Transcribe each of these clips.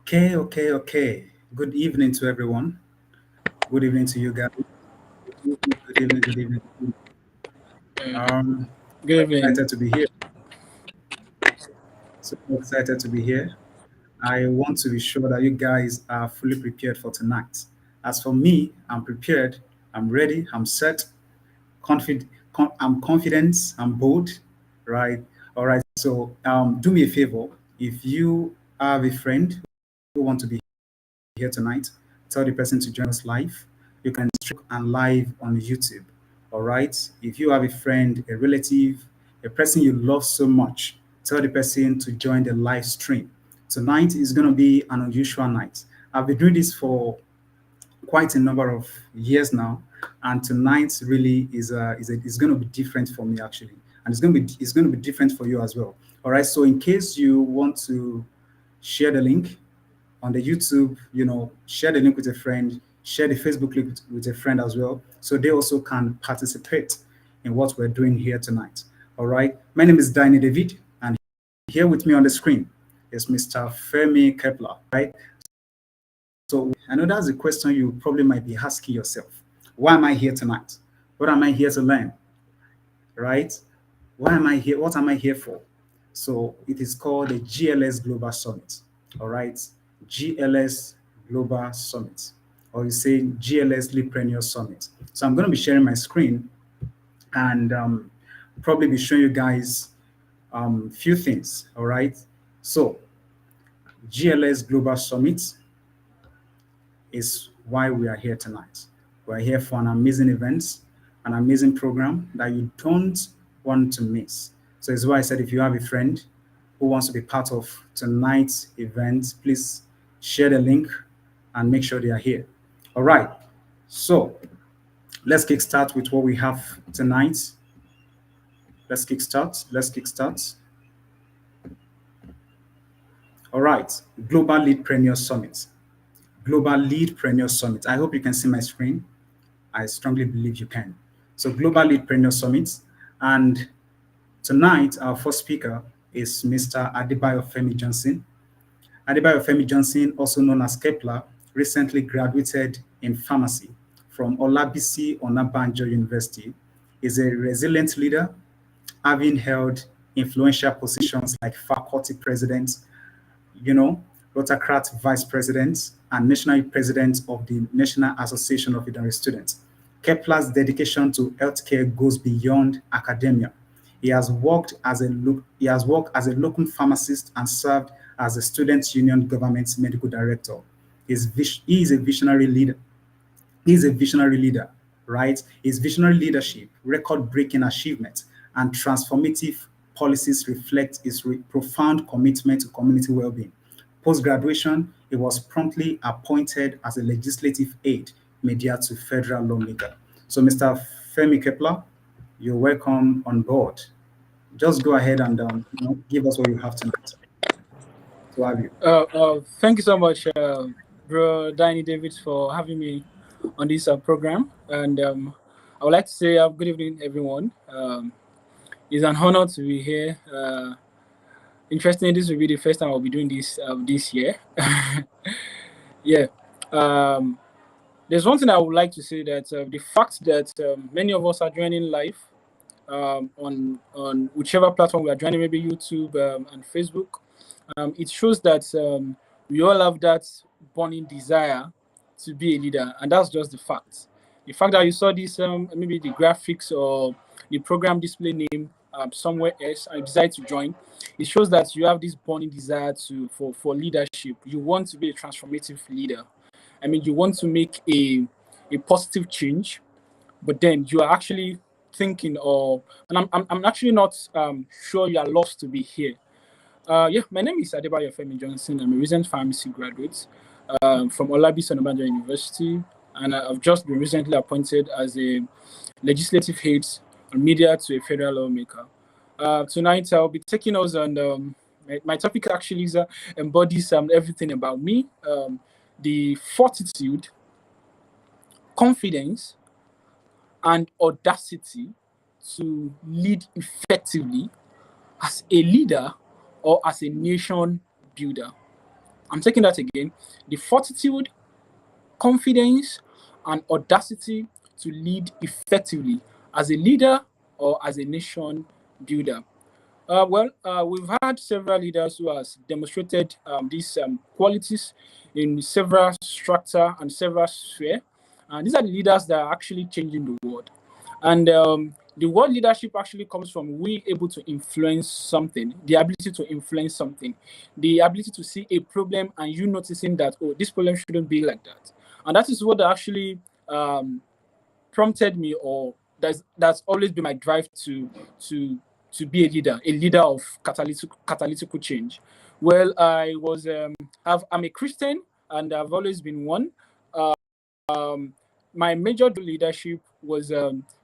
Okay. Good evening to everyone. Good evening to you guys. Good evening. Good Super evening. excited to be here. Super excited to be here. I want to be sure that you guys are fully prepared for tonight. As for me, I'm prepared. I'm ready. I'm set. I'm confident. I'm bold. Right. All right. So, do me a favor. If you have a friend who want to be here tonight, tell the person to join us live. You can stream and live on YouTube. All right. If you have a friend, a relative, a person you love so much, tell the person to join the live stream. Tonight is going to be an unusual night. I've been doing this for quite a number of years now, and tonight really is going to be different for me actually, and it's going to be different for you as well. All right. So in case you want to share the link on the YouTube, share the link with a friend, share the Facebook link with a friend as well, so they also can participate in what we're doing here tonight. All right. My name is Danny David, and here with me on the screen is Mr. Femi Kepler. Right. So I know that's a question you probably might be asking yourself. Why am I here tonight? What am I here to learn? Right? Why am I here? What am I here for? So it is called the GLS Global Summit. All right. GLS Global Summit. Or you say GLS LEADPRENEUR Summit. So I'm going to be sharing my screen and probably be showing you guys few things. All right. So GLS Global Summit is why we are here tonight. We're here for an amazing event, an amazing program that you don't want to miss. So it's why I said if you have a friend who wants to be part of tonight's event, please share the link and make sure they are here. All right. So let's kickstart with what we have tonight. Let's kickstart. All right. Global Leadpreneur Summit. Global Leadpreneur Summit. I hope you can see my screen. I strongly believe you can. So Global Leadpreneur Summit. And tonight, our first speaker is Mr. Adebayo Femi Johnson. Adebayo Femi Johnson, also known as Kepler, recently graduated in pharmacy from Olabisi Onabanjo University. Is a resilient leader, having held influential positions like faculty president, you know, Rotocrat Vice President and National President of the National Association of Veterinary Students. Kepler's dedication to healthcare goes beyond academia. He has worked as a local pharmacist and served as a Students' Union Government Medical Director. He is a visionary leader. He's a visionary leader, right? His visionary leadership, record-breaking achievements, and transformative policies reflect his profound commitment to community well-being. Post-graduation, he was promptly appointed as a legislative aide media to federal lawmaker. So, Mr. Femi Kepler, you're welcome on board. Just go ahead and give us what you have tonight. To have you. Thank you so much, bro Danny David, for having me on this program. And I would like to say good evening, everyone. It's an honor to be here. Interestingly, this will be the first time I'll be doing this year. Yeah. Um, there's one thing I would like to say that the fact that many of us are joining live on whichever platform we are joining, maybe YouTube and Facebook, it shows that we all have that burning desire to be a leader, and that's just the fact. The fact that you saw this, maybe the graphics or the program display name somewhere else, and you decide to join, it shows that you have this burning desire for leadership. You want to be a transformative leader. I mean, you want to make a positive change, but then you are actually thinking of, and I'm actually not sure you are lost to be here. Yeah, my name is Adebayo Femi Johnson. I'm a recent pharmacy graduate from Olabisi Onabanjo University, and I've just been recently appointed as a legislative aide on media to a federal lawmaker. Tonight, I'll be taking us on my topic actually embodies everything about me, the fortitude, confidence, and audacity to lead effectively as a leader or as a nation builder. I'm taking that again. The fortitude, confidence, and audacity to lead effectively as a leader or as a nation builder. We've had several leaders who has demonstrated these qualities in several structure and several sphere, and these are the leaders that are actually changing the world. And the word leadership actually comes from we able to influence something, the ability to influence something, the ability to see a problem and you noticing that, oh, this problem shouldn't be like that. And that is what actually um, prompted me, or that's always been my drive to to be a leader of catalytical change. Well, I'm a Christian, and I've always been one. Um, my major leadership was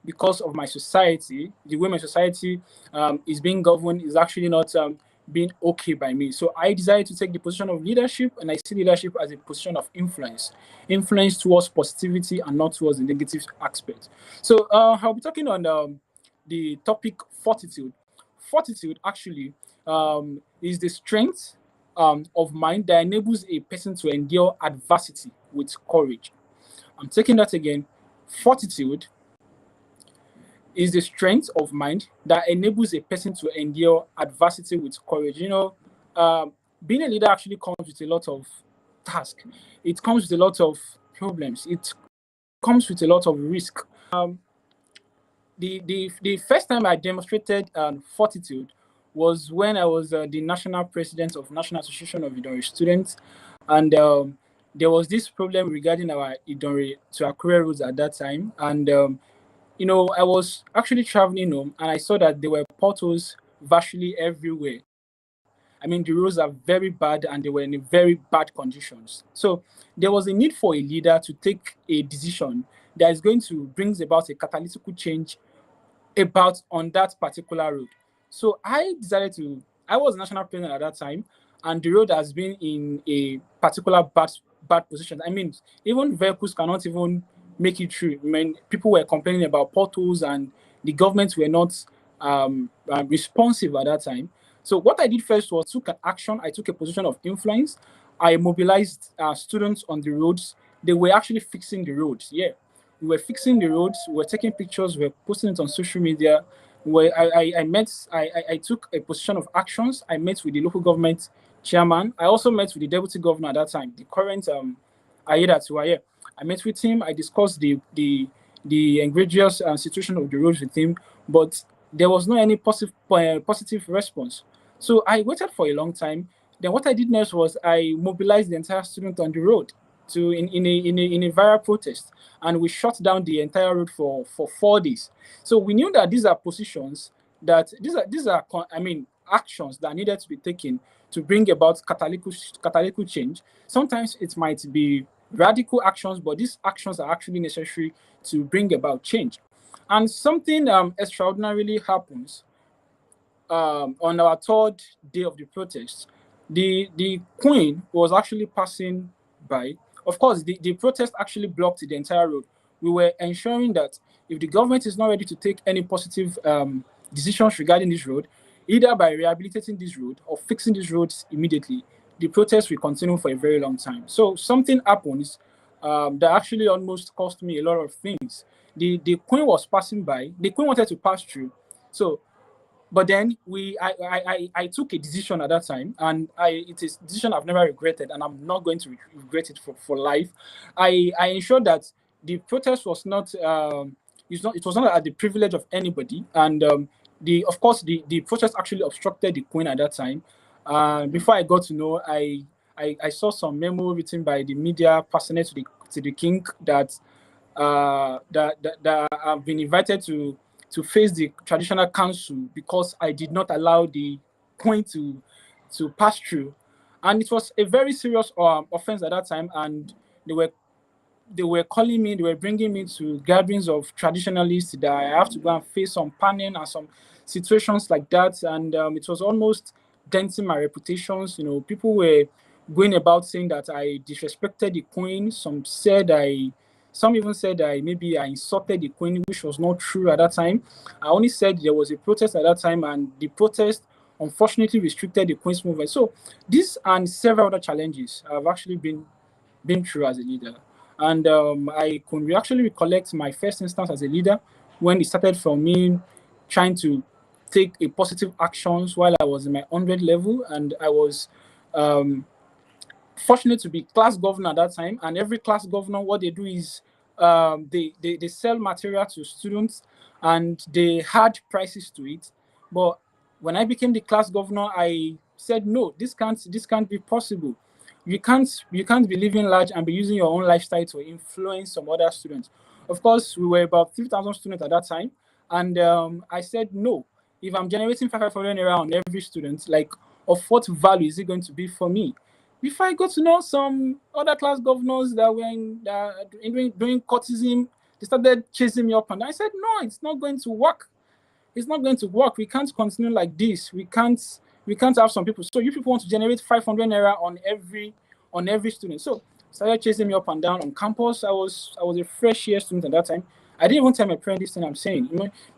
because of my society. The way my society is being governed is actually not being okay by me. So I decided to take the position of leadership, and I see leadership as a position of influence towards positivity and not towards the negative aspect. So I'll be talking on the topic fortitude. Fortitude actually is the strength of mind that enables a person to endure adversity with courage. I'm taking that again. Fortitude is the strength of mind that enables a person to endure adversity with courage. Being a leader actually comes with a lot of tasks. It comes with a lot of problems. It comes with a lot of risk. The first time I demonstrated fortitude was when I was the national president of National Association of Idori Students, and there was this problem regarding our Idori to Akure roads at that time, and I was actually traveling home, and I saw that there were potholes virtually everywhere. I mean, the roads are very bad, and they were in very bad conditions. So there was a need for a leader to take a decision that is going to bring about a catalytical change about on that particular road. So I was national president at that time, and the road has been in a particular bad position. I mean, even vehicles cannot even make it through. I mean, people were complaining about potholes, and the government were not responsive at that time. So what I did first was took an action. I took a position of influence. I mobilized students on the roads. They were actually fixing the roads. Yeah, we were fixing the roads, we were taking pictures, we were posting it on social media. Where I took a position of actions. I met with the local government chairman. I also met with the deputy governor at that time, the current Ayeda Tuwaye. I met with him. I discussed the egregious situation of the roads with him, but there was no any positive response. So I waited for a long time. Then what I did next was I mobilized the entire student on the road to in a viral protest, and we shut down the entire road for 4 days. So we knew that these are positions that I mean actions that needed to be taken to bring about catalytical change. Sometimes it might be radical actions, but these actions are actually necessary to bring about change. And something extraordinarily happens on our third day of the protest. The Queen was actually passing by. Of course, the protest actually blocked the entire road. We were ensuring that if the government is not ready to take any positive decisions regarding this road, either by rehabilitating this road or fixing these roads immediately, the protest will continue for a very long time. So something happens that actually almost cost me a lot of things. The Queen was passing by. The Queen wanted to pass through. So but then I took a decision at that time, and it is a decision I've never regretted, and I'm not going to regret it for life. I ensured that the protest was not it was not at the privilege of anybody, and the of course the protest actually obstructed the Queen at that time. Before I got to know, I saw some memo written by the media personate to the king that that have been invited to face the traditional council because I did not allow the Queen to pass through, and it was a very serious offense at that time. And they were they were calling me, they were bringing me to gatherings of traditionalists that I have to go and face some panning and some situations like that. And it was almost denting my reputations. People were going about saying that I disrespected the Queen. Some even said I maybe I insulted the Queen, which was not true at that time. I only said there was a protest at that time, and the protest unfortunately restricted the Queen's movement. So these and several other challenges I've actually been through as a leader. And I can actually recollect my first instance as a leader when it started from me trying to take a positive actions while I was in my 100 level, and I was um, fortunate to be class governor at that time. And every class governor, what they do is they sell material to students, and they had prices to it. But when I became the class governor, I said no, this can't be possible. You can't be living large and be using your own lifestyle to influence some other students. Of course, we were about 3,000 students at that time, and I said no. If I'm generating 500 naira on every student, like, of what value is it going to be for me? Before I got to know some other class governors that were doing courtism, they started chasing me up, and I said, no, it's not going to work. It's not going to work. We can't continue like this. We can't have some people. So you people want to generate 500 naira on every student. So started chasing me up and down on campus. I was a fresh year student at that time. I didn't even tell my parents this thing I'm saying.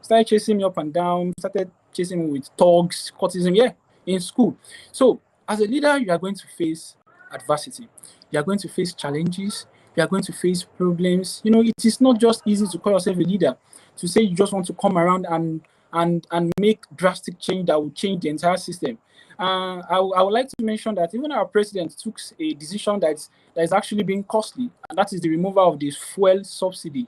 Started chasing me up and down. Started chasing me with thugs, courtism. Yeah, in school. So as a leader, you are going to face adversity. You are going to face challenges. You are going to face problems. It is not just easy to call yourself a leader, to say you just want to come around and make drastic change that will change the entire system. I would like to mention that even our president took a decision that is actually being costly, and that is the removal of this fuel subsidy.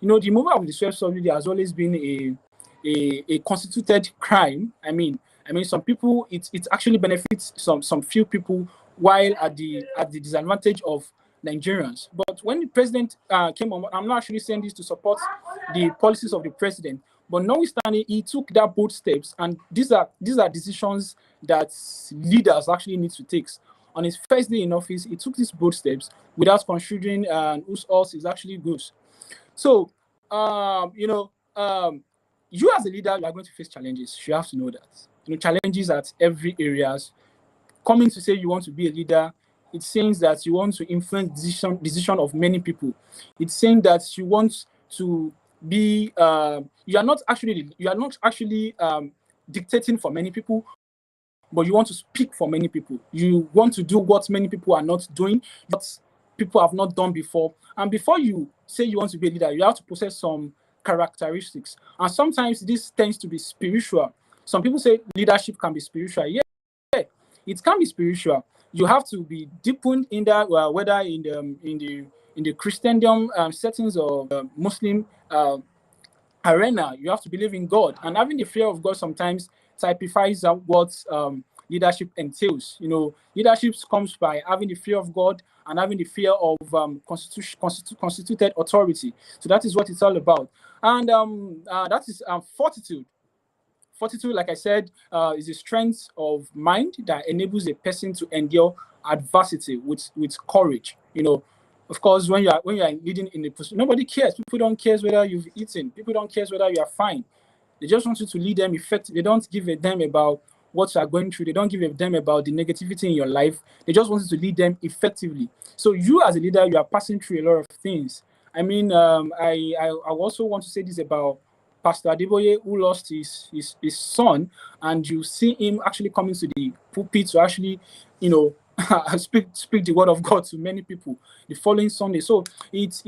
The removal of the fuel subsidy has always been a constituted crime. I mean, some people, it actually benefits some few people, while at the disadvantage of Nigerians. But when the president came on, I'm not actually saying this to support the policies of the president, but notwithstanding, he took that bold steps, and these are decisions that leaders actually need to take. On his first day in office, he took these bold steps without considering whose else is actually goes. So, you as a leader, you are going to face challenges. You have to know that. Challenges at every areas. Coming to say you want to be a leader, it's saying that you want to influence decision of many people. It's saying that you want to be you are not actually dictating for many people, but you want to speak for many people. You want to do what many people are not doing, what people have not done before. And before you say you want to be a leader, you have to possess some characteristics. And sometimes this tends to be spiritual. Some people say leadership can be spiritual. Yeah, it can be spiritual. You have to be deepened in that, whether in the Christendom settings or Muslim arena. You have to believe in God, and having the fear of God sometimes typifies what leadership entails. Leadership comes by having the fear of God and having the fear of constituted authority. So that is what it's all about, and that is fortitude. Fortitude, like I said, is a strength of mind that enables a person to endure adversity with courage. Of course, when you are leading in a position, nobody cares. People don't care whether you've eaten. People don't care whether you are fine. They just want you to lead them effectively. They don't give a damn about what you are going through. They don't give a damn about the negativity in your life. They just want you to lead them effectively. So you, as a leader, you are passing through a lot of things. I mean, I also want to say this about Pastor Adeboye, who lost his son, and you see him actually coming to the pulpit to actually, you know, speak the word of God to many people the following Sunday. So it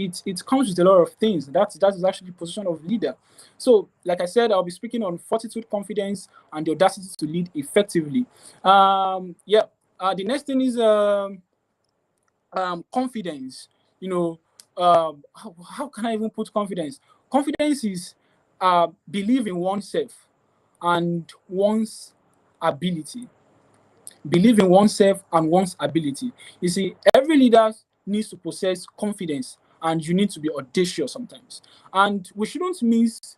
comes with a lot of things. That is actually the position of leader. So, like I said, I'll be speaking on fortitude, confidence, and the audacity to lead effectively. Yeah. The next thing is confidence. How can I even put confidence? Confidence is believe in oneself and one's ability. Believe in oneself and one's ability. You see, every leader needs to possess confidence, and you need to be audacious sometimes. And we shouldn't mix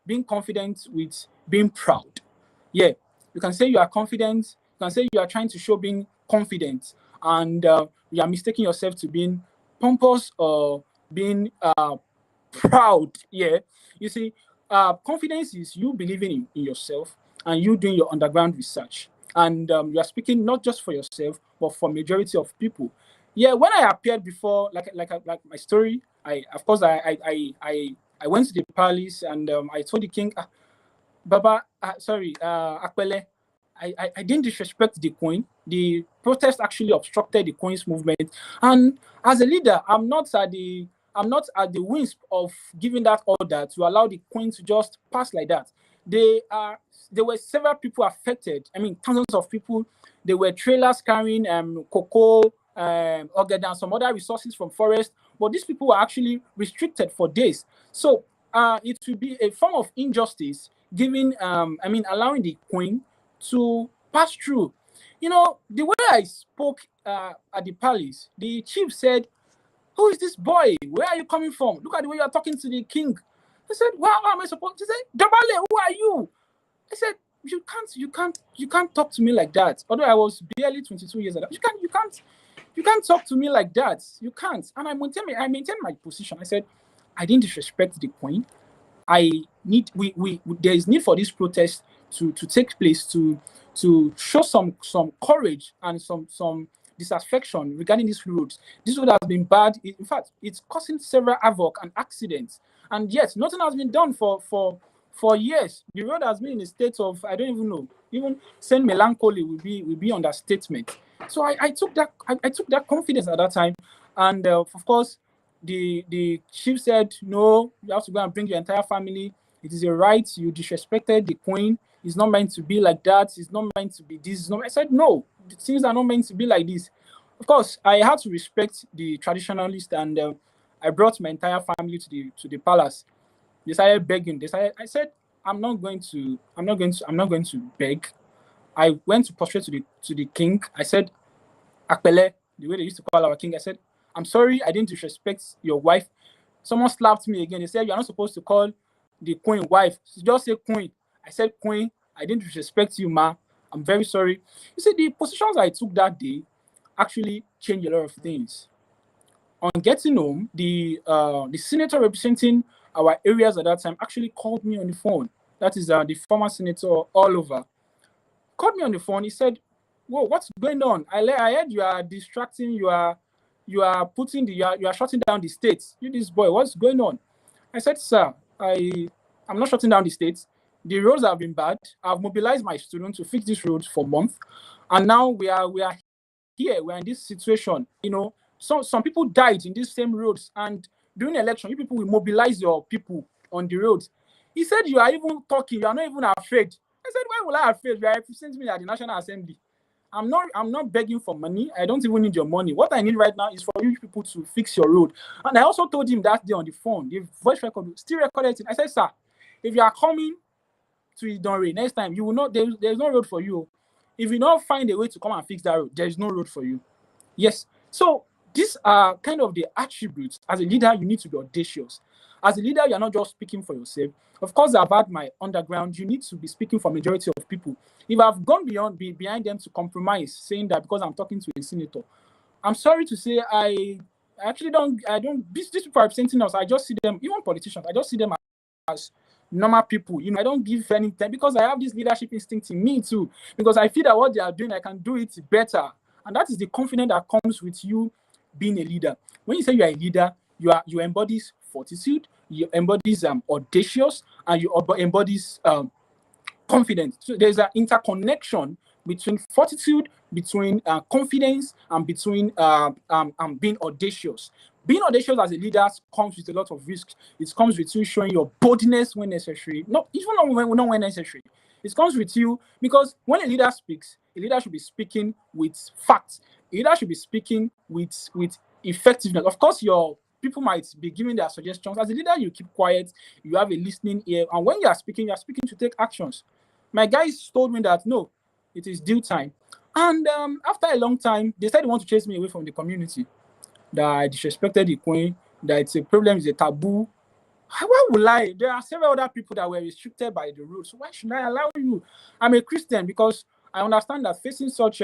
being confident with being proud. Yeah, you can say you are confident. You can say you are trying to show being confident, and you are mistaking yourself to being pompous or being proud. Yeah, you see, confidence is you believing in yourself and you doing your underground research, and you are speaking not just for yourself but for majority of people. Yeah, when I appeared before, like my story, I of course I went to the palace, and I told the king, Baba, sorry, Akpele, I didn't disrespect the Queen. The protest actually obstructed the Queen's movement, and as a leader, I'm not at the wisp of giving that order to allow the Queen to just pass like that. There were several people affected. I mean, thousands of people. There were trailers carrying cocoa, organ, and some other resources from forest. But these people were actually restricted for days. So it will be a form of injustice giving, allowing the Queen to pass through. You know, the way I spoke at the palace, the chief said, "Who is this boy? Where are you coming from? Look at the way you are talking to the king." I said, "Well, how am I supposed to say, Dabale, who are you?" I said, you can't talk to me like that. Although I was barely 22 years old. You can't talk to me like that. You can't. And I maintain my position. I said, I didn't disrespect the Queen. There is need for this protest to take place to show some courage and some disaffection regarding these roads. This road has been bad. In fact, it's causing several havoc and accidents. And yet, nothing has been done for years. The road has been in a state of, I don't even know. Even saying melancholy will be understatement. So I took that confidence at that time, and of course, the chief said, "No, you have to go and bring your entire family. It is a right. You disrespected the Queen. It's not meant to be like that. It's not meant to be this. It's not." I said, "No, things are not meant to be like this." Of course, I had to respect the traditionalist, and I brought my entire family to the palace. They started begging. I said, I'm not going to beg. I went to prostrate to the king. I said, Akpele, the way they used to call our king. I said, I'm sorry, I didn't disrespect your wife. Someone slapped me again. They said, you're not supposed to call the Queen wife. Just say Queen. I said, Queen, I didn't disrespect you, ma. I'm very sorry. You see, the positions I took that day actually changed a lot of things. On getting home, the senator representing our areas at that time actually called me on the phone. That is the former senator all over. Called me on the phone. He said, "Whoa, what's going on? I heard you are distracting. You are shutting down the states. You this boy, what's going on?" I said, "Sir, I'm not shutting down the states. The roads have been bad. I've mobilized my students to fix these roads for months, and now we are here. We're in this situation. You know, some people died in these same roads, and during the election, you people will mobilize your people on the roads." He said, "You are even talking. You are not even afraid." I said, "Why will I afraid? You are representing me at the National Assembly. I'm not begging for money. I don't even need your money. What I need right now is for you people to fix your road." And I also told him that day on the phone, the voice record still recorded it. I said, "Sir, if you are coming to Idonre next time, you will not. There's no road for you. If you don't find a way to come and fix that road, there is no road for you." Yes. So these are kind of the attributes. As a leader, you need to be audacious. As a leader, you're not just speaking for yourself. Of course, I've had my underground. You need to be speaking for majority of people. If I've gone behind them to compromise, saying that because I'm talking to a senator, I'm sorry to say I actually don't. These people are representing us. I just see them, even politicians. I just see them as normal people. You know, I don't give any time because I have this leadership instinct in me too. Because I feel that what they are doing, I can do it better, and that is the confidence that comes with you being a leader. When you say you are a leader, you embodies fortitude, you embodies audacious, and you embodies confidence. So there's an interconnection between fortitude, between confidence, and between being audacious. Being audacious as a leader comes with a lot of risks. It comes with you showing your boldness when necessary, not when necessary. It comes with you because when a leader speaks, a leader should be speaking with facts. A leader should be speaking with effectiveness. Of course, your people might be giving their suggestions. As a leader, you keep quiet, you have a listening ear, and when you are speaking to take actions. My guys told me that no, it is due time. And after a long time, they said they want to chase me away from the community, that I disrespected the Queen, that it's a problem, it's a taboo. Why would I? There are several other people that were restricted by the rules. So why should I allow you? I'm a Christian because I understand that facing such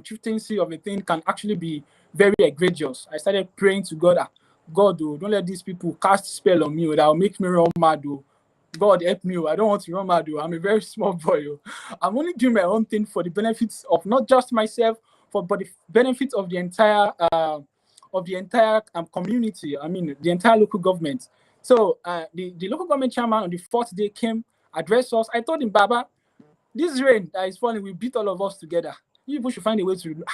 chieftaincy of a thing can actually be very egregious. I started praying to God, God, oh, don't let these people cast spell on me, that will make me run mad. Oh. God help me. I don't want to run mad. Oh. I'm a very small boy. Oh. I'm only doing my own thing for the benefits of not just myself, but the benefits of the entire community. I mean, the entire local government. So the local government chairman on the fourth day came, addressed us. I told him, Baba, This rain that is falling will beat all of us together. You people should find a way to.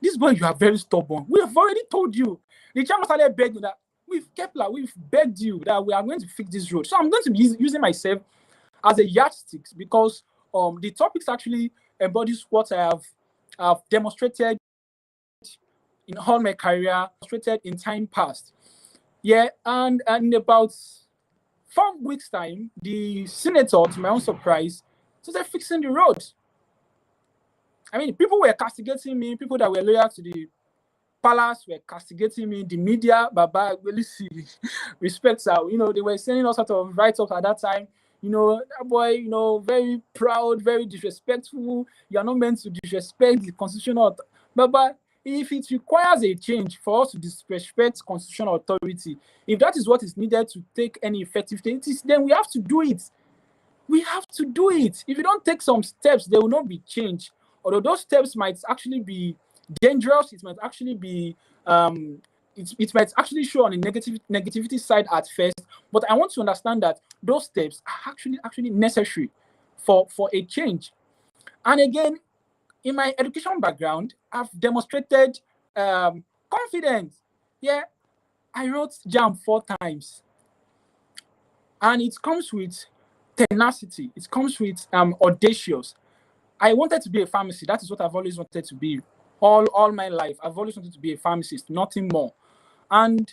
This boy, you are very stubborn. We have already told you. The chairman started begging that we've begged you that we are going to fix this road. So I'm going to be using myself as a yardstick because the topics actually embodies what I've demonstrated in all my career, demonstrated in time past. Yeah, and in about 4 weeks' time, the senator, to my own surprise, started fixing the road. I mean, people were castigating me, people that were loyal to the palace were castigating me, the media, Baba, really see, respects out. They were sending all sorts of write-ups at that time. That boy, very proud, very disrespectful. You are not meant to disrespect the constitutional. Baba, if it requires a change for us to disrespect constitutional authority, if that is what is needed to take any effective things, then we have to do it. We have to do it. If you don't take some steps, there will not be change. Although those steps might actually be dangerous, it might actually be it might actually show on the negativity side at first. But I want to understand that those steps are actually necessary for a change. And again, in my education background, I've demonstrated confidence. Yeah, I wrote JAM 4 times, and it comes with tenacity. It comes with audacious. I wanted to be a pharmacist. That is what I've always wanted to be. All my life, I've always wanted to be a pharmacist, nothing more. And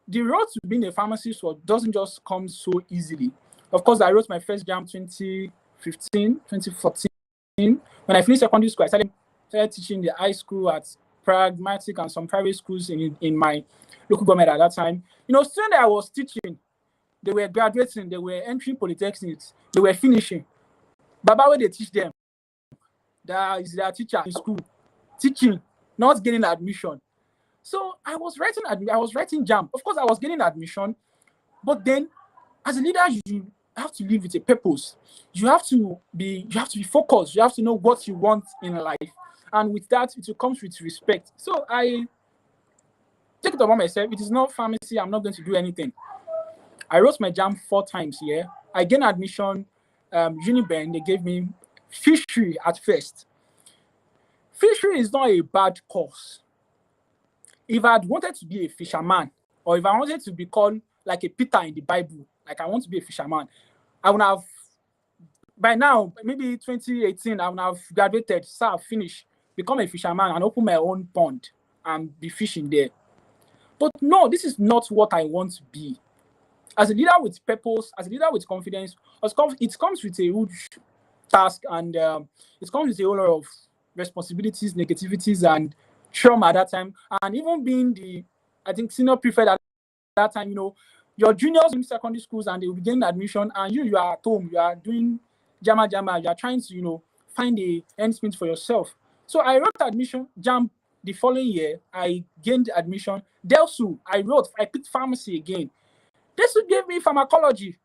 the road to being a pharmacist doesn't just come so easily. Of course, I wrote my first JAM 2015, 2014. When I finished secondary school, I started teaching the high school at Pragmatic and some private schools in my local government at that time. Students that I was teaching, they were graduating, they were entering polytechnics, they were finishing. Baba, where they teach them, that is their teacher in school, teaching, not getting admission. So I was writing JAM. Of course, I was getting admission, but then as a leader, you have to live with a purpose. You have to be focused. You have to know what you want in life, and with that, it comes with respect. So I take it upon myself. It is not pharmacy. I'm not going to do anything. I wrote my JAM 4 times here. I gained admission. Uniben, they gave me fishery at first. Fishery is not a bad course. If I had wanted to be a fisherman, or if I wanted to be called like a Peter in the Bible, like I want to be a fisherman, I would have, by now, maybe 2018, I would have graduated, finished, become a fisherman and open my own pond and be fishing there. But no, this is not what I want to be. As a leader with purpose, as a leader with confidence, it comes with a huge task, and it comes with a whole lot of responsibilities, negativities, and trauma at that time. And even being the, I think, senior prefect at that time, your juniors in secondary schools and they will be getting admission, and you are at home, you are doing jama, you are trying to, find a end sprint for yourself. So I wrote admission, JAM the following year, I gained admission. Delsu, I picked pharmacy again. Delsu gave me pharmacology.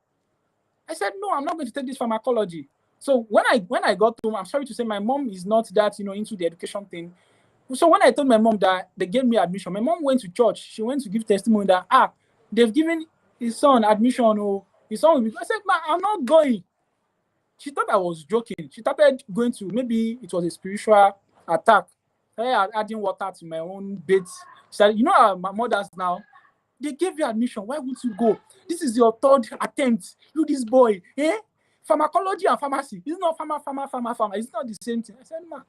I said, no, I'm not going to take this pharmacology. So when I got home, I'm sorry to say my mom is not that, into the education thing. So when I told my mom that they gave me admission, my mom went to church. She went to give testimony that, they've given his son admission. Or his son will be. I said, ma, I'm not going. She thought I was joking. She started going to, maybe it was a spiritual attack. Adding water to my own bed. She said, my mothers now, they gave you admission. Why would you go? This is your 3rd attempt. You, this boy, pharmacology and pharmacy. It's not pharma. It's not the same thing. I said, ma,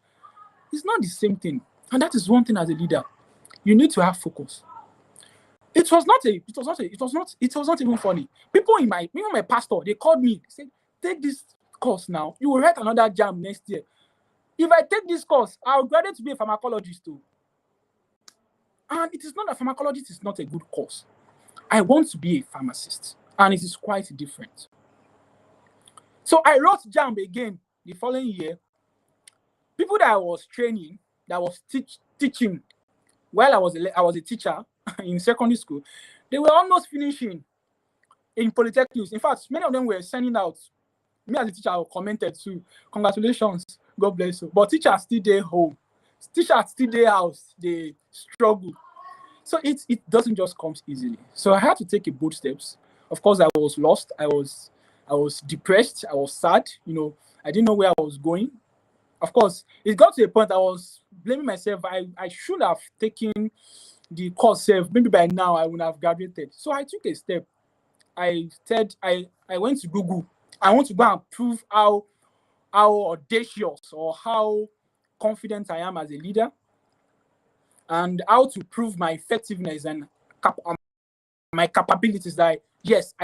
it's not the same thing. And that is one thing as a leader. You need to have focus. It was not even funny. People even my pastor, they called me. They said, take this course now. You will write another JAM next year. If I take this course, I'll graduate to be a pharmacologist too. And it is not that pharmacologist is not a good course. I want to be a pharmacist, and it is quite different. So I wrote JAM again the following year. People that I was training, that was teaching while I was a teacher in secondary school, they were almost finishing in polytechnics. In fact, many of them were sending out. Me as a teacher, I commented too. Congratulations, God bless you. But teachers still there home. Teachers still there house. They struggle. So it doesn't just come easily. So I had to take a bold steps. Of course, I was lost. I was depressed. I was sad. I didn't know where I was going. Of course, it got to a point I was blaming myself. I should have taken the course self. Maybe by now I would have graduated. So I took a step. I said I went to Google. I want to go and prove how audacious or how confident I am as a leader, and how to prove my effectiveness and my capabilities. That yes,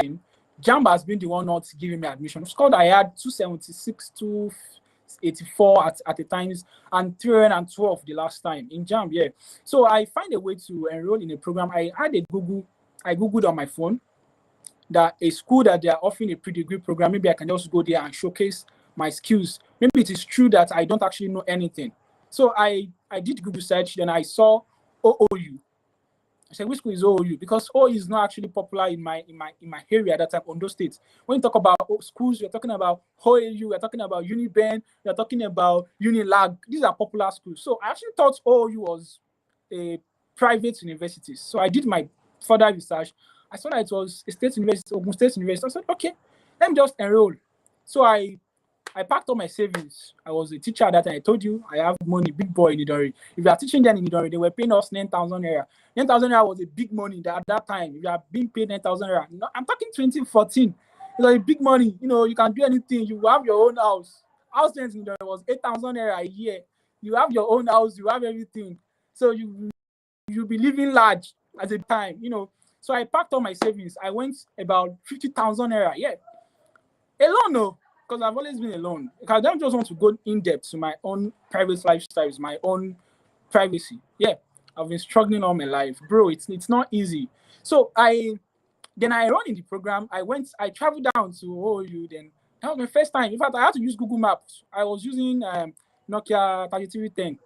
JAMB has been the one not giving me admission. Scored I had 276, 284 at the times, and 312 the last time in JAMB. Yeah, so I find a way to enroll in a program. I googled on my phone that a school that they are offering a pre-degree program. Maybe I can just go there and showcase my skills. Maybe it is true that I don't actually know anything. So I did Google search, then I saw OOU. I said, which school is OOU? Because OOU is not actually popular in my area at that time, Ondo State. When you talk about schools, you're talking about OAU, you're talking about Uniben, you're talking about Unilag. These are popular schools. So I actually thought OOU was a private university. So I did my further research. I saw that it was a state university, Ogun State University. I said, okay, let me just enroll. So I packed all my savings. I was a teacher at that time. I told you I have money, big boy in Idori. If you are teaching them in Idori, they were paying us 9,000 naira. 9,000 naira was a big money at that time. If you are being paid 9,000 naira, I'm talking 2014. It was a big money. You can do anything. You have your own house. House rent in Idori was 8,000 naira a year. You have your own house. You have everything. So you'll be living large at the time. So I packed all my savings. I went about 50,000 naira. Yeah. Alone, no, because I've always been alone. Because I don't just want to go in depth to my own private lifestyles, my own privacy. Yeah, I've been struggling all my life, bro. It's not easy. So I run in the program. I traveled down to OU. Then that was my first time. In fact, I had to use Google Maps. I was using Nokia 3310,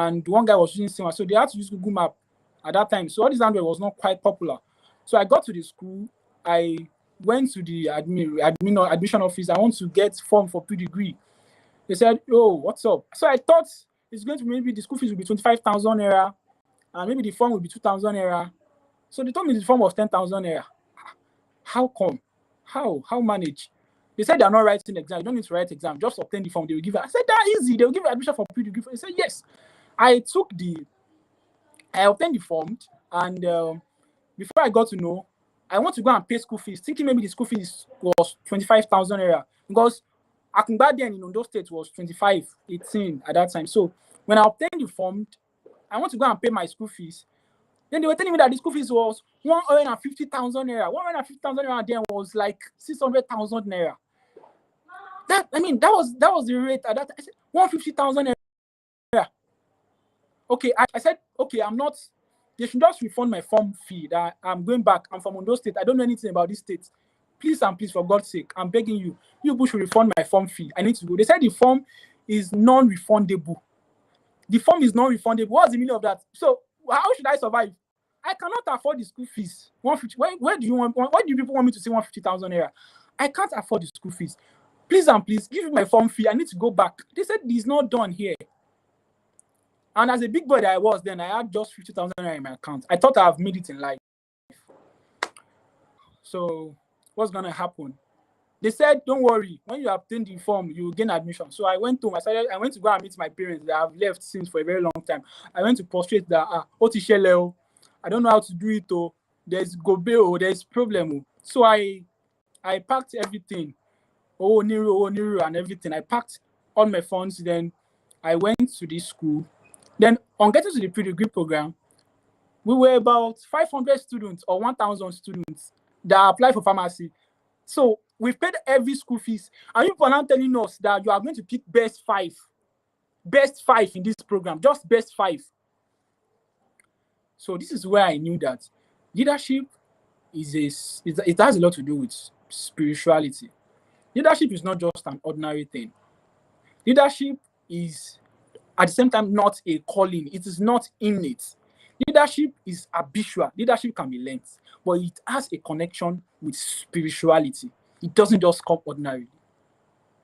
and one guy was using Sima, so they had to use Google Map at that time. So all this Android was not quite popular. So I got to the school. I went to the admission office. I want to get form for pre-degree. They said, "Oh, what's up?" So I thought it's going to maybe the school fees will be 25,000 naira, and maybe the form will be 2,000 naira. So they told me the form was 10,000 naira. How come? How manage? They said they're not writing exam. You don't need to write exam. Just obtain the form. They will give it. I said that easy. They will give you admission for pre-degree. They said yes. I obtained the form, and before I got to know, I want to go and pay school fees, thinking maybe the school fees was 25,000 naira, because Akungba then in Ondo State was 25,18 at that time. So when I obtained the form, I want to go and pay my school fees. Then they were telling me that the school fees was 150,000 naira. 150,000 naira then was like 600,000 naira. That was the rate at that time. I said 150,000 naira. Okay, I said, okay, I'm not. They should just refund my form fee. That I'm going back. I'm from Ondo State. I don't know anything about this state. Please and please, for God's sake, I'm begging you. You people should refund my form fee. I need to go. They said the form is non-refundable. The form is non-refundable. What's the meaning of that? So how should I survive? I cannot afford the school fees. 150. Where do you people want me to say 150,000 naira? I can't afford the school fees. Please and please, give me my form fee. I need to go back. They said it's not done here. And as a big boy that I was then, I had just 50,000 naira in my account. I thought I've made it in life. So what's gonna happen? They said, don't worry, when you obtain the form, you will gain admission. So I went home. I went to go and meet my parents that I've left since for a very long time. I went to prostrate that Otishele, I don't know how to do it. Oh, there's Gobe, there's problem. Oh. So I packed everything. Niru and everything. I packed all my funds. Then I went to this school. Then on getting to the pre-degree program, we were about 500 students or 1,000 students that applied for pharmacy. So we've paid every school fees. And people are now telling us that you are going to pick best five in this program, just best five. So this is where I knew that leadership it has a lot to do with spirituality. Leadership is not just an ordinary thing. Leadership is at the same time not a calling. It is not innate. Leadership is habitual. Leadership can be learned, but it has a connection with spirituality. It doesn't just come ordinarily.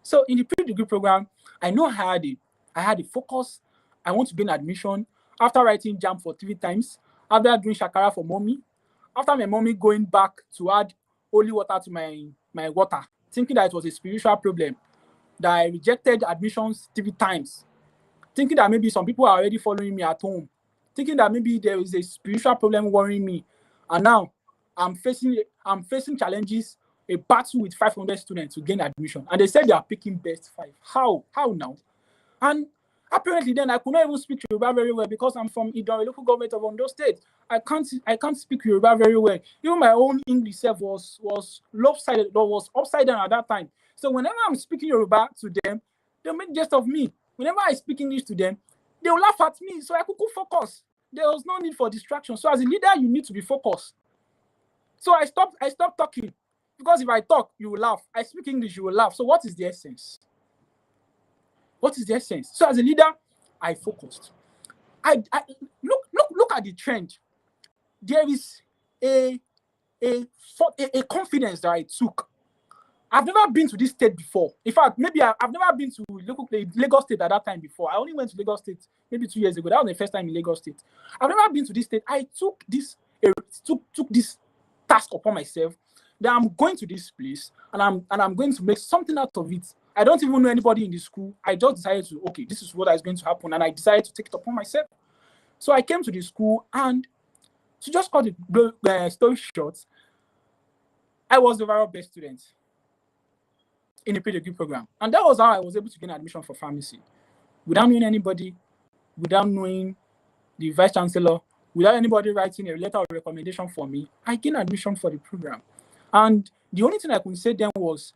So in the pre-degree program, I know I had a focus. I want to gain admission. After writing JAM for 3 times, after doing shakara for mommy, after my mommy going back to add holy water to my water, thinking that it was a spiritual problem, that I rejected admissions 3 times, thinking that maybe some people are already following me at home, thinking that maybe there is a spiritual problem worrying me. And now I'm facing challenges, a battle with 500 students to gain admission. And they said they are picking best 5. How? How now? And apparently then I could not even speak Yoruba very well because I'm from Idore, local government of Ondo State. I can't speak Yoruba very well. Even my own English self was lopsided, or was upside down at that time. So whenever I'm speaking Yoruba to them, they'll make jest of me. Whenever I speak English to them, they'll laugh at me. So I could focus. There was no need for distraction. So as a leader, you need to be focused. So I stopped talking. Because if I talk, you will laugh. I speak English, you will laugh. So what is the essence? What is the essence? So as a leader, I focused. I look at the trend. There is a confidence that I took. I've never been to this state before. In fact, maybe I've never been to Lagos State at that time before. I only went to Lagos State maybe 2 years ago. That was the first time in Lagos State. I've never been to this state. I took this task upon myself that I'm going to this place and I'm going to make something out of it. I don't even know anybody in the school. I just decided to, okay, this is what is going to happen, and I decided to take it upon myself. So I came to the school, and to just cut the story short, I was the overall best student in the pedagogy program. And that was how I was able to gain admission for pharmacy. Without knowing anybody, without knowing the vice chancellor, without anybody writing a letter of recommendation for me, I gained admission for the program. And the only thing I could say then was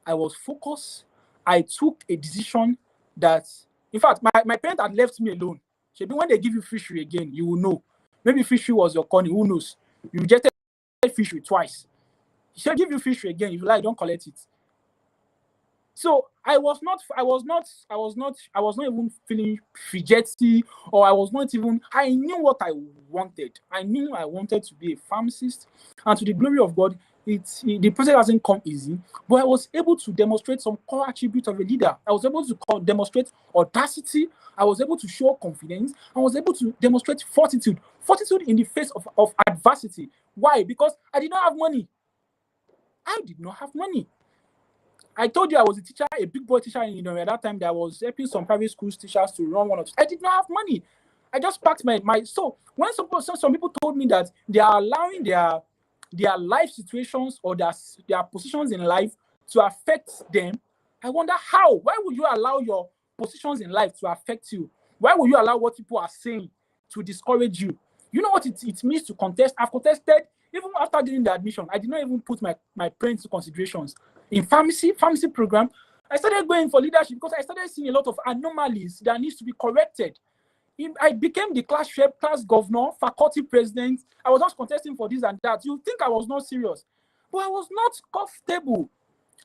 I was focused. I took a decision that, in fact, my parents had left me alone. Maybe when they give you fishery again, you will know. Maybe fishery was your calling, who knows? You rejected fishery twice. He said, give you fishery again. If you like, don't collect it. So I was not even feeling fidgety, or I knew what I wanted. I knew I wanted to be a pharmacist, and to the glory of God, the process hasn't come easy, but I was able to demonstrate some core attributes of a leader. I was able to demonstrate audacity. I was able to show confidence. I was able to demonstrate fortitude in the face of adversity. Why? Because I did not have money. I did not have money. I told you I was a teacher, a big boy teacher at that time, that was helping some private schools teachers to run one or two. I did not have money. I just packed my so when some people told me that they are allowing their life situations or their positions in life to affect them, I wonder how. Why would you allow your positions in life to affect you? Why would you allow what people are saying to discourage you? You know what it means to contest? I've contested even after getting the admission. I did not even put my parents into considerations. In pharmacy program, I started going for leadership because I started seeing a lot of anomalies that needs to be corrected. I became the class rep, class governor, faculty president. I was just contesting for this and that. You think I was not serious, but I was not comfortable.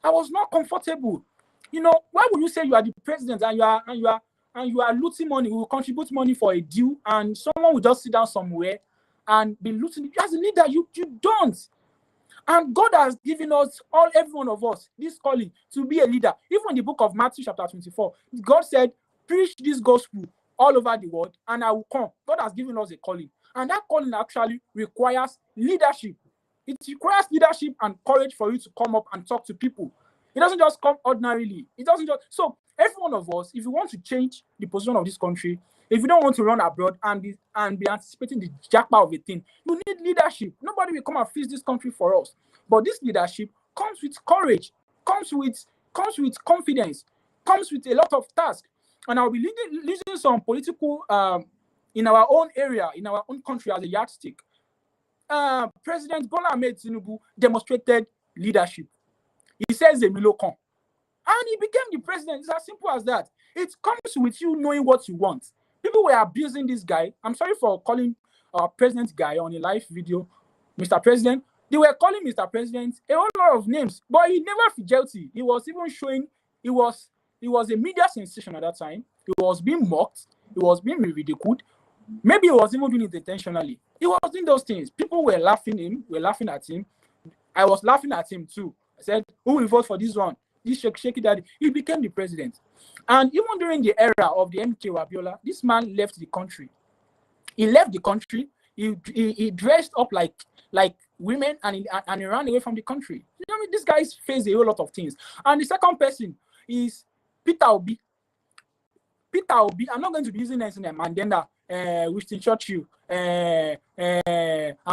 I was not comfortable. Why would you say you are the president and you are looting money? You will contribute money for a deal, and someone will just sit down somewhere and be looting. As a leader, you don't. And God has given us, every one of us, this calling to be a leader. Even in the book of Matthew chapter 24, God said, preach this gospel all over the world, and I will come. God has given us a calling. And that calling actually requires leadership. It requires leadership and courage for you to come up and talk to people. It doesn't just come ordinarily. So every one of us, if you want to change the position of this country, if you don't want to run abroad and be anticipating the jackpot of a thing, you need leadership. Nobody will come and fix this country for us. But this leadership comes with courage, comes with confidence, comes with a lot of tasks. And I'll be leading some political in our own area, in our own country as a yardstick. President Bola Ahmed Tinubu demonstrated leadership. He says Emilio come. And he became the president. It's as simple as that. It comes with you knowing what you want. People were abusing this guy. I'm sorry for calling our president guy on a live video Mr. President. They were calling Mr. President a whole lot of names, but he never felt guilty. He was even showing he was a media sensation at that time. He was being mocked. He was being ridiculed. Maybe he was even doing it intentionally. He was doing those things. People were laughing at him. I was laughing at him too. I said, who will vote for this one? This shaky daddy. He became the president. And even during the era of the MK Abiola, this man left the country. He left the country. He dressed up like women and he ran away from the country. This guy faced a whole lot of things. And the second person, is Peter Obi. Peter Obi, I'm not going to be using Nelson Mandela, Winston Churchill, and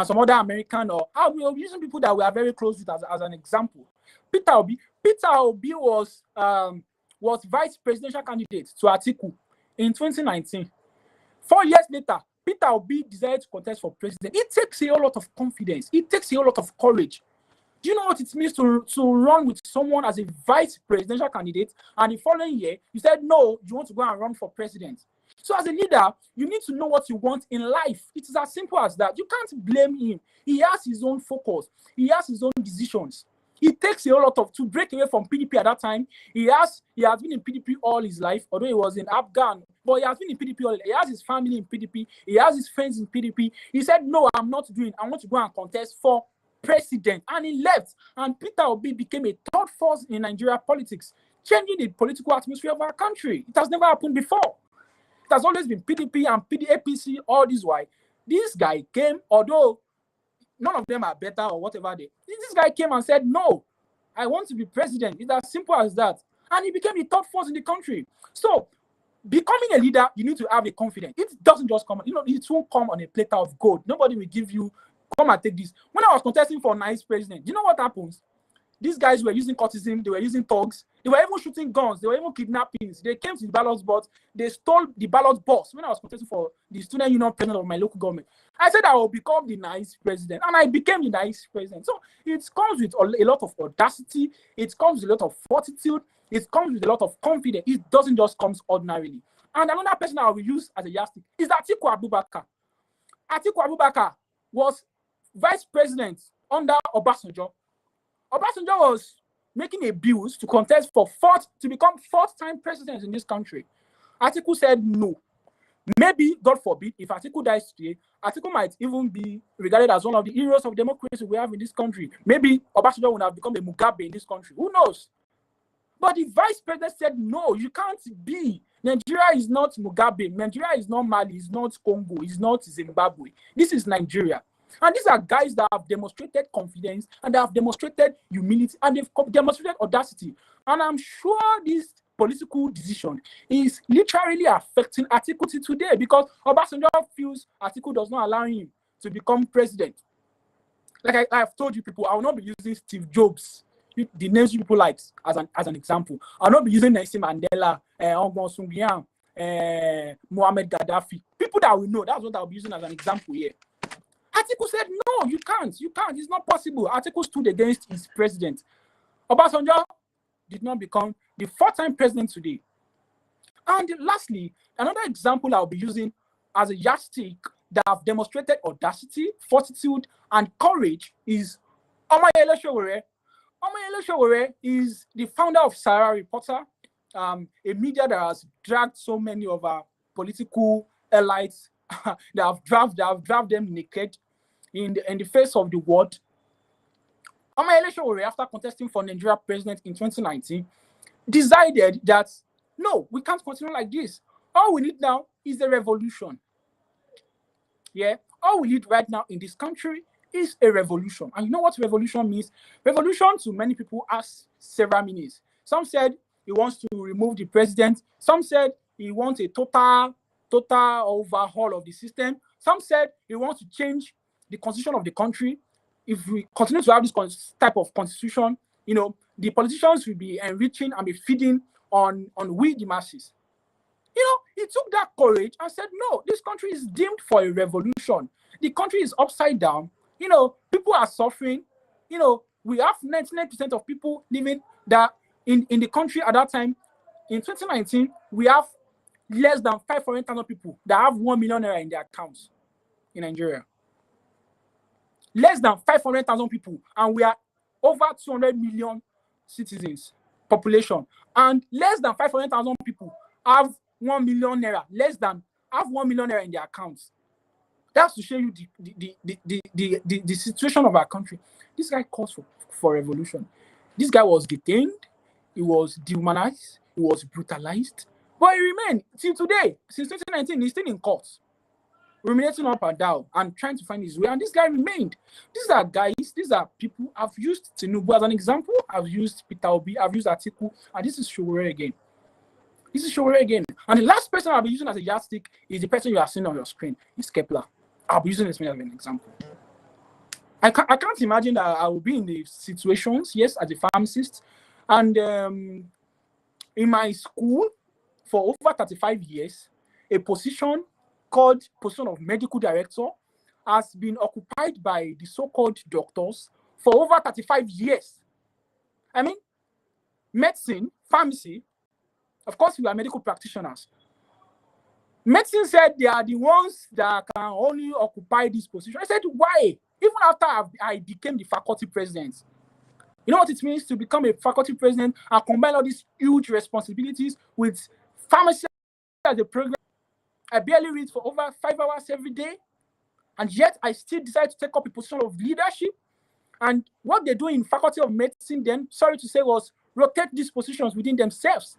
some other American, or I'll be using people that we are very close with as an example. Peter Obi was vice presidential candidate to Atiku in 2019. 4 years later, Peter Obi decided to contest for president. It takes a whole lot of confidence. It takes a whole lot of courage. Do you know what it means to run with someone as a vice presidential candidate, and the following year you said no, you want to go and run for president? So as a leader, you need to know what you want in life. It is as simple as that. You can't blame him. He has his own focus. He has his own decisions. It takes a whole lot to break away from PDP at that time. He has been in PDP all his life, although he was in Afghan, but he has been in PDP. He has his family in PDP. He has his friends in PDP. He said, no, I'm not doing. I want to go and contest for president, and he left, and Peter Obi became a third force in Nigeria politics, changing the political atmosphere of our country. It has never happened before. It has always been PDP and APC all this while. This guy came, although none of them are better or whatever this guy came and said, no, I want to be president. It's as simple as that. And he became the third force in the country. So becoming a leader, you need to have a confidence. It doesn't just come, it won't come on a platter of gold. Nobody will give you, come and take this. When I was contesting for nice president, you know what happens? These guys were using cultism, they were using thugs, they were even shooting guns, they were even kidnappings. They came to the ballot box, they stole the ballot box when I was contesting for the student union president of my local government. I said I will become the nice president, and I became the nice president. So it comes with a lot of audacity, it comes with a lot of fortitude, it comes with a lot of confidence. It doesn't just come ordinarily. And another person I will use as a yardstick is Atiku Abubakar. Atiku Abubakar was vice president under Obasanjo. Obasanjo was making a bill to contest to become fourth-time president in this country. Atiku said no. Maybe, God forbid, if Atiku dies today, Atiku might even be regarded as one of the heroes of democracy we have in this country. Maybe Obasanjo would have become a Mugabe in this country. Who knows? But the vice president said, no, you can't be. Nigeria is not Mugabe. Nigeria is not Mali. It's not Congo. It's not Zimbabwe. This is Nigeria. And these are guys that have demonstrated confidence, and they have demonstrated humility, and they've demonstrated audacity. And I'm sure this political decision is literally affecting Atiku today, because Obasanjo feels Atiku does not allow him to become president. Like I've told you people, I will not be using Steve Jobs, the names you people like, as an example. I'll not be using Nelson Mandela, Ogbon Sungyang, Muammar Gaddafi. People that we know, that's what I'll be using as an example here. Atiku said, no, you can't. It's not possible. Atiku stood against his president. Obasanjo did not become the fourth-time president today. And lastly, another example I'll be using as a yardstick that have demonstrated audacity, fortitude, and courage is Omoyele Sowore. Omoyele Sowore is the founder of Sahara Reporter, a media that has dragged so many of our political elites that have dragged them naked in the face of the world. Omoyele Sowore, after contesting for Nigeria president in 2019, decided that no, we can't continue like this. All we need now is a revolution. Yeah, all we need right now in this country is a revolution. And you know what revolution means? Revolution to many people has several meanings. Some said he wants to remove the president. Some said he wants a total overhaul of the system. Some said he wants to change the constitution of the country. If we continue to have this type of constitution, the politicians will be enriching and be feeding on we, the masses. He took that courage and said, no, this country is deemed for a revolution. The country is upside down. People are suffering. We have 99% of people living that in the country at that time. In 2019, we have less than 500,000 people that have 1 million naira in their accounts in Nigeria. Less than 500,000 people, and we are over 200 million citizens population, and less than 500,000 people have 1 million naira, have 1 million naira in their accounts. That's to show you the situation of our country. This guy calls for revolution. This guy was detained, he was dehumanized, he was brutalized, but he remained till today. Since 2019, he's still in court. ruminating up and down and trying to find his way. And this guy remained. These are guys, these are people. I've used Tinubu as an example. I've used Peter Obi. I've used Atiku. And this is Showore again. This is Showore again. And the last person I'll be using as a yardstick is the person you are seeing on your screen. It's Kepler. I'll be using this man as an example. I can't imagine that I will be in the situations, yes, as a pharmacist. And in my school, for over 35 years, a position called position of medical director has been occupied by the so-called doctors for over 35 years. I mean, medicine, pharmacy, of course, we are medical practitioners. Medicine said they are the ones that can only occupy this position. I said, why? Even after I became the faculty president, you know what it means to become a faculty president and combine all these huge responsibilities with pharmacy as a program? I barely read for over 5 hours every day, and yet I still decided to take up a position of leadership. And what they do in Faculty of Medicine then, sorry to say, was rotate these positions within themselves.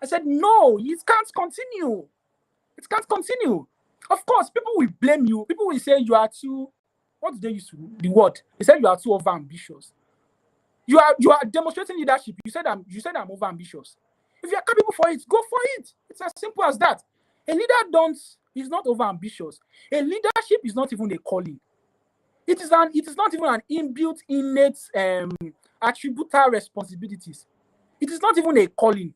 I said, no, it can't continue. It can't continue. Of course, people will blame you. People will say you are too, what do they use to the word? They said you are too over ambitious. You are demonstrating leadership. You said I'm over ambitious. If you are capable for it, go for it. It's as simple as that. A leader is not over ambitious. A leadership is not even a calling. It is not even an inbuilt, innate attributable responsibilities. It is not even a calling.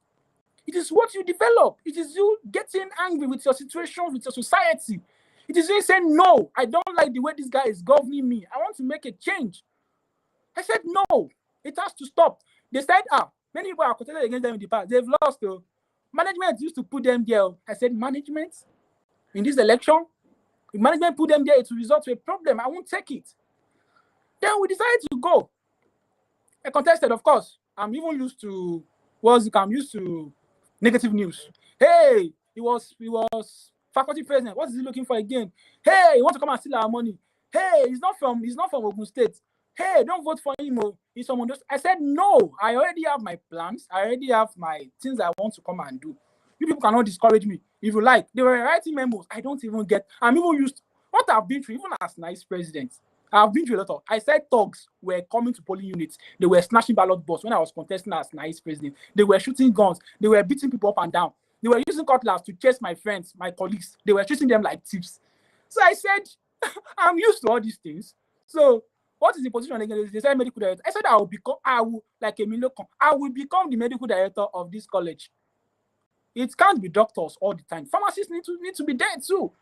It is what you develop. It is you getting angry with your situation, with your society. It is you saying, no, I don't like the way this guy is governing me. I want to make a change. I said, no, it has to stop. They said, many people are contested against them in the past. They've lost. Management used to put them there. I said, management in this election, if management put them there, it will result to a problem. I won't take it. Then we decided to go. I contested, of course. I'm even used to negative news. Hey, he was faculty president. What is he looking for again? Hey, he wants to come and steal our money. Hey, he's not from Ogun State. Hey, don't vote for him. He's someone just. I said no. I already have my plans. I already have my things I want to come and do. You people cannot discourage me. If you like, they were writing memos. I don't even get. I'm even used. What I've been through, even as nice president, I've been through a lot of. I said thugs were coming to polling units. They were snatching ballot boxes when I was contesting as nice president. They were shooting guns. They were beating people up and down. They were using cutlass to chase my friends, my colleagues. They were treating them like thieves. So I said, I'm used to all these things. So what is the position again? They said medical director. I said I will become the medical director of this college. It can't be doctors all the time. Pharmacists need to be there too.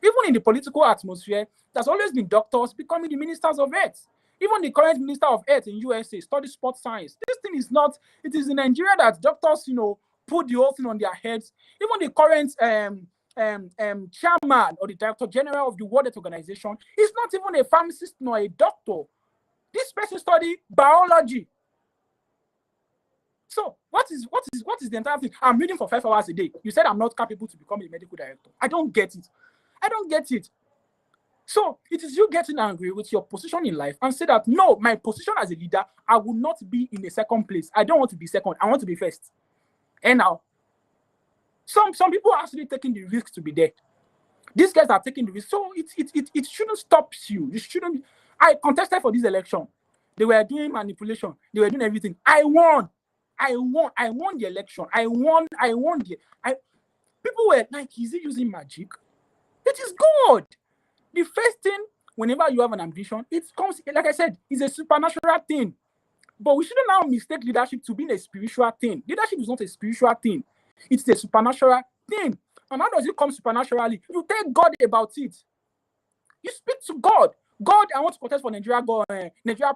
Even in the political atmosphere, there's always been doctors becoming the ministers of health. Even the current minister of health in USA studies sports science. This thing is not. It is in Nigeria that doctors, put the whole thing on their heads. Even the current chairman or the director general of the World Health Organization is not even a pharmacist nor a doctor. This person studied biology. So what is the entire thing? I'm reading for 5 hours a day. You said I'm not capable to become a medical director. I don't get it. So it is you getting angry with your position in life and say that, no, my position as a leader, I will not be in a second place. I don't want to be second. I want to be first. And now, some people are actually taking the risk to be there. These guys are taking the risk. So it shouldn't stop you. You shouldn't. I contested for this election. They were doing manipulation. They were doing everything. I won the election. People were like, is he using magic? It is God. The first thing, whenever you have an ambition, it comes, like I said, it's a supernatural thing. But we shouldn't now mistake leadership to being a spiritual thing. Leadership is not a spiritual thing. It's a supernatural thing. And how does it come supernaturally? You tell God about it. You speak to God. God, I want to contest for Nigeria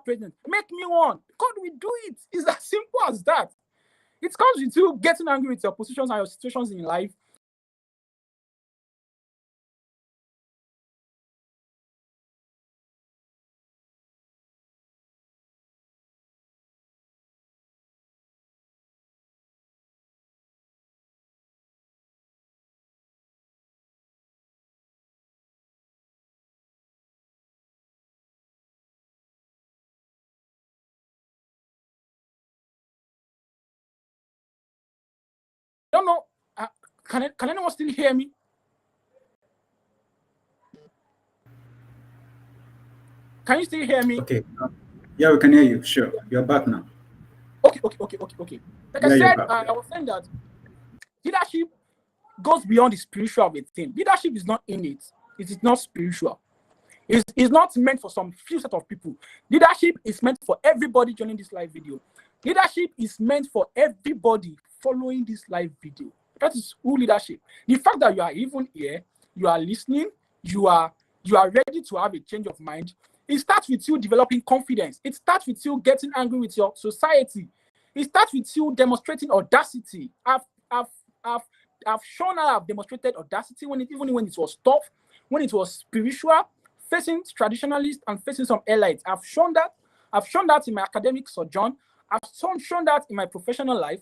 president. Make me one. God will do it. It's as simple as that. It comes with you getting angry with your positions and your situations in life. I don't know. Can anyone still hear me? Can you still hear me? Okay. Yeah, we can hear you. Sure. You're back now. Okay. Like I Yeah, you're said, back. I was saying that leadership goes beyond the spiritual of a thing. Leadership is not innate. It is not spiritual. It's not meant for some few set of people. Leadership is meant for everybody joining this live video. Leadership is meant for everybody following this live video. That is who leadership. The fact that you are even here, you are listening, you are ready to have a change of mind. It starts with you developing confidence. It starts with you getting angry with your society. It starts with you demonstrating audacity. I've, I've, I've shown how I've demonstrated audacity even when it was tough, when it was spiritual, facing traditionalists and facing some elites. I've shown that. I've shown that in my academic sojourn. I've shown that in my professional life.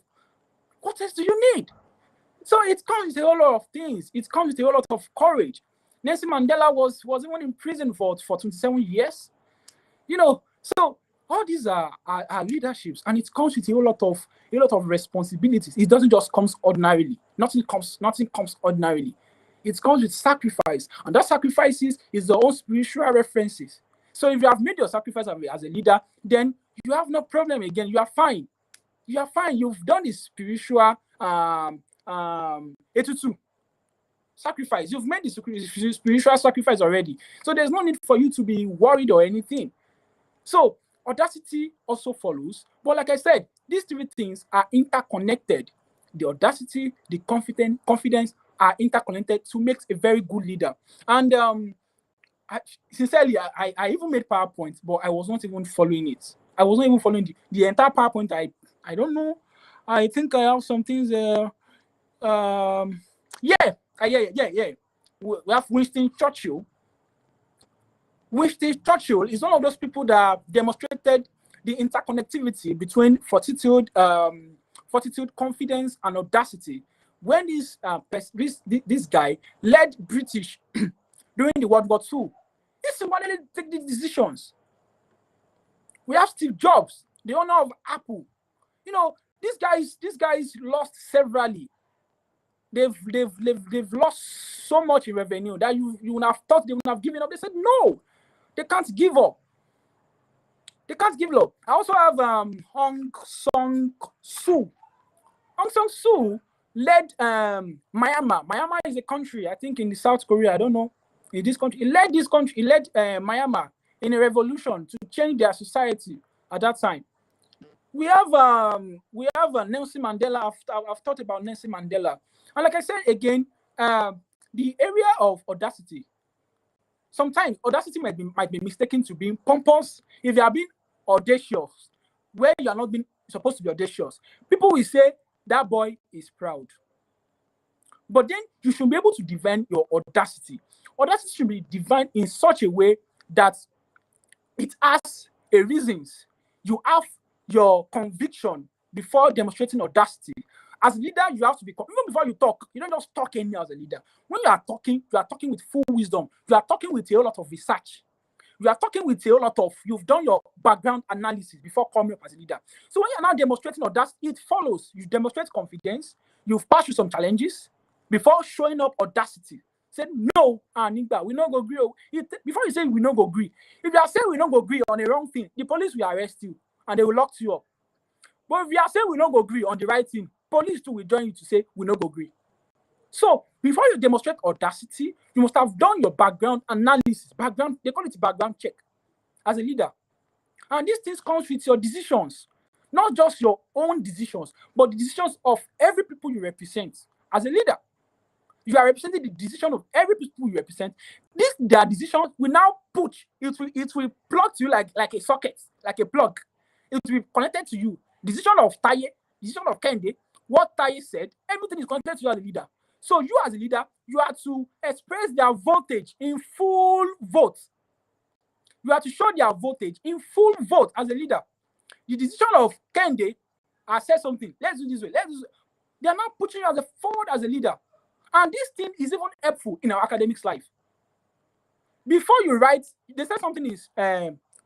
What else do you need? So it comes with a whole lot of things. It comes with a whole lot of courage. Nelson Mandela was even in prison for 27 years. You know, so all these are leaderships, and it comes with a lot of responsibilities. It doesn't just come ordinarily. Nothing comes ordinarily. It comes with sacrifice, and that sacrifices is the own spiritual references. So if you have made your sacrifice as a leader, then you have no problem again. You are fine. You are fine. You've done the spiritual 82 sacrifice. You've made the spiritual sacrifice already. So there's no need for you to be worried or anything. So audacity also follows. But like I said, these three things are interconnected. The audacity, the confidence are interconnected to make a very good leader. And sincerely, I even made PowerPoint, but I was not even following it. I was not even following the entire PowerPoint. I don't know. I think I have some things. Yeah. We have Winston Churchill. Winston Churchill is one of those people that demonstrated the interconnectivity between fortitude, confidence, and audacity. When this guy led British during the World War II, he singularly take these decisions. We have Steve Jobs, the owner of Apple. You know, these guys lost severally. They've lost so much in revenue that you would have thought they would have given up. They said no, they can't give up. They can't give up. I also have Aung San Suu. Aung San Suu led Myanmar. Myanmar is a country, I think, in the South Korea. I don't know. In this country, he led Myanmar in a revolution to change their society at that time. We have Nelson Mandela. I've thought about Nelson Mandela, and like I said again, the area of audacity. Sometimes audacity might be mistaken to being pompous. If you are being audacious, where you are not being supposed to be audacious, people will say that boy is proud. But then you should be able to define your audacity. Audacity should be defined in such a way that it has a reasons. You have your conviction before demonstrating audacity. As a leader, you have to be, even before you talk, you don't just talk anyhow as a leader. When you are talking with full wisdom. You are talking with a lot of research. You are talking with a lot of, you've done your background analysis before coming up as a leader. So when you're now demonstrating audacity, it follows. You demonstrate confidence. You've passed through some challenges before showing up audacity. Said, no, Anigba, we not go agree. Before you say we not go agree, if you are saying we not go agree on the wrong thing, the police will arrest you and they will lock you up. But if you are saying we not go agree on the right thing, police too will join you to say we not go agree. So before you demonstrate audacity, you must have done your background analysis. They call it background check as a leader. And these things comes with your decisions, not just your own decisions, but the decisions of every people you represent as a leader. You are representing the decision of every people you represent. Their decisions will now push. It will plug to you like a socket, like a plug. It will be connected to you. Decision of Taye, decision of Kende, what Taye said, everything is connected to you as a leader. So you as a leader, you have to express their voltage in full vote. You have to show their voltage in full vote as a leader. The decision of Kende, I said something. Let's do this way. They are now pushing you forward as a leader. And this thing is even helpful in our academics life. Before you write, they say something is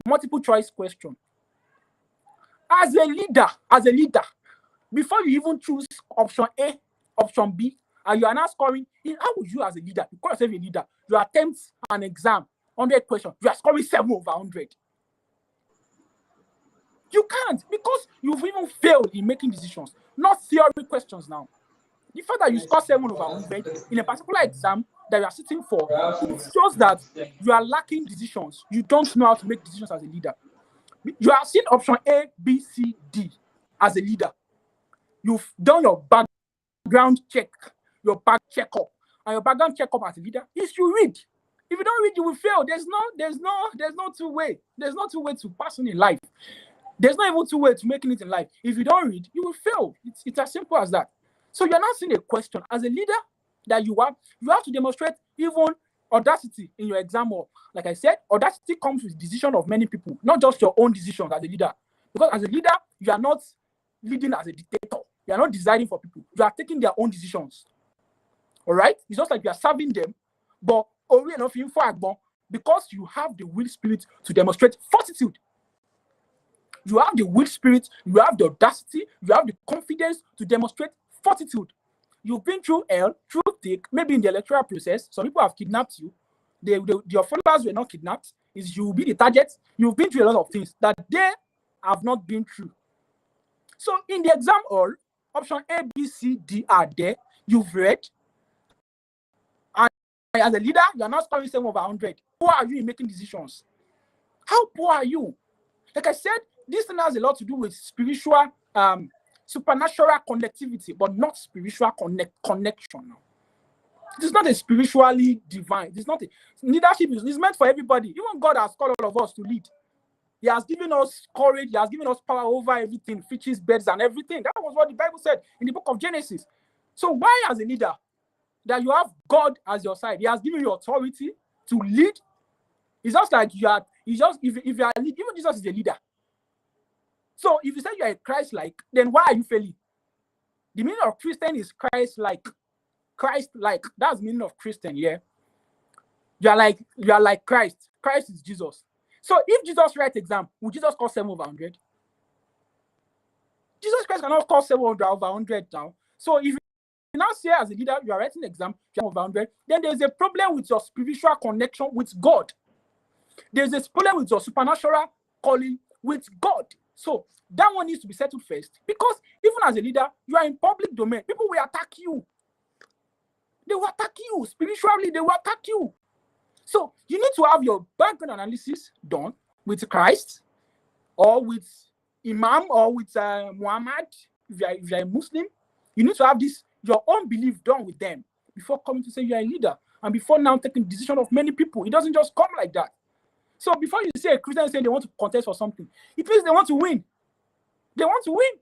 multiple choice question. As a leader, before you even choose option A, option B, and you are now scoring, how would you as a leader, you call yourself a leader, you attempt an exam 100 questions, you are scoring 7 over 100. You can't, because you've even failed in making decisions, not theory questions now. The fact that you score 7 over 100 in a particular exam that you are sitting for, it shows that you are lacking decisions. You don't know how to make decisions as a leader. You have seen option A, B, C, D as a leader. You've done your background check, your back checkup, and your background checkup as a leader is you read. If you don't read, you will fail. There's no two way. There's no two way to pass in life. There's not even two way to making it in life. If you don't read, you will fail. It's as simple as that. So you're not seeing a question as a leader that you have to demonstrate even audacity in your exam. Or, like I said, audacity comes with decision of many people, not just your own decisions as a leader. Because as a leader, you are not leading as a dictator. You are not deciding for people. You are taking their own decisions. All right? It's just like you are serving them, but because you have the will spirit to demonstrate fortitude. You have the will spirit, you have the audacity, you have the confidence to demonstrate fortitude. You've been through hell, through thick, maybe in the electoral process. Some people have kidnapped you. Your followers were not kidnapped. You will be the target. You've been through a lot of things that they have not been through. So in the exam hall, option A, B, C, D are there. You've read. And as a leader, you are not scoring 7 over 100. Who are you in making decisions? How poor are you? Like I said, this thing has a lot to do with spiritual, supernatural connectivity, but not spiritual connection. It is not a spiritually divine. It's not leadership is meant for everybody. Even God has called all of us to lead. He has given us courage. He has given us power over everything, fishes, birds, and everything. That was what the Bible said in the book of Genesis. So why, as a leader, that you have God as your side? He has given you authority to lead. It's just like you are. It's just if you are even Jesus is a leader. So if you say you are a Christ-like, then why are you failing? The meaning of Christian is Christ-like. Christ-like. That's the meaning of Christian, yeah. You are like Christ. Christ is Jesus. So if Jesus writes exam, would Jesus score 7 over 100? Jesus Christ cannot score 7 over 100 now. So if you now say as a leader, you are writing exam, you are over 100, then there's a problem with your spiritual connection with God. There's a problem with your supernatural calling with God. So that one needs to be settled first, because even as a leader, you are in public domain. People will attack you. They will attack you spiritually. They will attack you. So you need to have your background analysis done with Christ, or with Imam, or with Muhammad. If you are a Muslim, you need to have your own belief done with them before coming to say you are a leader, and before now taking the decision of many people. It doesn't just come like that. So before you say a Christian saying they want to contest for something, it means they want to win. They want to win.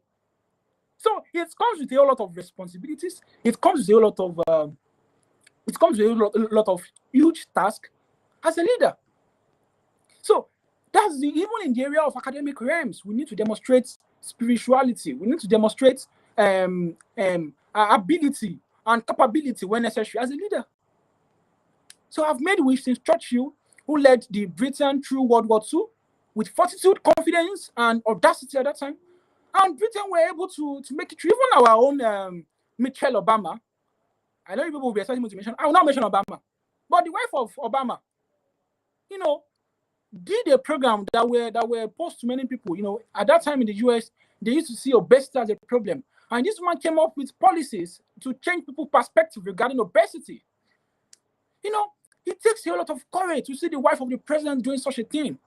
So it comes with a whole lot of responsibilities. It comes with a whole lot of huge tasks as a leader. So that's even in the area of academic realms, we need to demonstrate spirituality. We need to demonstrate ability and capability when necessary as a leader. So I've made Winston Churchill, who led the Britain through World War II with fortitude, confidence, and audacity at that time. And Britain were able to make it through. Even our own Michelle Obama. I know people will be expecting me to mention. I will not mention Obama. But the wife of Obama, did a program that were posed to many people. At that time in the US, they used to see obesity as a problem. And this woman came up with policies to change people's perspective regarding obesity. It takes a lot of courage to see the wife of the president doing such a thing. It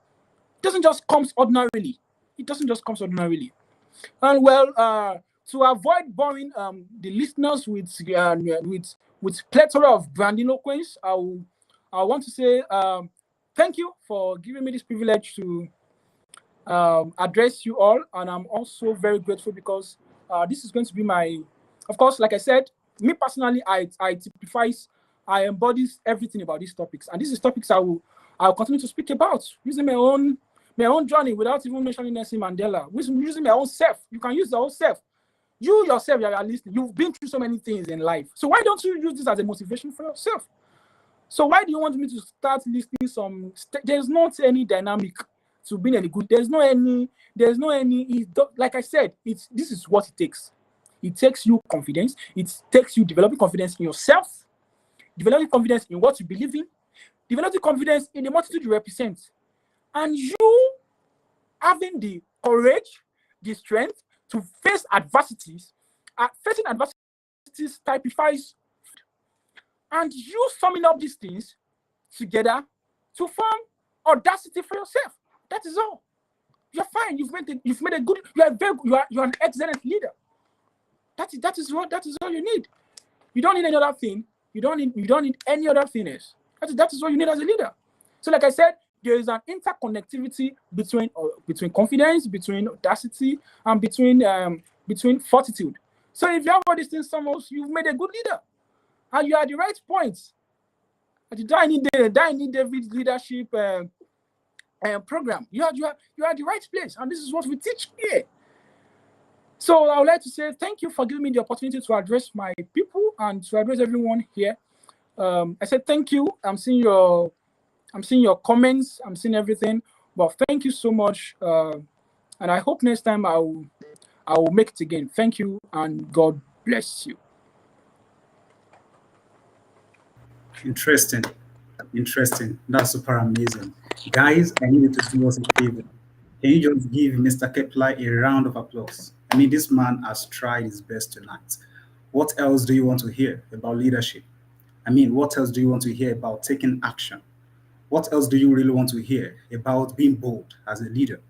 doesn't just come ordinarily. And to avoid boring the listeners with plethora of grandiloquence, I want to say thank you for giving me this privilege to address you all, and I'm also very grateful because this is going to be of course, like I said, me personally, I embodies everything about these topics, and these are topics I'll continue to speak about using my own journey without even mentioning Nelson Mandela, using my own self. You can use your own self. You yourself, you are listening. You've been through so many things in life, so why don't you use this as a motivation for yourself? So why do you want me to start listing there's not any dynamic to being any good. There's no any. Like I said, this is what it takes. It takes you confidence. It takes you developing confidence in yourself, developing confidence in what you believe in, developing confidence in the multitude you represent, and you having the courage, the strength to face adversities. Facing adversities typifies, and you summing up these things together to form audacity for yourself. That is all. You're fine. You've made a good. You are very. You are an excellent leader. That is all you need. You don't need any other thing. You don't need any other thing else. That is what you need as a leader. So, like I said, there is an interconnectivity between confidence, between audacity, and between fortitude. So, if you have all these things, almost you've made a good leader, and you are at the right point. At the Dining David leadership program, you are at the right place, and this is what we teach here. So I would like to say thank you for giving me the opportunity to address my people and to address everyone here. I said thank you. I'm seeing your comments. I'm seeing everything. But thank you so much. And I hope next time I will make it again. Thank you and God bless you. Interesting. Interesting. That's super amazing. Guys, I need you to do us a favor. Can you just give Mr. Kepler a round of applause? I mean, this man has tried his best tonight. What else do you want to hear about leadership? I mean, what else do you want to hear about taking action? What else do you really want to hear about being bold as a leader?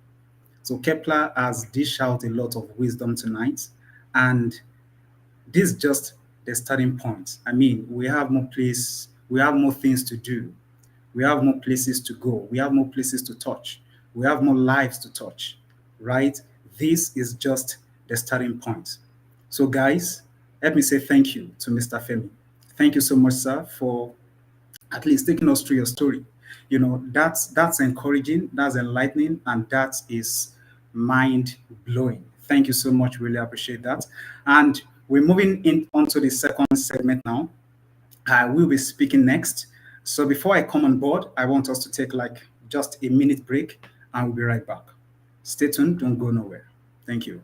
So Kepler has dished out a lot of wisdom tonight, and this is just the starting point. I mean, we have more things to do. We have more places to go. We have more places to touch. We have more lives to touch, right? This is just the starting point. So, guys, let me say thank you to Mr. Femi. Thank you so much, sir, for at least taking us through your story. You know, that's encouraging, that's enlightening, and that is mind blowing. Thank you so much. Really appreciate that. And we're moving in onto the second segment now. I will be speaking next. So before I come on board, I want us to take like just a minute break and we'll be right back. Stay tuned, don't go nowhere. Thank you.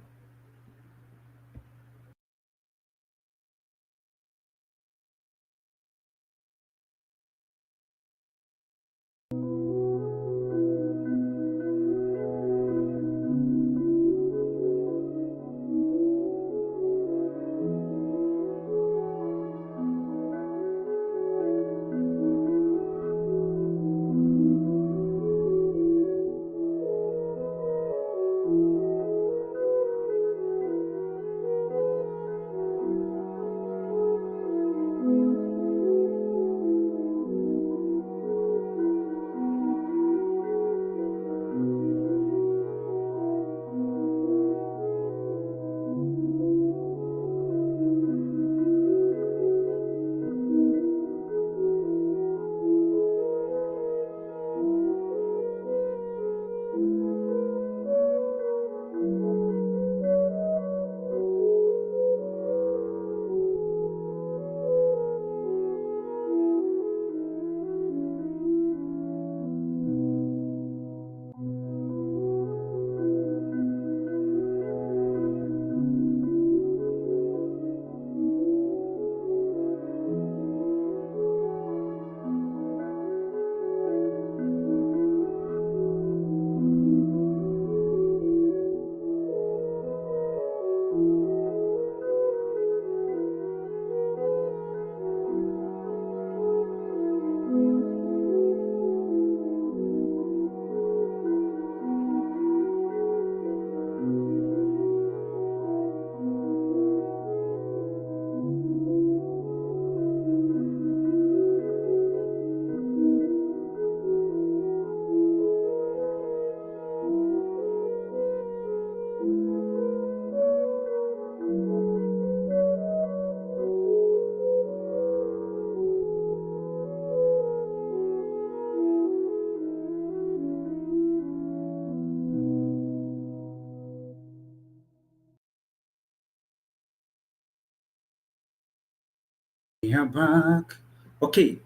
We are back. Okay.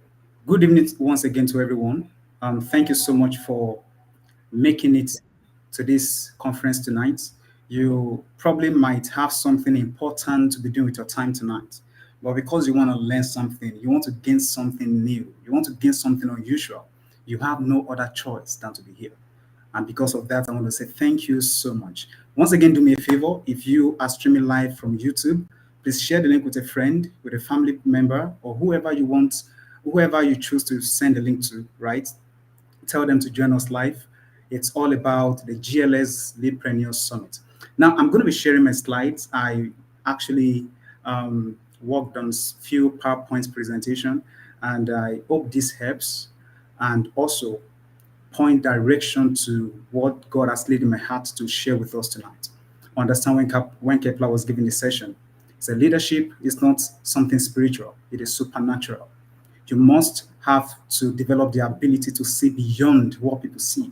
Good evening once again to everyone. Thank you so much for making it to this conference tonight. You probably might have something important to be doing with your time tonight. But because you want to learn something, you want to gain something new, you want to gain something unusual, you have no other choice than to be here. And because of that, I want to say thank you so much. Once again, do me a favor. If you are streaming live from YouTube, please share the link with a friend, with a family member, or whoever you want, whoever you choose to send the link to, right? Tell them to join us live. It's all about the GLS Leadpreneur Summit. Now, I'm going to be sharing my slides. I actually worked on few PowerPoint presentation, and I hope this helps. And also, point direction to what God has laid in my heart to share with us tonight. Understand when Kepler was giving the session, he said leadership is not something spiritual, it is supernatural. You must have to develop the ability to see beyond what people see.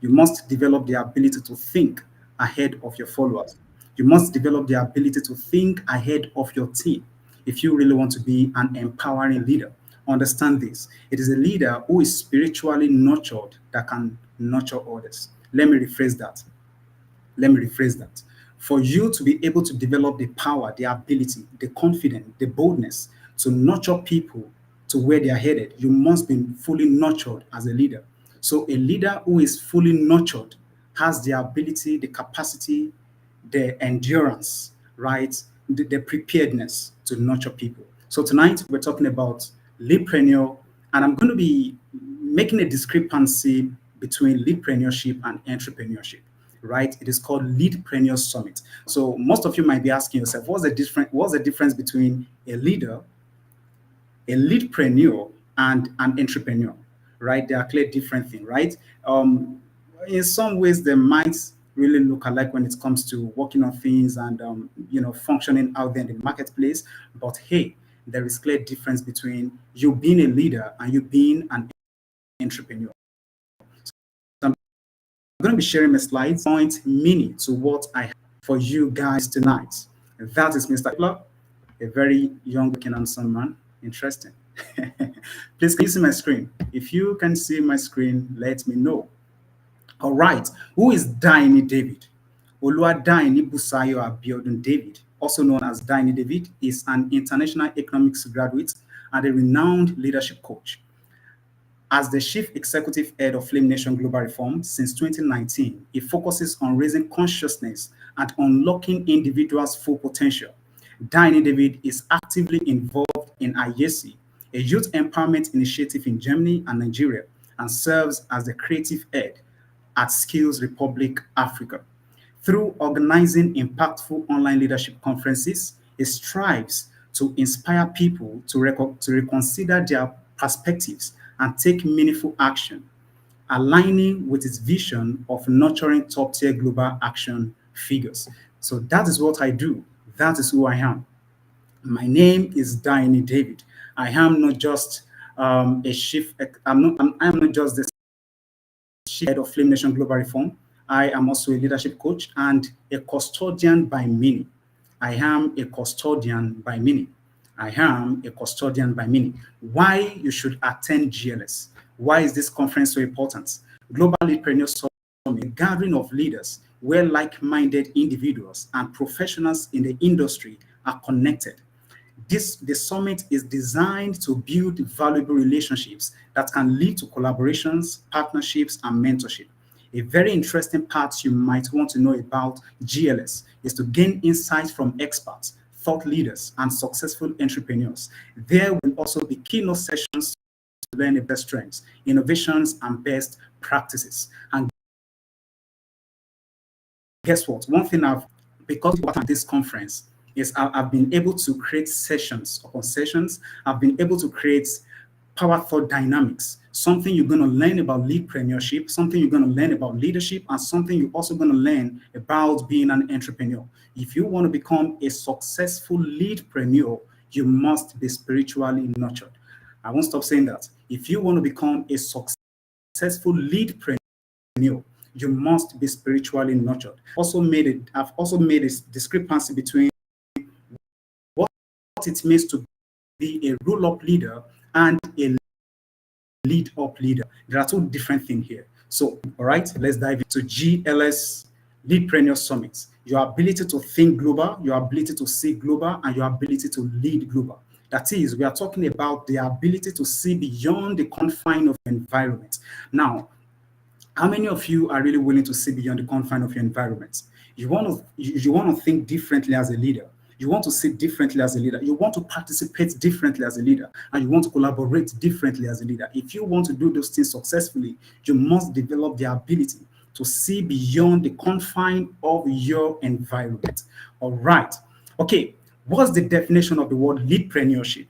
You must develop the ability to think ahead of your followers. You must develop the ability to think ahead of your team if you really want to be an empowering leader. Understand this. It is a leader who is spiritually nurtured that can nurture others. Let me rephrase that. For you to be able to develop the power, the ability, the confidence, the boldness to nurture people to where they are headed, you must be fully nurtured as a leader. So, a leader who is fully nurtured has the ability, the capacity, the endurance, right? The preparedness to nurture people. So tonight we're talking about leadpreneur, and I'm going to be making a discrepancy between leadpreneurship and entrepreneurship, right? It is called Leadpreneur Summit. So most of you might be asking yourself, what's the difference between a leader, a leadpreneur, and an entrepreneur, right? They are clear different things, right? In some ways, they might really look alike when it comes to working on things and functioning out there in the marketplace. But hey, there is clear difference between you being a leader and you being an entrepreneur. So I'm going to be sharing my slides, point meaning to what I have for you guys tonight. That is Mr. Kepler, a very young looking handsome man. Interesting. Please, can you see my screen? If you can see my screen, let me know. All right. Who is Daini David? Oluwadaini Busayo Abiodun David, also known as Daini David, is an international economics graduate and a renowned leadership coach. As the chief executive head of Flame Nation Global Reform since 2019, he focuses on raising consciousness and unlocking individuals' full potential. Daini David is actively involved in IESI, a youth empowerment initiative in Germany and Nigeria, and serves as the creative head at Skills Republic Africa. Through organizing impactful online leadership conferences, it strives to inspire people to reconsider their perspectives and take meaningful action, aligning with its vision of nurturing top-tier global action figures. So that is what I do. That is who I am. My name is Daini David. I am not just a chief. I'm not just the head of Flame Nation Global Reform. I am also a leadership coach and a custodian by many. I am a custodian by many. I am a custodian by many. Why you should attend GLS? Why is this conference so important? Global Leadpreneur Summit, a gathering of leaders where like-minded individuals and professionals in the industry are connected. The summit is designed to build valuable relationships that can lead to collaborations, partnerships, and mentorship. A very interesting part you might want to know about GLS is to gain insights from experts, thought leaders, and successful entrepreneurs. There will also be keynote sessions to learn the best trends, innovations, and best practices. And guess what? One thing because of this conference is I've been able to create sessions upon sessions. I've been able to create power thought dynamics, something you're going to learn about leadpreneurship, something you're going to learn about leadership, and something you're also going to learn about being an entrepreneur. If you want to become a successful leadpreneur, you must be spiritually nurtured. I won't stop saying that. If you want to become a successful leadpreneur, you must be spiritually nurtured. I've also made a discrepancy between what it means to be a roll-up leader and a lead-up leader. There are two different things here. So, all right, let's dive into GLS Leadpreneur Summit. Your ability to think global, your ability to see global, and your ability to lead global. That is, we are talking about the ability to see beyond the confine of the environment. Now, how many of you are really willing to see beyond the confine of your environment? You want to think differently as a leader. You want to see differently as a leader. You want to participate differently as a leader, and you want to collaborate differently as a leader. If you want to do those things successfully, you must develop the ability to see beyond the confine of your environment. All right. Okay. What's the definition of the word leadpreneurship?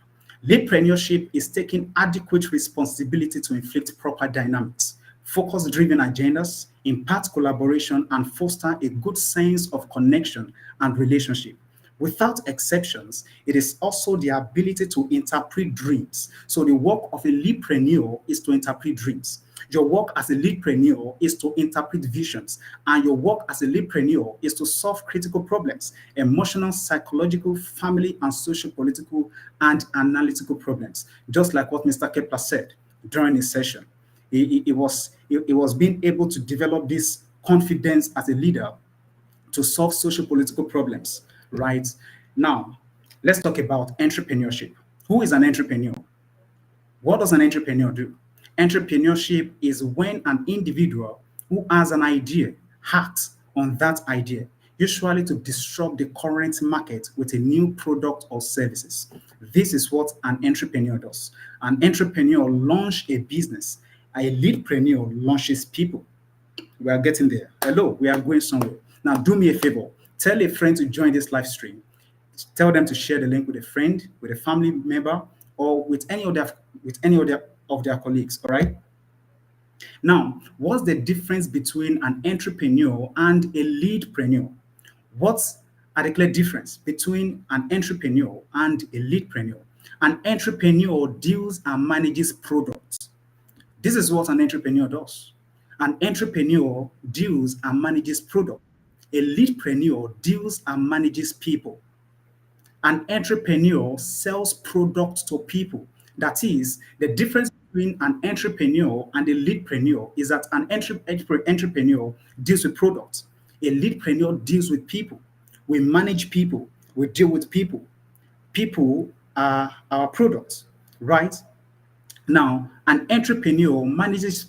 Leadpreneurship is taking adequate responsibility to inflict proper dynamics, focus driven agendas, impart collaboration, and foster a good sense of connection and relationship. Without exceptions, it is also the ability to interpret dreams. So, the work of a leadpreneur is to interpret dreams. Your work as a leadpreneur is to interpret visions, and your work as a leadpreneur is to solve critical problems, emotional, psychological, family, and social, political, and analytical problems. Just like what Mr. Kepler said during his session. It was being able to develop this confidence as a leader to solve social political problems, right? Now, let's talk about entrepreneurship. Who is an entrepreneur? What does an entrepreneur do? Entrepreneurship is when an individual who has an idea acts on that idea, usually to disrupt the current market with a new product or services. This is what an entrepreneur does. An entrepreneur launches a business. A leadpreneur launches people. We are getting there. Hello, we are going somewhere. Now, do me a favor. Tell a friend to join this live stream. Tell them to share the link with a friend, with a family member, or with any of their colleagues. All right. Now, what's the difference between an entrepreneur and a leadpreneur? What's a clear difference between an entrepreneur and a leadpreneur? An entrepreneur deals and manages products. This is what an entrepreneur does. An entrepreneur deals and manages product. A leadpreneur deals and manages people. An entrepreneur sells products to people. That is, the difference between an entrepreneur and a leadpreneur is that an entrepreneur deals with products. A leadpreneur deals with people. We manage people. We deal with people. People are our products, right? Now, an entrepreneur manages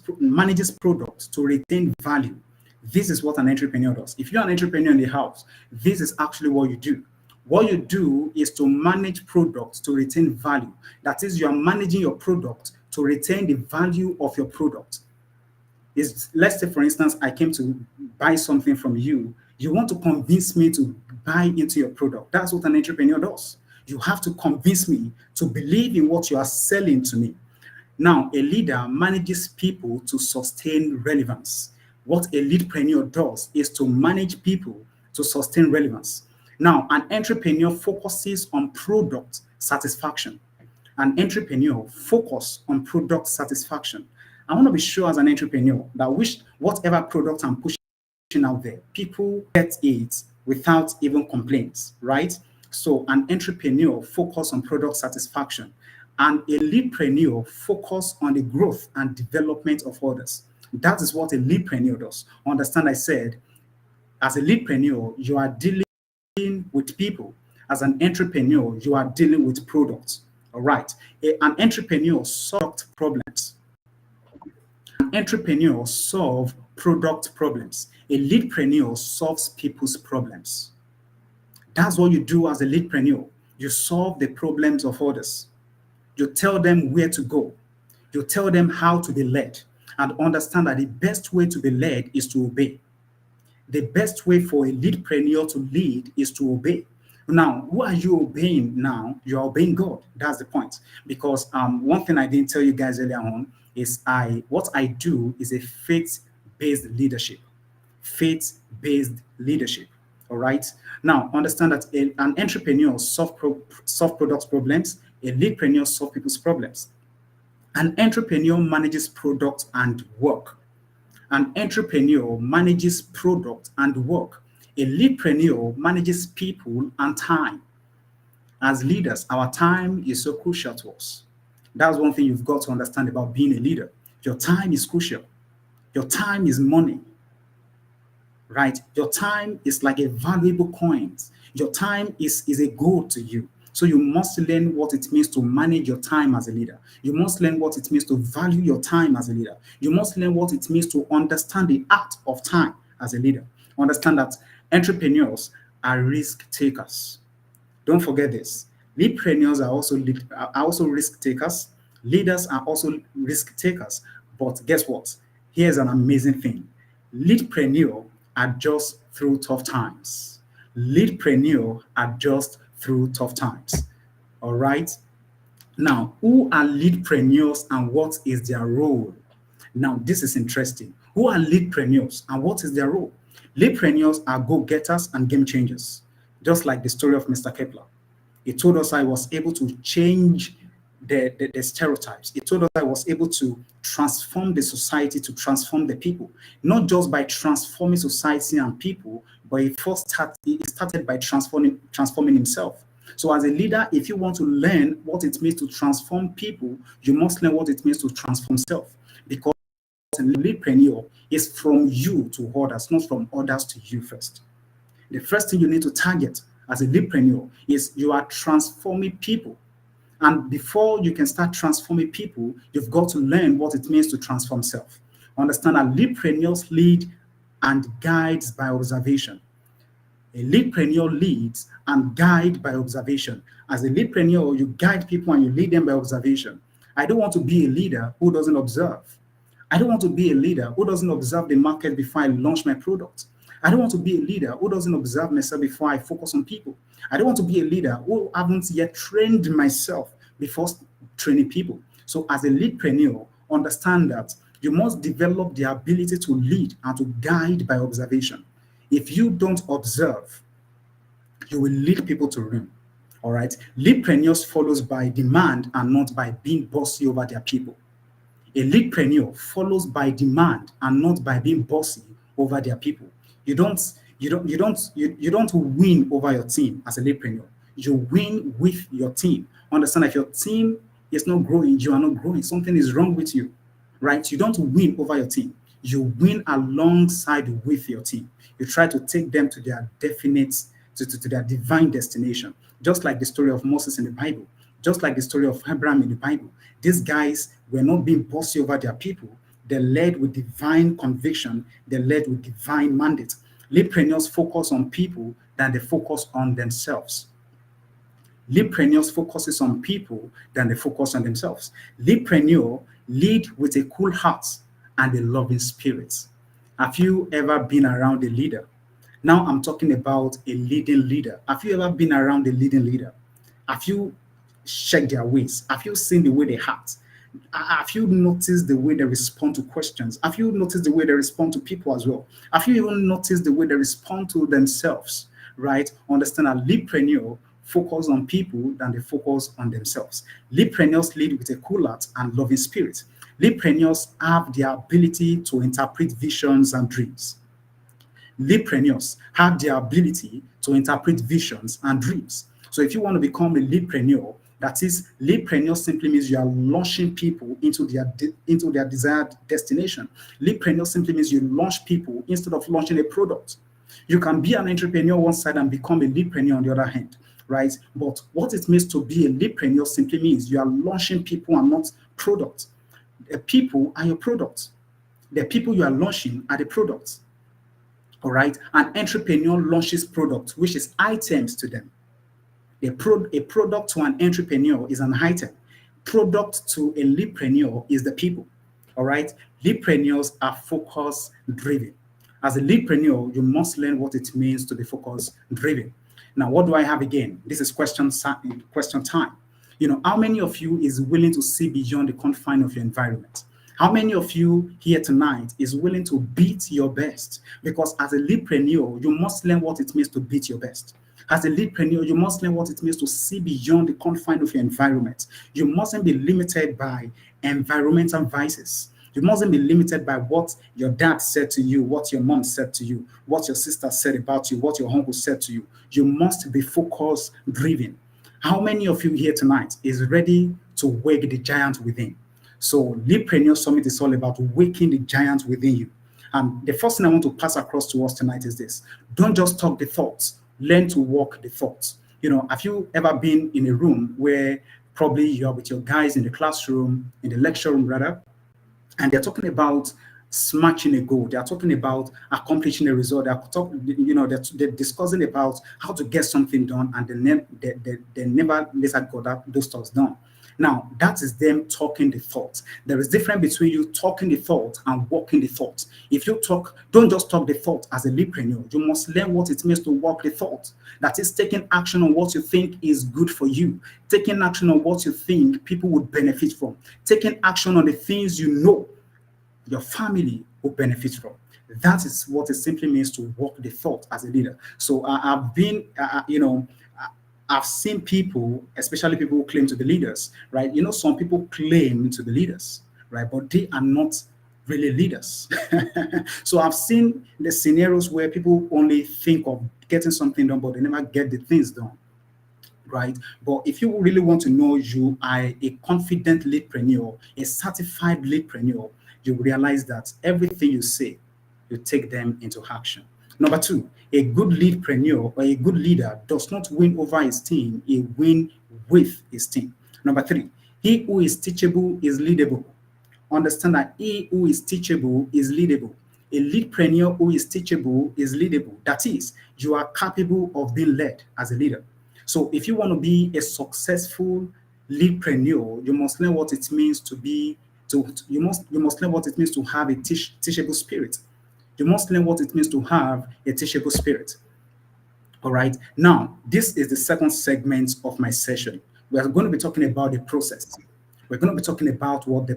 products to retain value. This is what an entrepreneur does. If you're an entrepreneur in the house, this is actually what you do. What you do is to manage products to retain value. That is, you are managing your product to retain the value of your product. Let's say, for instance, I came to buy something from you. You want to convince me to buy into your product. That's what an entrepreneur does. You have to convince me to believe in what you are selling to me. Now, a leader manages people to sustain relevance. What a leadpreneur does is to manage people to sustain relevance. Now, an entrepreneur focuses on product satisfaction. An entrepreneur focus on product satisfaction. I want to be sure as an entrepreneur that whatever product I'm pushing out there, people get it without even complaints, right? So an entrepreneur focus on product satisfaction, and a leadpreneur focus on the growth and development of others. That is what a leadpreneur does. Understand, I said, as a leadpreneur, you are dealing with people. As an entrepreneur, you are dealing with products. All right. An entrepreneur solves problems. An entrepreneur solves product problems. A leadpreneur solves people's problems. That's what you do as a leadpreneur. You solve the problems of others. You tell them where to go. You tell them how to be led, and understand that the best way to be led is to obey. The best way for a leadpreneur to lead is to obey. Now, who are you obeying now? You're obeying God. That's the point. Because one thing I didn't tell you guys earlier on is what I do is a faith-based leadership. Faith-based leadership. All right. Now, understand that an entrepreneur solve products problems. A leadpreneur solve people's problems. An entrepreneur manages product and work. An entrepreneur manages product and work. A leadpreneur manages people and time. As leaders, our time is so crucial to us. That's one thing you've got to understand about being a leader. Your time is crucial. Your time is money, right? Your time is like a valuable coin. Your time is a gold to you. So you must learn what it means to manage your time as a leader. You must learn what it means to value your time as a leader. You must learn what it means to understand the art of time as a leader. Understand that entrepreneurs are risk takers. Don't forget this. Leadpreneurs are also risk takers. Leaders are also risk takers. But guess what? Here's an amazing thing. Leadpreneur adjusts through tough times. Leadpreneur adjusts through tough times. All right. Now, who are leadpreneurs and what is their role? Now, this is interesting. Who are leadpreneurs and what is their role? Leadpreneurs are go-getters and game changers, just like the story of Mr. Kepler. He told us I was able to change the stereotypes. He told us I was able to transform the society, to transform the people, not just by transforming society and people, but he started by transforming himself. So as a leader, if you want to learn what it means to transform people, you must learn what it means to transform self. Because a leadpreneur is from you to others, not from others to you first. The first thing you need to target as a leadpreneur is you are transforming people. And before you can start transforming people, you've got to learn what it means to transform self. Understand that leadpreneurs lead and guides by observation. A leadpreneur leads and guide by observation. As a leadpreneur, you guide people and you lead them by observation. I don't want to be a leader who doesn't observe. I don't want to be a leader who doesn't observe the market before I launch my product. I don't want to be a leader who doesn't observe myself before I focus on people. I don't want to be a leader who haven't yet trained myself before training people. So as a leadpreneur, understand that you must develop the ability to lead and to guide by observation. If you don't observe, you will lead people to ruin. All right. Leadpreneurs follows by demand and not by being bossy over their people. A leadpreneur follows by demand and not by being bossy over their people. You don't you don't win over your team as a leadpreneur. You win with your team. Understand that if your team is not growing, you are not growing. Something is wrong with you, right? You don't win over your team. You win alongside with your team. You try to take them to their definite, to their divine destination. Just like the story of Moses in the Bible, just like the story of Abraham in the Bible. These guys were not being bossy over their people. They led with divine conviction. They led with divine mandate. Leadpreneurs focus on people than they focus on themselves. Leadpreneurs focuses on people than they focus on themselves. Leadpreneur lead with a cool heart and a loving spirit. Have you ever been around a leader? Now I'm talking about a leading leader. Have you ever been around a leading leader? Have you checked their ways? Have you seen the way they act? Have you noticed the way they respond to questions? Have you noticed the way they respond to people as well? Have you even noticed the way they respond to themselves? Right? Understand that leadpreneur focus on people than they focus on themselves. Leadpreneurs lead with a cool heart and loving spirit. Leadpreneurs have the ability to interpret visions and dreams. Leadpreneurs have the ability to interpret visions and dreams. So if you want to become a leadpreneur, that is, leadpreneur simply means you are launching people into their desired destination. Leadpreneur simply means you launch people instead of launching a product. You can be an entrepreneur one side and become a leadpreneur on the other hand, right? But what it means to be a leadpreneur simply means you are launching people and not products. The people are your products. The people you are launching are the products. All right. An entrepreneur launches products, which is items to them. A product to an entrepreneur is an item. Product to a leadpreneur is the people. All right. Leadpreneurs are focus driven. As a leadpreneur, you must learn what it means to be focus driven. Now, what do I have again? This is question time. How many of you is willing to see beyond the confine of your environment? How many of you here tonight is willing to beat your best? Because as a leadpreneur, you must learn what it means to beat your best. As a leadpreneur, you must learn what it means to see beyond the confine of your environment. You mustn't be limited by environmental vices. You mustn't be limited by what your dad said to you, what your mom said to you, what your sister said about you, what your uncle said to you. You must be focus driven. How many of you here tonight is ready to wake the giant within? So Leadpreneur Summit is all about waking the giant within you. And the first thing I want to pass across to us tonight is this. Don't just talk the thoughts, learn to walk the thoughts. Have you ever been in a room where probably you're with your guys in the classroom, in the lecture room rather, and they're talking about smashing a goal. They are talking about accomplishing a result. They're discussing about how to get something done, and they never later got those thoughts done. Now, that is them talking the thought. There is difference between you talking the thought and walking the thought. If you talk, don't just talk the thought as a leadpreneur. You must learn what it means to walk the thought. That is taking action on what you think is good for you, taking action on what you think people would benefit from, taking action on the things you know your family will benefit from. That is what it simply means to walk the thought as a leader. So I've been, I've seen people, especially people who claim to be leaders, right? Some people claim to be leaders, right? But they are not really leaders. So I've seen the scenarios where people only think of getting something done, but they never get the things done, right? But if you really want to know you are a confident leadpreneur, a certified leadpreneur, you realize that everything you say, you take them into action. Number two, a good leadpreneur or a good leader does not win over his team, he win with his team. Number three, he who is teachable is leadable. Understand that he who is teachable is leadable. A leadpreneur who is teachable is leadable. That is, you are capable of being led as a leader. So if you want to be a successful leadpreneur, you must learn what it means to be you must learn what it means to have a teachable spirit. You must learn what it means to have a teachable spirit. All right. Now, this is the second segment of my session. We are going to be talking about the process. We're going to be talking about the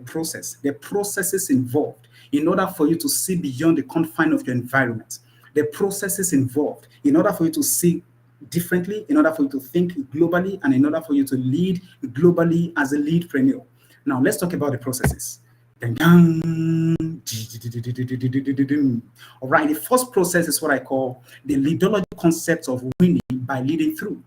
processes involved in order for you to see beyond the confine of your environment. The processes involved in order for you to see differently, in order for you to think globally, and in order for you to lead globally as a leadpreneur. Now, let's talk about the processes. Dun, dun. All right, the first process is what I call the leadology concept of winning by leading through.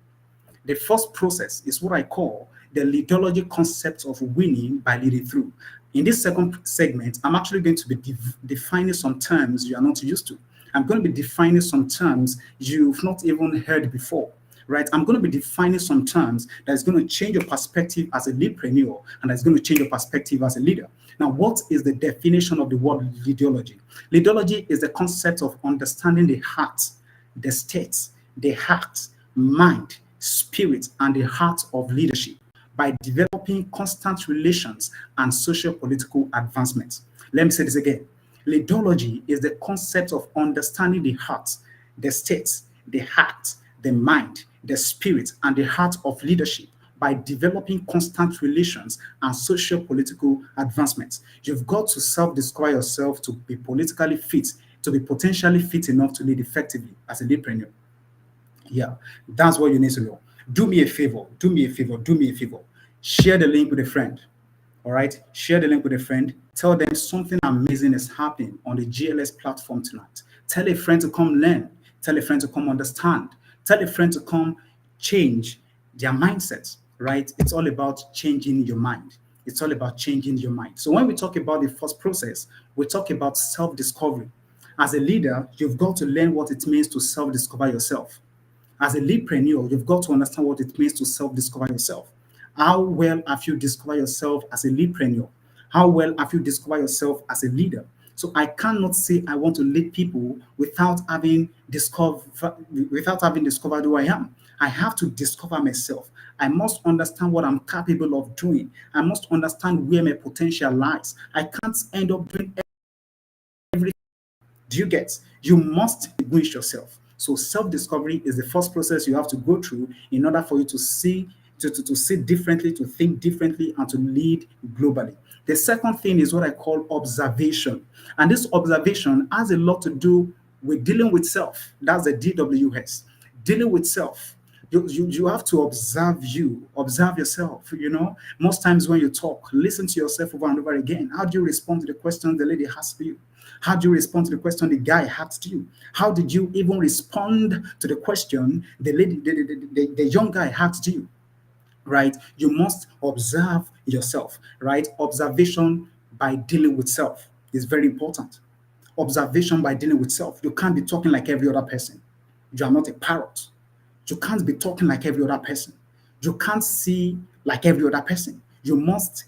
The first process is what I call the leadology concept of winning by leading through. In this second segment, I'm actually going to be defining some terms you are not used to. I'm going to be defining some terms you've not even heard before, right? I'm going to be defining some terms that is going to change your perspective as a leadpreneur, and that's going to change your perspective as a leader. Now, what is the definition of the word leadology? Leadology is the concept of understanding the heart, the state, the heart, mind, spirit, and the heart of leadership by developing constant relations and social political advancement. Let me say this again. Leadology is the concept of understanding the heart, the state, the heart, the mind, the spirit, and the heart of leadership by developing constant relations and social political advancements. You've got to self-discover yourself to be politically fit, to be potentially fit enough to lead effectively as a leadpreneur. Yeah, that's what you need to know. Do me a favor, do me a favor, do me a favor. Share the link with a friend. All right, share the link with a friend. Tell them something amazing is happening on the GLS platform tonight. Tell a friend to come learn. Tell a friend to come understand. Tell a friend to come change their mindset, right? It's all about changing your mind. It's all about changing your mind. So when we talk about the first process, we talk about self-discovery. As a leader, you've got to learn what it means to self-discover yourself. As a leadpreneur, you've got to understand what it means to self-discover yourself. How well have you discovered yourself as a leadpreneur? How well have you discovered yourself as a leader? So I cannot say I want to lead people without having discovered who I am. I have to discover myself. I must understand what I'm capable of doing. I must understand where my potential lies. I can't end up doing everything. Do you get? You must distinguish yourself. So self-discovery is the first process you have to go through in order for you to to see differently, to think differently, and to lead globally. The second thing is what I call observation. And this observation has a lot to do with dealing with self. That's the DWS. Dealing with self. You have to observe yourself. Most times when you talk, listen to yourself over and over again. How do you respond to the question the lady asked you? How do you respond to the question the guy asked you? How did you even respond to the question the young guy asked you? Right? You must observe yourself, right? Observation by dealing with self is very important. Observation by dealing with self. You can't be talking like every other person. You are not a parrot. You can't be talking like every other person. You can't see like every other person. You must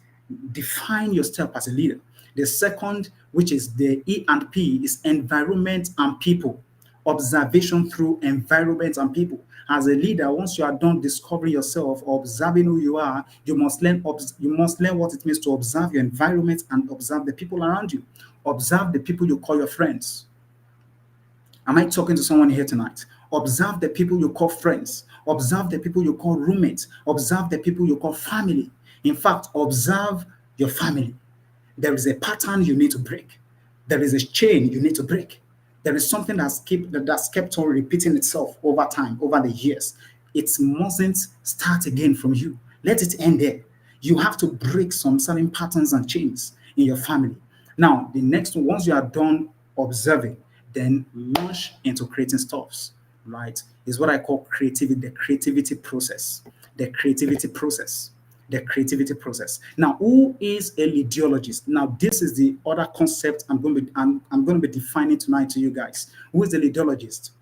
define yourself as a leader. The second, which is the E and P, is environment and people. Observation through environment and people. As a leader, once you are done discovering yourself, observing who you are, you must learn what it means to observe your environment and observe the people around you. Observe the people you call your friends. Am I talking to someone here tonight? Observe the people you call friends. Observe the people you call roommates. Observe the people you call family. In fact, observe your family. There is a pattern you need to break. There is a chain you need to break. There is something that's kept on repeating itself over time, over the years. It mustn't start again from you. Let it end there. You have to break some certain patterns and chains in your family. Now, the next one, once you are done observing, then launch into creating stuffs, right? Is what I call creativity, the creativity process. The creativity process. The creativity process. Now, who is a leadologist? Now, this is the other concept I'm going to be defining tonight to you guys. Who is a leadologist?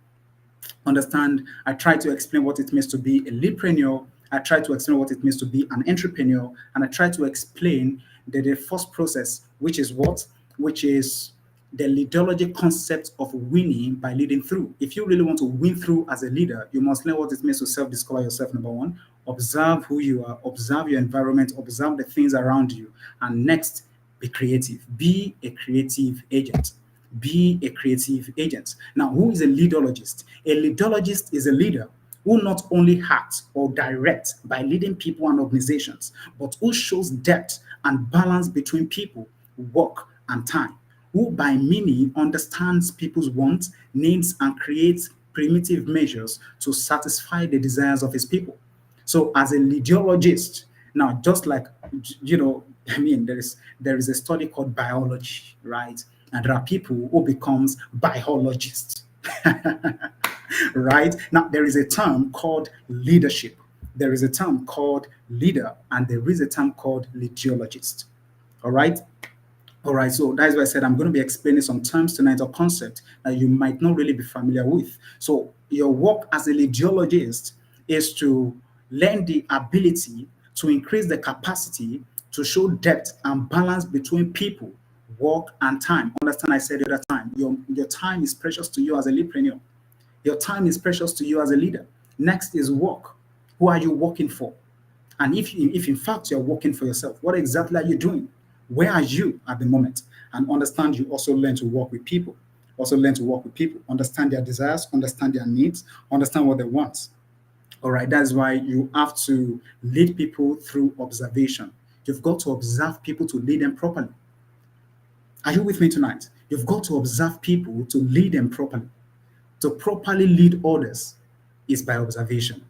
Understand, I try to explain what it means to be a leadpreneur. I try to explain what it means to be an entrepreneur. And I try to explain the first process, which is what? Which is the leadology concept of winning by leading through. If you really want to win through as a leader, you must learn what it means to self-discover yourself, number one. Observe who you are, observe your environment, observe the things around you. And next, be creative. Be a creative agent. Be a creative agent. Now, who is a leadologist? A leadologist is a leader who not only acts or directs by leading people and organizations, but who shows depth and balance between people, work, and time, who by meaning understands people's wants, needs, and creates primitive measures to satisfy the desires of his people. So, as a leadologist, now just like I mean, there is a study called biology, right? And there are people who becomes biologists, right? Now there is a term called leadership. There is a term called leader, and there is a term called leadologist. All right. All right, so that's why I said I'm going to be explaining some terms tonight or concept that you might not really be familiar with. So your work as a legiologist is to learn the ability to increase the capacity to show depth and balance between people, work, and time. Understand I said the other time, your time is precious to you as a leadpreneur. Your time is precious to you as a leader. Next is work. Who are you working for? And if in fact you're working for yourself, what exactly are you doing? Where are you at the moment? And understand you also learn to work with people. Also learn to work with people, understand their desires, understand their needs, understand what they want. All right, that's why you have to lead people through observation. You've got to observe people to lead them properly. Are you with me tonight? You've got to observe people to lead them properly. To properly lead others is by observation.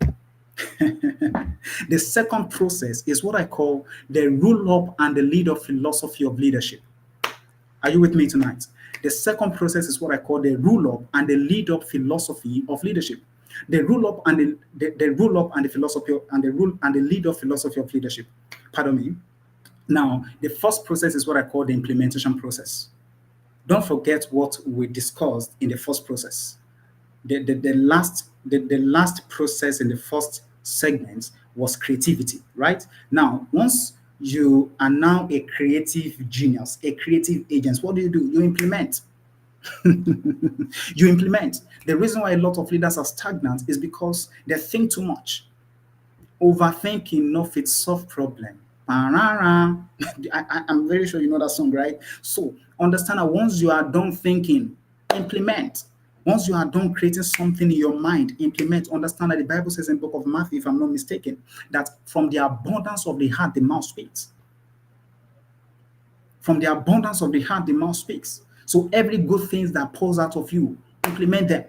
The second process is what I call the rule up and the lead up philosophy of leadership. Are you with me tonight? The second process is what I call the rule up and the lead up philosophy of leadership. The rule up and the rule up and the philosophy and the rule and the lead up philosophy of leadership. Pardon me. Now, the first process is what I call the implementation process. Don't forget what we discussed in the first process. The last process in the first segment was creativity, right? Now, once you are now a creative genius, a creative agent, what do? You implement. You implement. The reason why a lot of leaders are stagnant is because they think too much. Overthinking no fit solve problem. I'm very sure you know that song, right? So understand that once you are done thinking, implement. Once you are done creating something in your mind, implement. Understand that the Bible says in the book of Matthew, if I'm not mistaken, that from the abundance of the heart, the mouth speaks. From the abundance of the heart, the mouth speaks. So every good thing that pours out of you, implement them.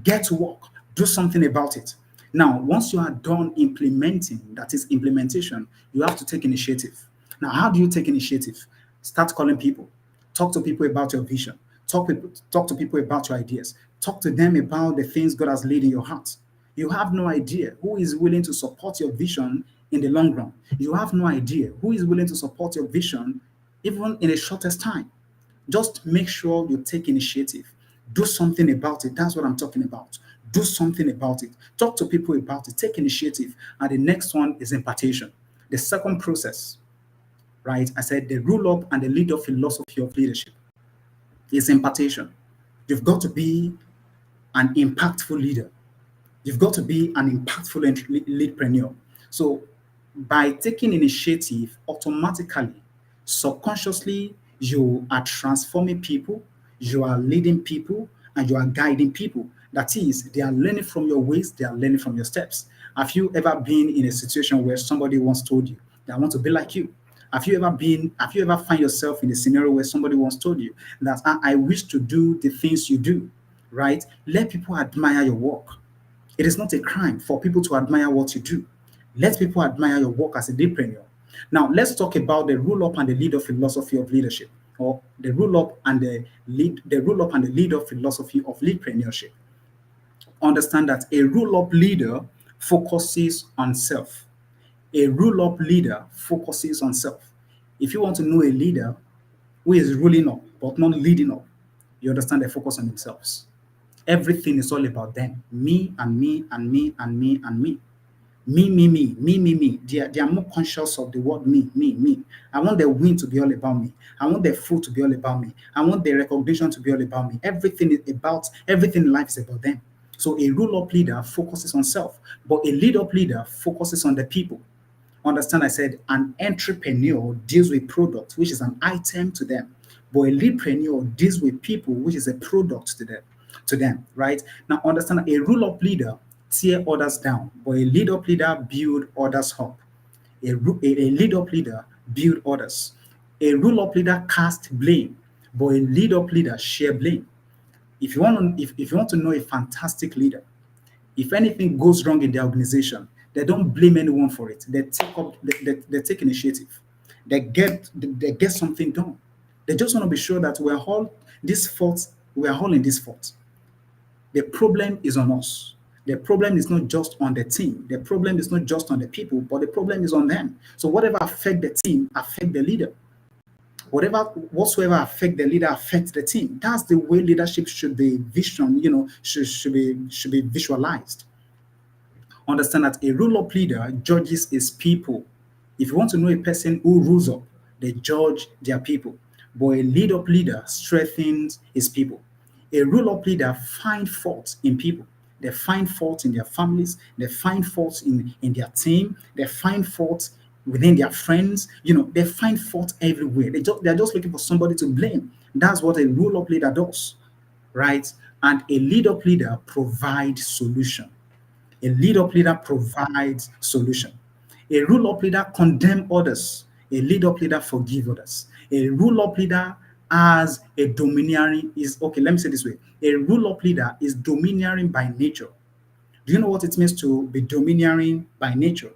Get to work. Do something about it. Now, once you are done implementing, that is implementation, you have to take initiative. Now, how do you take initiative? Start calling people. Talk to people about your vision. Talk to people about your ideas. Talk to them about the things God has laid in your heart. You have no idea who is willing to support your vision in the long run. You have no idea who is willing to support your vision even in the shortest time. Just make sure you take initiative. Do something about it. That's what I'm talking about. Do something about it. Talk to people about it. Take initiative. And the next one is impartation. The second process, right? I said the rule up and the lead up philosophy of leadership is impartation. You've got to be an impactful leader. You've got to be an impactful leadpreneur. So by taking initiative, automatically, subconsciously, you are transforming people, you are leading people, and you are guiding people. That is, they are learning from your ways, they are learning from your steps. Have you ever been in a situation where somebody once told you, that I want to be like you? Have you ever find yourself in a scenario where somebody once told you that I wish to do the things you do, right? Let people admire your work. It is not a crime for people to admire what you do. Let people admire your work as a leadpreneur. Now, let's talk about the rule up and the lead up philosophy of leadership, or the rule up and the rule up and the lead up philosophy of leadpreneurship. Understand that a rule up leader focuses on self. A rule up leader focuses on self. If you want to know a leader who is ruling up but not leading up, you understand they focus on themselves. Everything is all about them. Me and me and me and me and me. Me. They are more conscious of the word me. I want the win to be all about me. I want the food to be all about me. I want the recognition to be all about me. Everything in life is about them. So a rule up leader focuses on self, but a lead up leader focuses on the people. Understand, I said an entrepreneur deals with product, which is an item to them, but a leadpreneur deals with people, which is a product to them, right? Now, understand a rule up leader tear others down, but a lead up leader build others up. A lead up leader build others. A rule up leader cast blame, but a lead up leader share blame. If you want to know a fantastic leader, if anything goes wrong in their organization, they don't blame anyone for it. They take initiative. They get something done. They just want to be sure that we are all in this fault. The problem is on us. The problem is not just on the team. The problem is not just on the people, but the problem is on them. So whatever affect the team, affect the leader. Whatsoever affect the leader affects the team. That's the way leadership should be should be visualized. Understand that a rule up leader judges his people. If you want to know a person who rules up, they judge their people. But a lead up leader strengthens his people. A rule up leader finds fault in people. They find fault in their families, they find fault in their team, they find fault within their friends. They find fault everywhere. They're just looking for somebody to blame. That's what a rule up leader does, right? And a lead up leader provides solution. A lead up leader provides solution. A rule up leader condemn others. A lead up leader forgive others. A rule up leader as a domineering is okay. Let me say this way: a rule up leader is domineering by nature. Do you know what it means to be domineering by nature?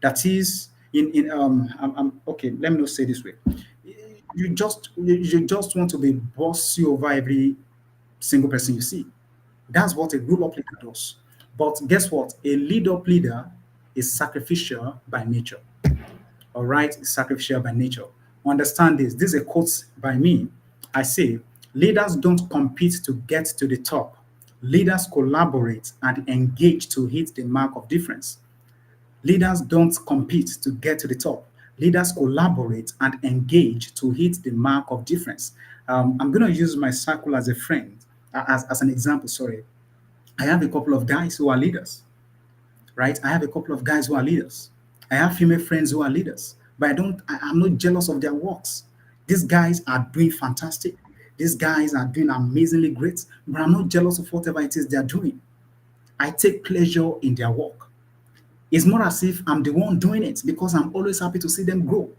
That is in okay. Let me not say this way. You just want to be bossy over every single person you see. That's what a rule up leader does. But guess what? A lead up leader is sacrificial by nature. All right, is sacrificial by nature. Understand this. This is a quote by me. I say, leaders don't compete to get to the top. Leaders collaborate and engage to hit the mark of difference. Leaders don't compete to get to the top. Leaders collaborate and engage to hit the mark of difference. I'm going to use my circle as a friend, as an example. Sorry, I have a couple of guys who are leaders, right? I have a couple of guys who are leaders. I have female friends who are leaders, but I'm not jealous of their works. These guys are doing fantastic. These guys are doing amazingly great, but I'm not jealous of whatever it is they're doing. I take pleasure in their work. It's more as if I'm the one doing it because I'm always happy to see them grow.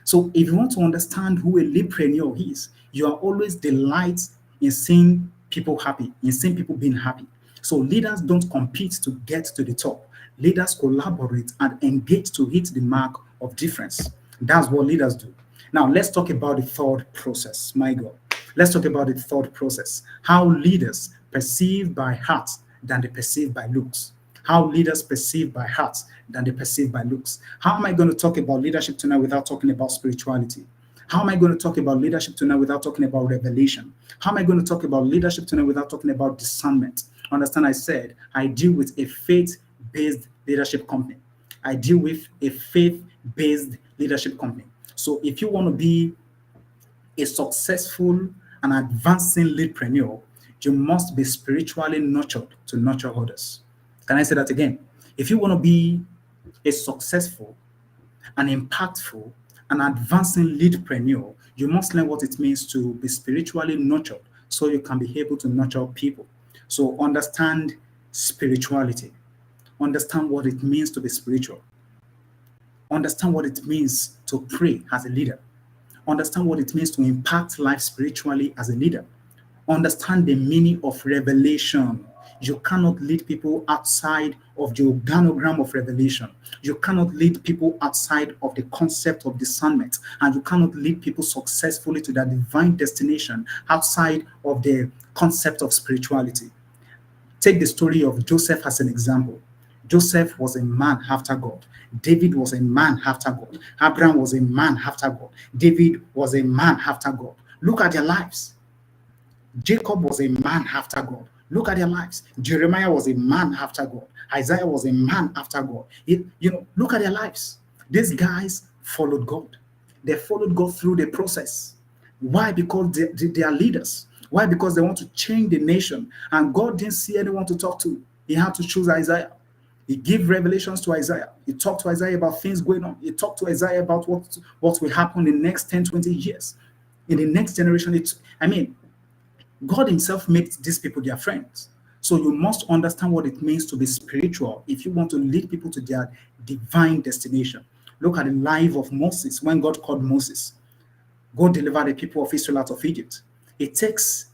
So if you want to understand who a leadpreneur is, you are always delight in seeing people happy, in seeing people being happy. So leaders don't compete to get to the top. Leaders collaborate and engage to hit the mark of difference. That's what leaders do. Now let's talk about the third process. My God. Let's talk about the third process. How leaders perceive by heart than they perceive by looks. How leaders perceive by heart than they perceive by looks. How am I going to talk about leadership tonight without talking about spirituality? How am I going to talk about leadership tonight without talking about revelation? How am I going to talk about leadership tonight without talking about discernment? Understand, I said I deal with a faith-based leadership company. I deal with a faith-based leadership company. So if you want to be a successful and advancing leadpreneur, you must be spiritually nurtured to nurture others. Can I say that again? If you want to be a successful and impactful and advancing leadpreneur, you must learn what it means to be spiritually nurtured so you can be able to nurture people. So understand spirituality. Understand what it means to be spiritual. Understand what it means to pray as a leader. Understand what it means to impact life spiritually as a leader. Understand the meaning of revelation. You cannot lead people outside of the organogram of revelation. You cannot lead people outside of the concept of discernment. And you cannot lead people successfully to their divine destination outside of the concept of spirituality. Take the story of Joseph as an example. Joseph was a man after God. David was a man after God. Abraham was a man after God. David was a man after God. Look at their lives. Jacob was a man after God. Look at their lives. Jeremiah was a man after God. Isaiah was a man after God. Look at their lives. These guys followed God. They followed God through the process. Why? Because they are leaders. Why? Because they want to change the nation. And God didn't see anyone to talk to. He had to choose Isaiah. He gave revelations to Isaiah. He talked to Isaiah about things going on. He talked to Isaiah about what will happen in the next 10, 20 years. In the next generation, God himself made these people their friends. So you must understand what it means to be spiritual if you want to lead people to their divine destination. Look at the life of Moses when God called Moses. God delivered the people of Israel out of Egypt. It takes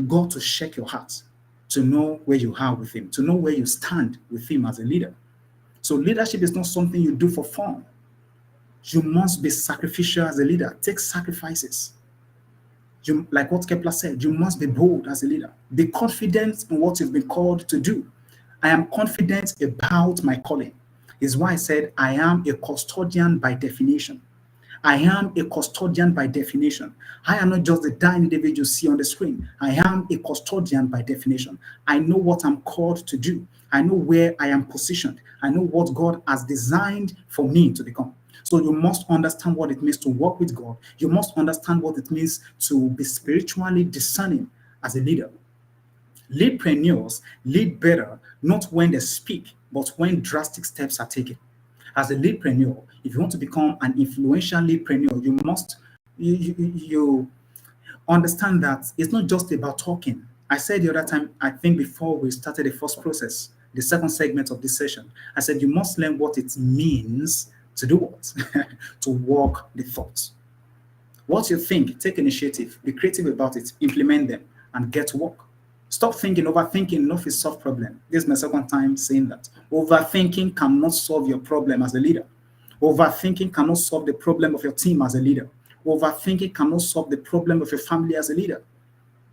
God to shake your heart, to know where you are with him, to know where you stand with him as a leader. So leadership is not something you do for fun. You must be sacrificial as a leader. Take sacrifices. Like what Kepler said, you must be bold as a leader. Be confident in what you've been called to do. I am confident about my calling. Is why I said I am a custodian by definition. I am a custodian by definition. I am not just the dying individual you see on the screen. I am a custodian by definition. I know what I'm called to do. I know where I am positioned. I know what God has designed for me to become. So you must understand what it means to work with God. You must understand what it means to be spiritually discerning as a leader. Leadpreneurs lead better not when they speak, but when drastic steps are taken. As a leadpreneur, if you want to become an influential leadpreneur, you understand that it's not just about talking. I said the other time, I think before we started the first process, the second segment of this session, I said you must learn what it means to do what? To walk the thoughts. What you think, take initiative, be creative about it, implement them, and get to work. Stop thinking, overthinking, enough is solve problem. This is my second time saying that. Overthinking cannot solve your problem as a leader. Overthinking cannot solve the problem of your team as a leader. Overthinking cannot solve the problem of your family as a leader.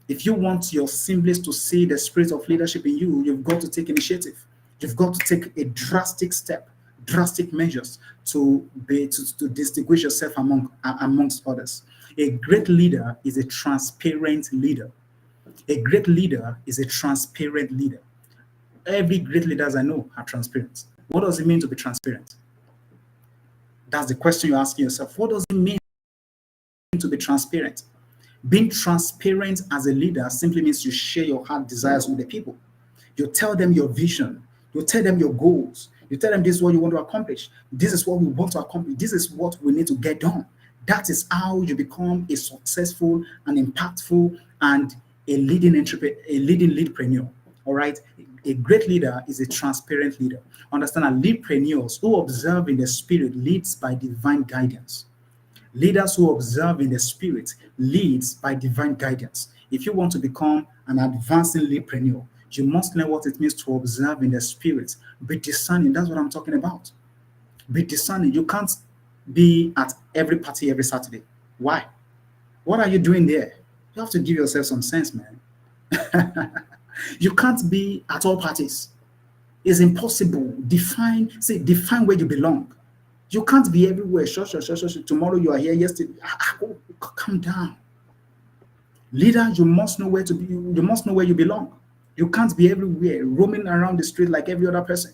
If you want your siblings to see the spirit of leadership in you, you've got to take initiative. You've got to take a drastic step, drastic measures to distinguish yourself amongst others. A great leader is a transparent leader. A great leader is a transparent leader. Every great leaders I know are transparent. What does it mean to be transparent? That's the question you're asking yourself. What does it mean to be transparent? Being transparent as a leader simply means you share your heart desires with the people. You tell them your vision. You tell them your goals. You tell them this is what you want to accomplish. This is what we want to accomplish. This is what we need to get done. That is how you become a successful and impactful and a leading leadpreneur. All right. A great leader is a transparent leader. Understand that leadpreneurs who observe in the spirit leads by divine guidance. Leaders who observe in the spirit leads by divine guidance. If you want to become an advancing leadpreneur, you must learn what it means to observe in the spirit. Be discerning. That's what I'm talking about. Be discerning. You can't be at every party every Saturday. Why? What are you doing there? You have to give yourself some sense, man. You can't be at all parties. It's impossible. Define where you belong. You can't be everywhere. Sure, sure, sure, sure, sure. Tomorrow you are here. Yesterday, calm down. Leader, you must know where to be. You must know where you belong. You can't be everywhere, roaming around the street like every other person.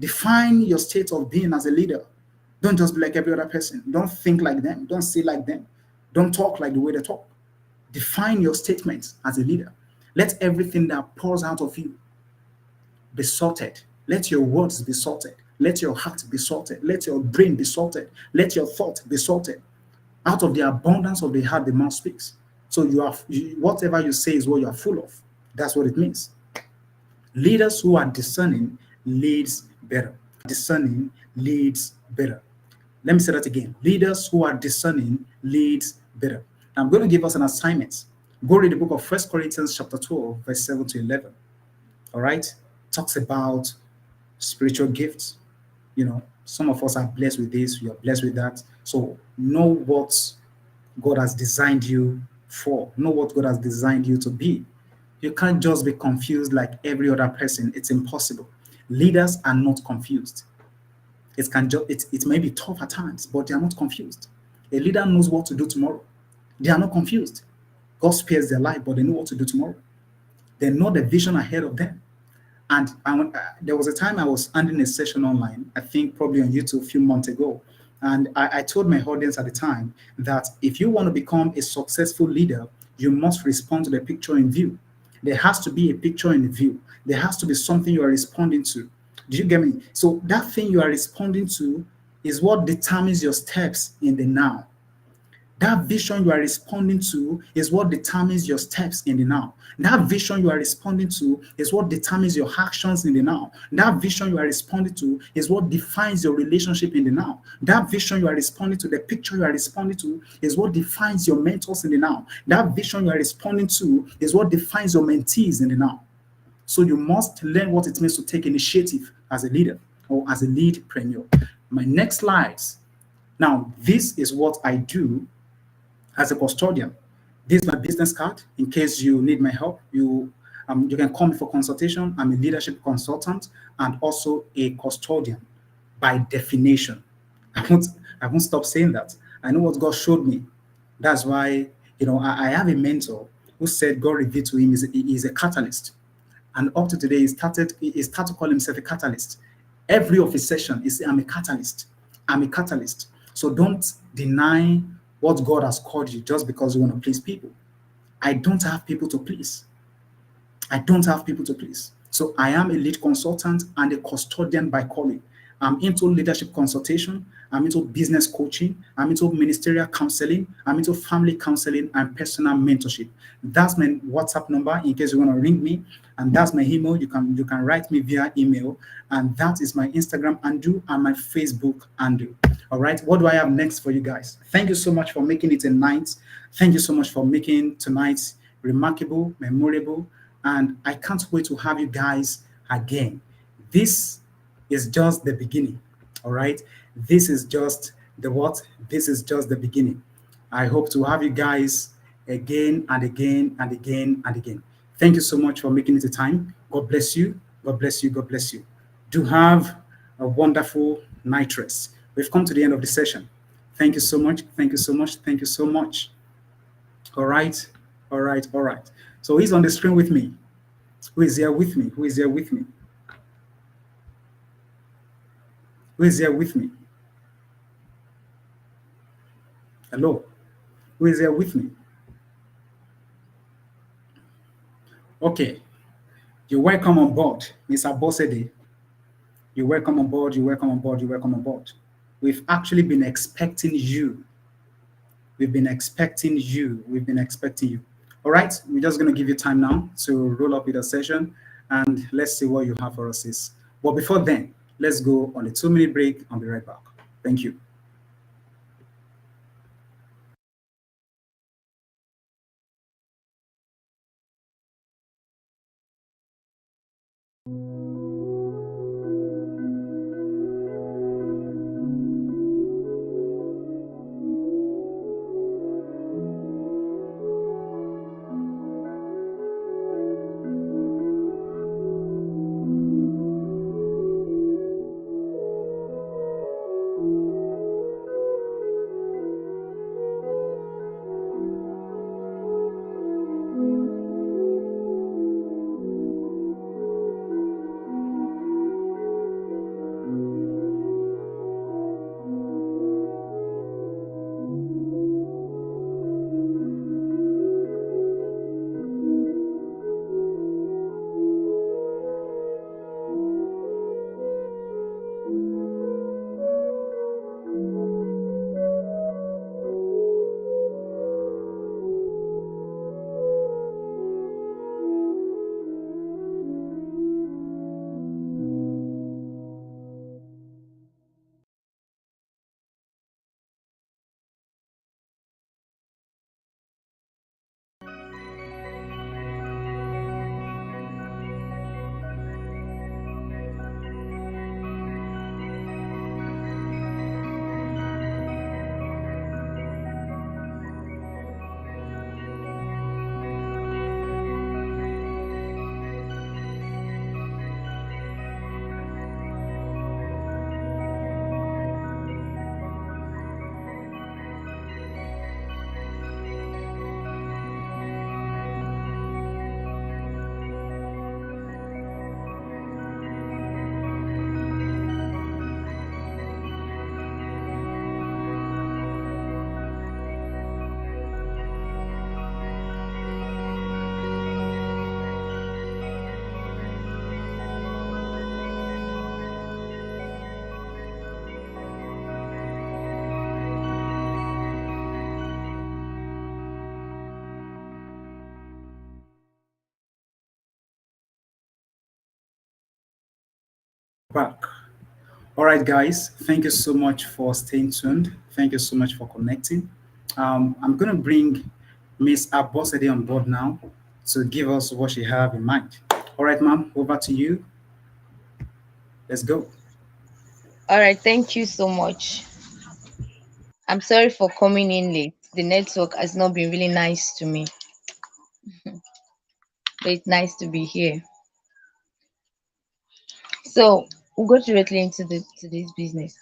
Define your state of being as a leader. Don't just be like every other person. Don't think like them. Don't say like them. Don't talk like the way they talk. Define your statements as a leader. Let everything that pours out of you be salted. Let your words be salted. Let your heart be salted. Let your brain be salted. Let your thought be salted. Out of the abundance of the heart, the mouth speaks. So whatever you say is what you are full of. That's what it means. Leaders who are discerning leads better. Discerning leads better. Let me say that again. Leaders who are discerning leads better. Now, I'm going to give us an assignment. Go read the book of First Corinthians chapter 12, verse 7 to 11. All right? Talks about spiritual gifts. Some of us are blessed with this, you're blessed with that. So know what God has designed you for. Know what God has designed you to be. You can't just be confused like every other person. It's impossible. Leaders are not confused. It may be tough at times, but they are not confused. A leader knows what to do tomorrow. They are not confused. God spares their life, but they know what to do tomorrow. They know the vision ahead of them. And there was a time I was handling a session online, I think probably on YouTube a few months ago. And I told my audience at the time that if you want to become a successful leader, you must respond to the picture in view. There has to be a picture in the view. There has to be something you are responding to. Do you get me? So that thing you are responding to is what determines your steps in the now. That vision you are responding to is what determines your steps in the now. That vision you are responding to is what determines your actions in the now. That vision you are responding to is what defines your relationship in the now. That vision you are responding to, the picture you are responding to, is what defines your mentors in the now. That vision you are responding to is what defines your mentees in the now. So you must learn what it means to take initiative as a leader or as a leadpreneur. My next slides. Now, this is what I do as a custodian. This is my business card. In case you need my help, you can call me for consultation. I'm a leadership consultant and also a custodian by definition. I won't, I won't stop saying that. I know what God showed me. That's why, I have a mentor who said God revealed to him he is a catalyst. And up to today, he started to call himself a catalyst. Every of his session, he said, I'm a catalyst. I'm a catalyst. So don't deny what God has called you just because you want to please people. I don't have people to please. I don't have people to please. So I am a lead consultant and a custodian by calling. I'm into leadership consultation. I'm into business coaching. I'm into ministerial counseling. I'm into family counseling and personal mentorship. That's my WhatsApp number in case you want to ring me. And that's my email. You can write me via email. And that is my Instagram handle and my Facebook handle. All right. What do I have next for you guys? Thank you so much for making it a night. Thank you so much for making tonight remarkable, memorable. And I can't wait to have you guys again. This is just the beginning. All right. This is just the what? This is just the beginning. I hope to have you guys again and again and again and again. Thank you so much for making it a time. God bless you. God bless you. God bless you. Do have a wonderful night rest. We've come to the end of the session. Thank you so much. Thank you so much. Thank you so much. All right. All right. All right. So he's on the screen with me. Who is here with me? Who is here with me? Who is here with me? Hello. Who is here with me? Okay. You're welcome on board, Mr. Bossede. You're welcome on board. You're welcome on board. You're welcome on board. We've actually been expecting you. We've been expecting you. We've been expecting you. All right. We're just going to give you time now to roll up with the session and let's see what you have for us. But before then, let's go on a 2-minute break. I'll be right back. Thank you. back. All right, guys, thank you so much for staying tuned. Thank you so much for connecting. I'm going to bring Miss Abosede on board now to give us what she have in mind. All right, ma'am, over to you. Let's go. All right, thank you so much. I'm sorry for coming in late. The network has not been really nice to me, but it's nice to be here. So we'll go directly into the today's business.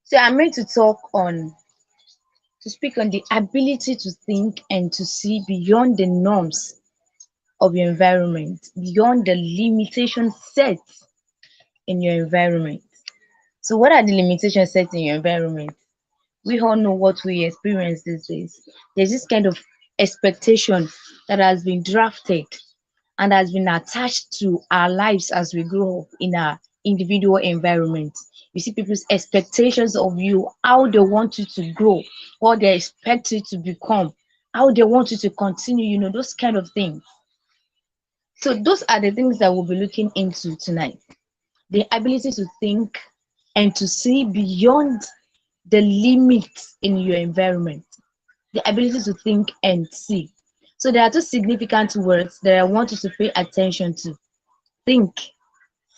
So I'm going to speak on the ability to think and to see beyond the norms of your environment, beyond the limitations set in your environment. So what are the limitations set in your environment? We all know what we experience these days. There's this kind of expectation that has been drafted and has been attached to our lives as we grow up in our individual environment. You see people's expectations of you, how they want you to grow, what they expect you to become, how they want you to continue, those kind of things. So those are the things that we'll be looking into tonight. The ability to think and to see beyond the limits in your environment. The ability to think and see. So there are two significant words that I want you to pay attention to. Think,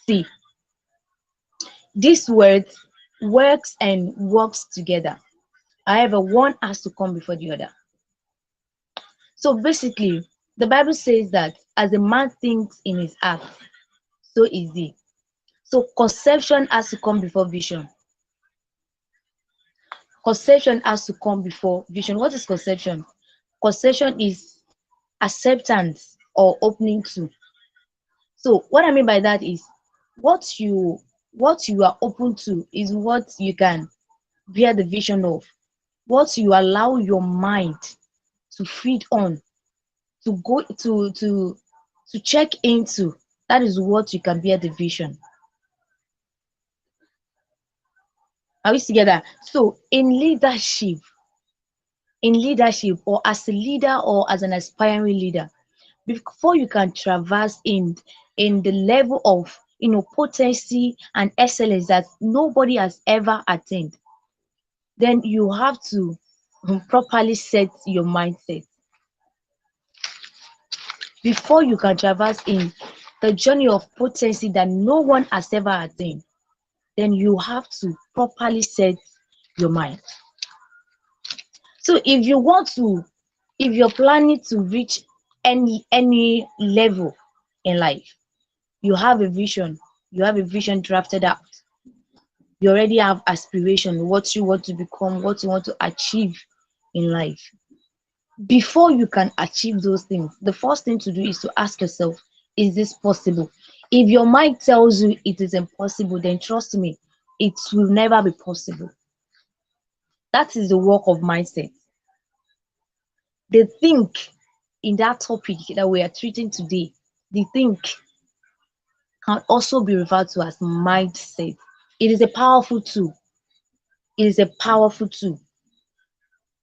see. This word works and works together. However, one has to come before the other. So basically, the Bible says that as a man thinks in his heart, so is he. So conception has to come before vision. Conception has to come before vision. What is conception? Conception is acceptance or opening to. So what I mean by that is what you what you are open to is what you can bear the vision of. What you allow your mind to feed on, to go to check into, that is what you can bear the vision. Are we together? So in leadership or as a leader or as an aspiring leader, before you can traverse in the level of potency and excellence that nobody has ever attained, then you have to properly set your mindset. Before you can traverse in the journey of potency that no one has ever attained, then you have to properly set your mind. So if you're planning to reach any level in life, you have a vision drafted out. You already have aspiration, what you want to become, what you want to achieve in life. Before you can achieve those things, the first thing to do is to ask yourself, is this possible? If your mind tells you it is impossible, then trust me, it will never be possible. That is the work of mindset. The think in that topic that we are treating today, the think can also be referred to as mindset. It is a powerful tool. It is a powerful tool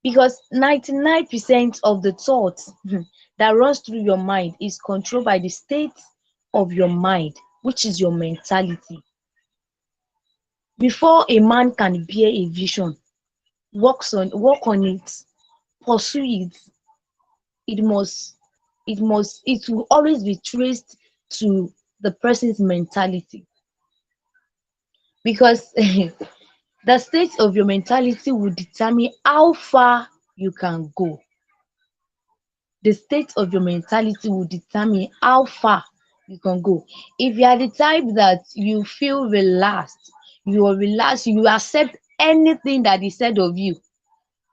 because 99% of the thoughts that runs through your mind is controlled by the state of your mind, which is your mentality. Before a man can bear a vision, work on it, pursue it, it will always be traced to the person's mentality, because the state of your mentality will determine how far you can go. The state of your mentality will determine how far you can go. If you are the type that you feel relaxed, you accept anything that is said of you,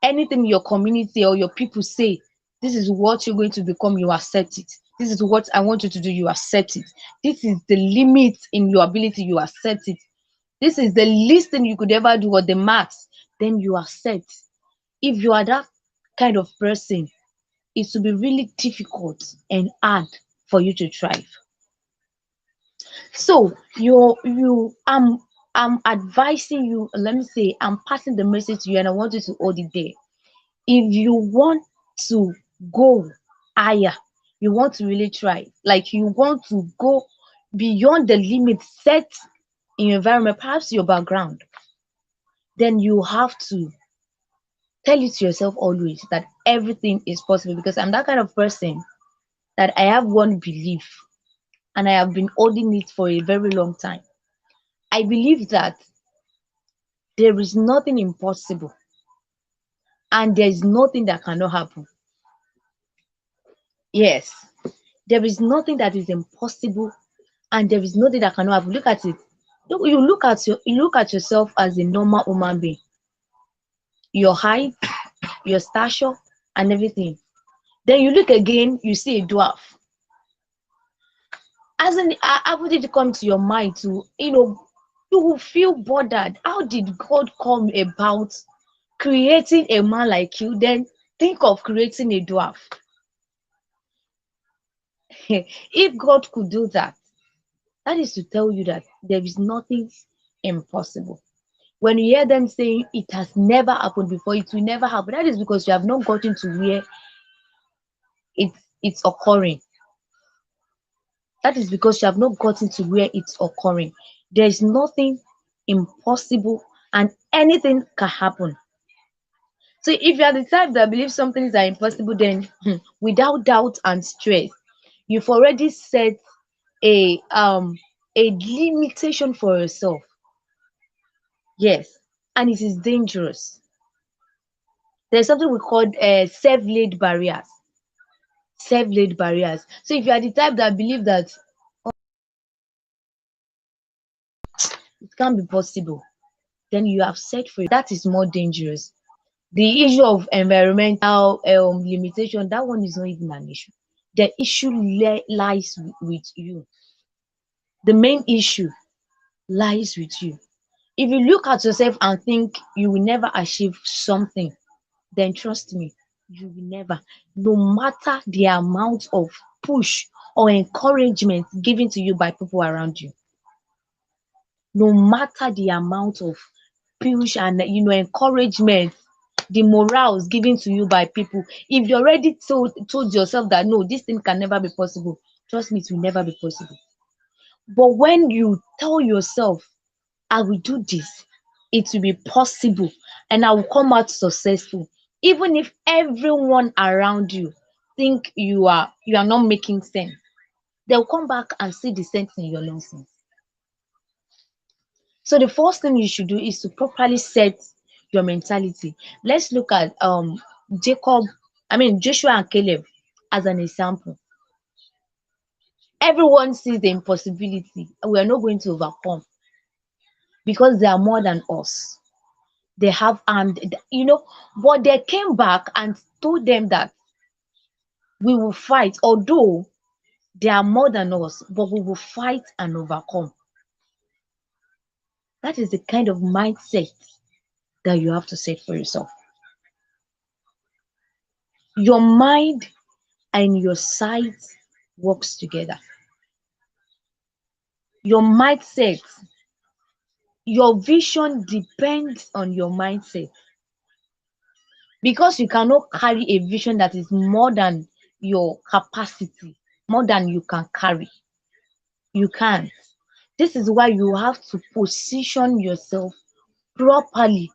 anything your community or your people say, this is what you're going to become, you accept it. This is what I want you to do, you accept it. This is the limit in your ability, you accept it. This is the least thing you could ever do, or the max, then you accept. If you are that kind of person, it will be really difficult and hard for you to thrive. So I'm advising you, let me say, I'm passing the message to you and I want you to hold it there. If you want to go higher, you want to really try, like you want to go beyond the limit set in your environment, perhaps your background, then you have to tell it to yourself always that everything is possible. Because I'm that kind of person that I have one belief and I have been holding it for a very long time. I believe that there is nothing impossible and there is nothing that cannot happen. Yes, there is nothing that is impossible and there is nothing that cannot happen. Look at it. You look at yourself as a normal human being, your height, your stature, and everything. Then you look again, you see a dwarf. How would it come to your mind to, you will feel bothered. How did God come about creating a man like you? Then think of creating a dwarf. If God could do that, that is to tell you that there is nothing impossible. When you hear them saying it has never happened before, it will never happen, that is because you have not gotten to where it's occurring. That is because you have not gotten to where it's occurring. There is nothing impossible and anything can happen. So if you are the type that believes some things are impossible, then without doubt and stress, you've already set a limitation for yourself. Yes, and it is dangerous. There's something we call self-laid barriers. Self-laid barriers. So if you are the type that believe that it can't be possible, then you have set for it. That is more dangerous. The issue of environmental limitation, that one is not even an issue. The issue lies with you. The main issue lies with you. If you look at yourself and think you will never achieve something, then trust me, you will never. No matter the amount of push or encouragement given to you by people around you, no matter the amount of push and encouragement, the morals given to you by people, if you already told yourself that no, this thing can never be possible, trust me, it will never be possible. But when you tell yourself, I will do this, it will be possible, and I will come out successful, even if everyone around you think you are not making sense, they'll come back and see the sense in your nonsense. So the first thing you should do is to properly set your mentality. Let's look at Jacob, Joshua and Caleb as an example. Everyone sees the impossibility, and we are not going to overcome because they are more than us. They have armed, but they came back and told them that we will fight, although they are more than us, but we will fight and overcome. That is the kind of mindset that you have to set for yourself. Your mind and your sight works together. Your mindset, your vision depends on your mindset, because you cannot carry a vision that is more than your capacity, more than you can carry. You can't. This is why you have to position yourself properly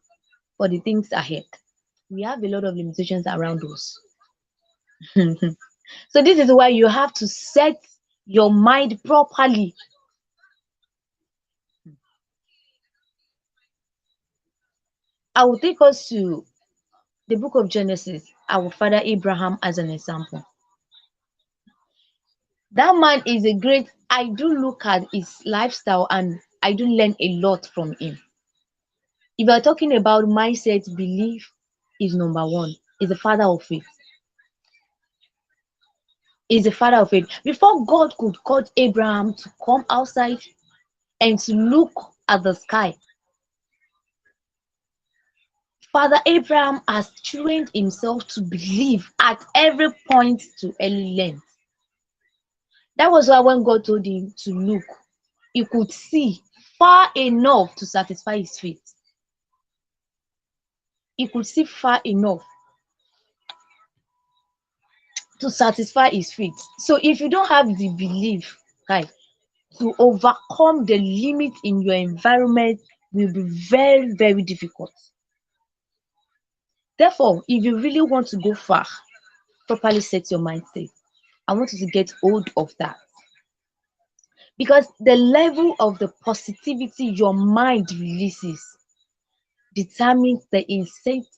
for the things ahead. We have a lot of limitations around us. So this is why you have to set your mind properly. I will take us to the book of Genesis, our father Abraham as an example. That man is a great, I do look at his lifestyle and I do learn a lot from him. If you're talking about mindset, belief is number one. Is the father of faith. Is the father of faith. Before God could call Abraham to come outside and to look at the sky, Father Abraham has trained himself to believe at every point to early length. That was why when God told him to look, he could see far enough to satisfy his faith. He could see far enough to satisfy his faith. So if you don't have the belief, right, to overcome the limit in your environment will be very, very difficult. Therefore, if you really want to go far, properly set your mindset. I want you to get hold of that. Because the level of the positivity your mind releases determines the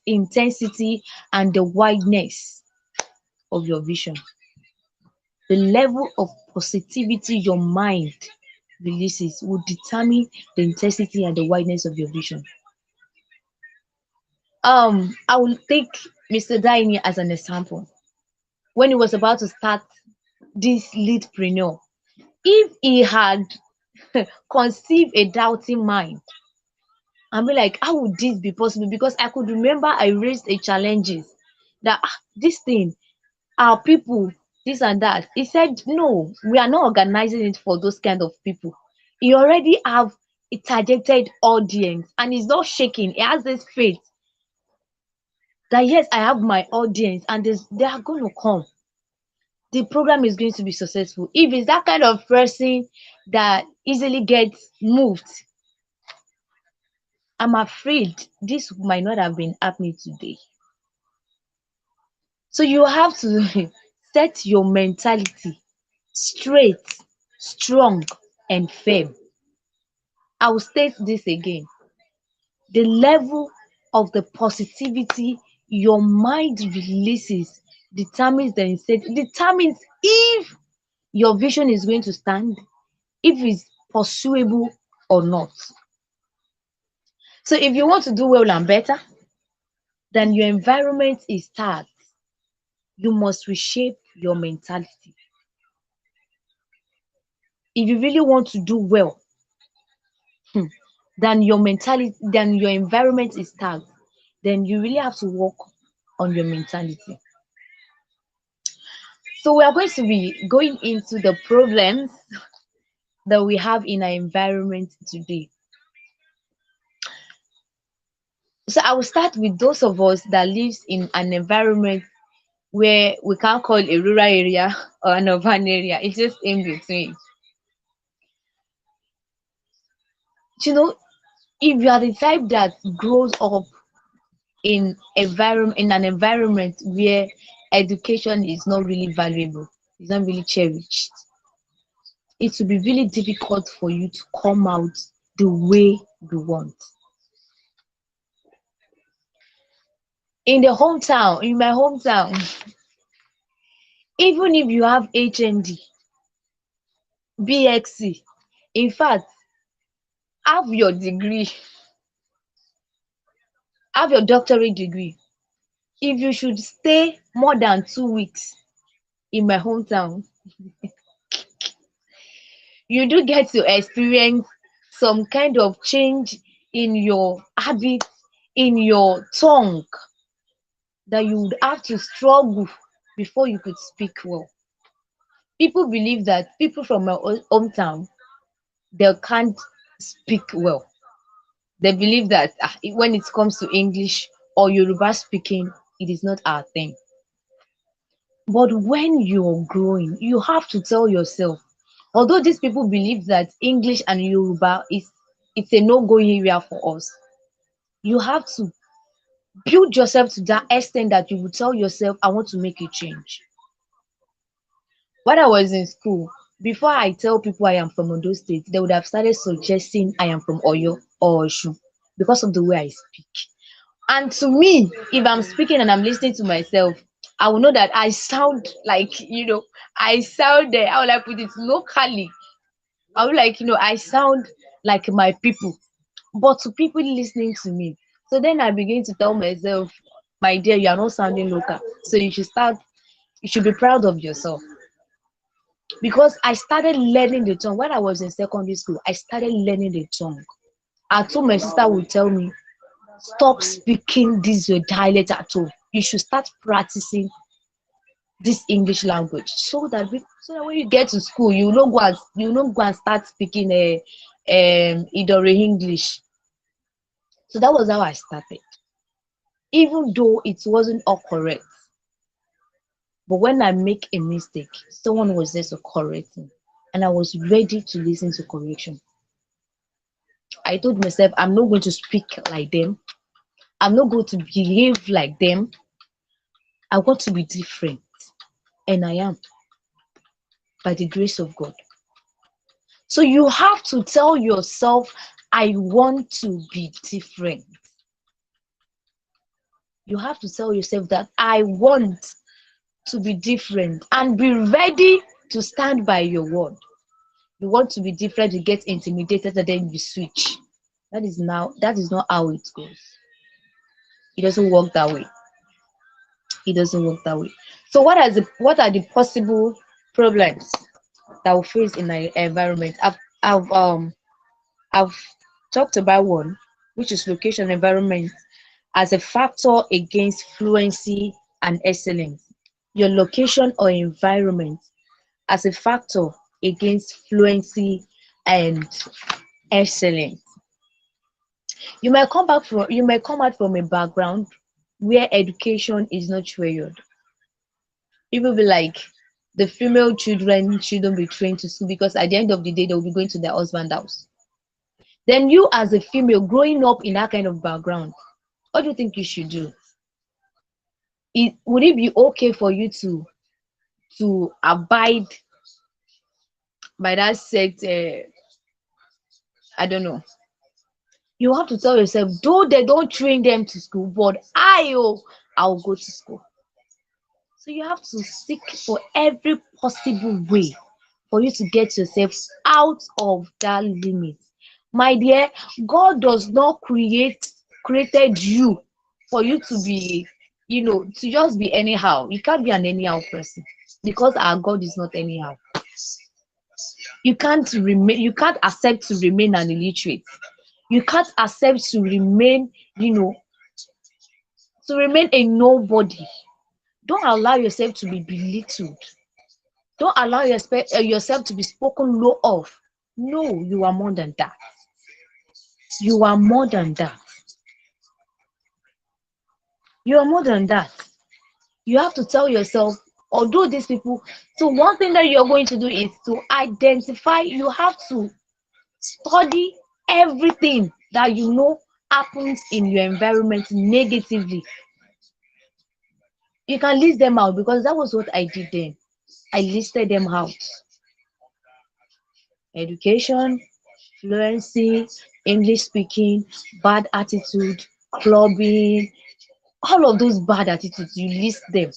intensity and the wideness of your vision. The level of positivity your mind releases will determine the intensity and the wideness of your vision. I will take Mr. Daini as an example. When he was about to start this leadpreneur, if he had conceived a doubting mind and be like, how would this be possible? Because I could remember I raised a challenges that this thing, our people, this and that. He said, no, we are not organizing it for those kind of people. He already have a targeted audience and he's not shaking. He has this faith that yes, I have my audience and they are going to come. The program is going to be successful. If it's that kind of person that easily gets moved, I'm afraid this might not have been happening today. So you have to set your mentality straight, strong, and firm. I will state this again. The level of the positivity your mind releases determines determines if your vision is going to stand, if it's pursuable or not. So if you want to do well and better, then your environment is tagged. You must reshape your mentality. If you really want to do well, then your mentality, then your environment is tagged, then you really have to work on your mentality. So we are going to be going into the problems that we have in our environment today. So I will start with those of us that lives in an environment where we can't call a rural area or an urban area. It's just in between. You know, if you are the type that grows up in an environment where education is not really valuable, it's not really cherished, it will be really difficult for you to come out the way you want. In my hometown, even if you have HND, BXC, in fact, have your degree, have your doctorate degree, if you should stay more than 2 weeks in my hometown, you do get to experience some kind of change in your habit, in your tongue, that you would have to struggle before you could speak well. People believe that people from my hometown, they can't speak well. They believe that when it comes to English or Yoruba speaking, it is not our thing. But when you're growing, you have to tell yourself, although these people believe that English and Yoruba it's a no-go area for us, you have to build yourself to that extent that you will tell yourself, I want to make a change. When I was in school, before I tell people I am from Ondo State, they would have started suggesting I am from Oyo or Oshu because of the way I speak. And to me, if I'm speaking and I'm listening to myself, I will know that I sound like, I sound, how will I put it, locally. I will like, I sound like my people. But to people listening to me, so then I begin to tell myself, my dear, you are not sounding local. So you should be proud of yourself. Because I started learning the tongue when I was in secondary school. I started learning the tongue. I told my sister would tell me, stop speaking this your dialect at all. You should start practicing this English language so that when you get to school, you don't go and start speaking Idore English. So that was how I started. Even though it wasn't all correct, but when I make a mistake, someone was there to correct me. and I was ready to listen to correction. I told myself, I'm not going to speak like them. I'm not going to behave like them. I want to be different. And I am, by the grace of God. So you have to tell yourself, I want to be different. You have to tell yourself that I want to be different and be ready to stand by your word. You want to be different, you get intimidated, and then you switch. That is not how it goes. It doesn't work that way. It doesn't work that way. So what are the possible problems that we face in our environment? I've talked about one, which is location environment as a factor against fluency and excellence. Your location or environment as a factor against fluency and excellence. You might come out from a background where education is not treasured. People be like, the female children shouldn't be trained to school because at the end of the day they'll be going to their husband's house. Then you as a female growing up in that kind of background, what do you think you should do? Would it be okay for you to abide by that sect? I don't know. You have to tell yourself, though they don't train them to school, but I'll go to school. So you have to seek for every possible way for you to get yourself out of that limit. My dear, God does not created you for you to be, to just be anyhow. You can't be an anyhow person because our God is not anyhow. You can't accept to remain an illiterate. You can't accept to remain, a nobody. Don't allow yourself to be belittled. Don't allow yourself to be spoken low of. No, you are more than that. You are more than that. You are more than that. You have to tell yourself, although these people, so one thing that you're going to do is to identify. You have to study everything that happens in your environment negatively. You can list them out because that was what I did then. I listed them out. Education, fluency, English speaking, bad attitude, clubbing, all of those bad attitudes, you list them.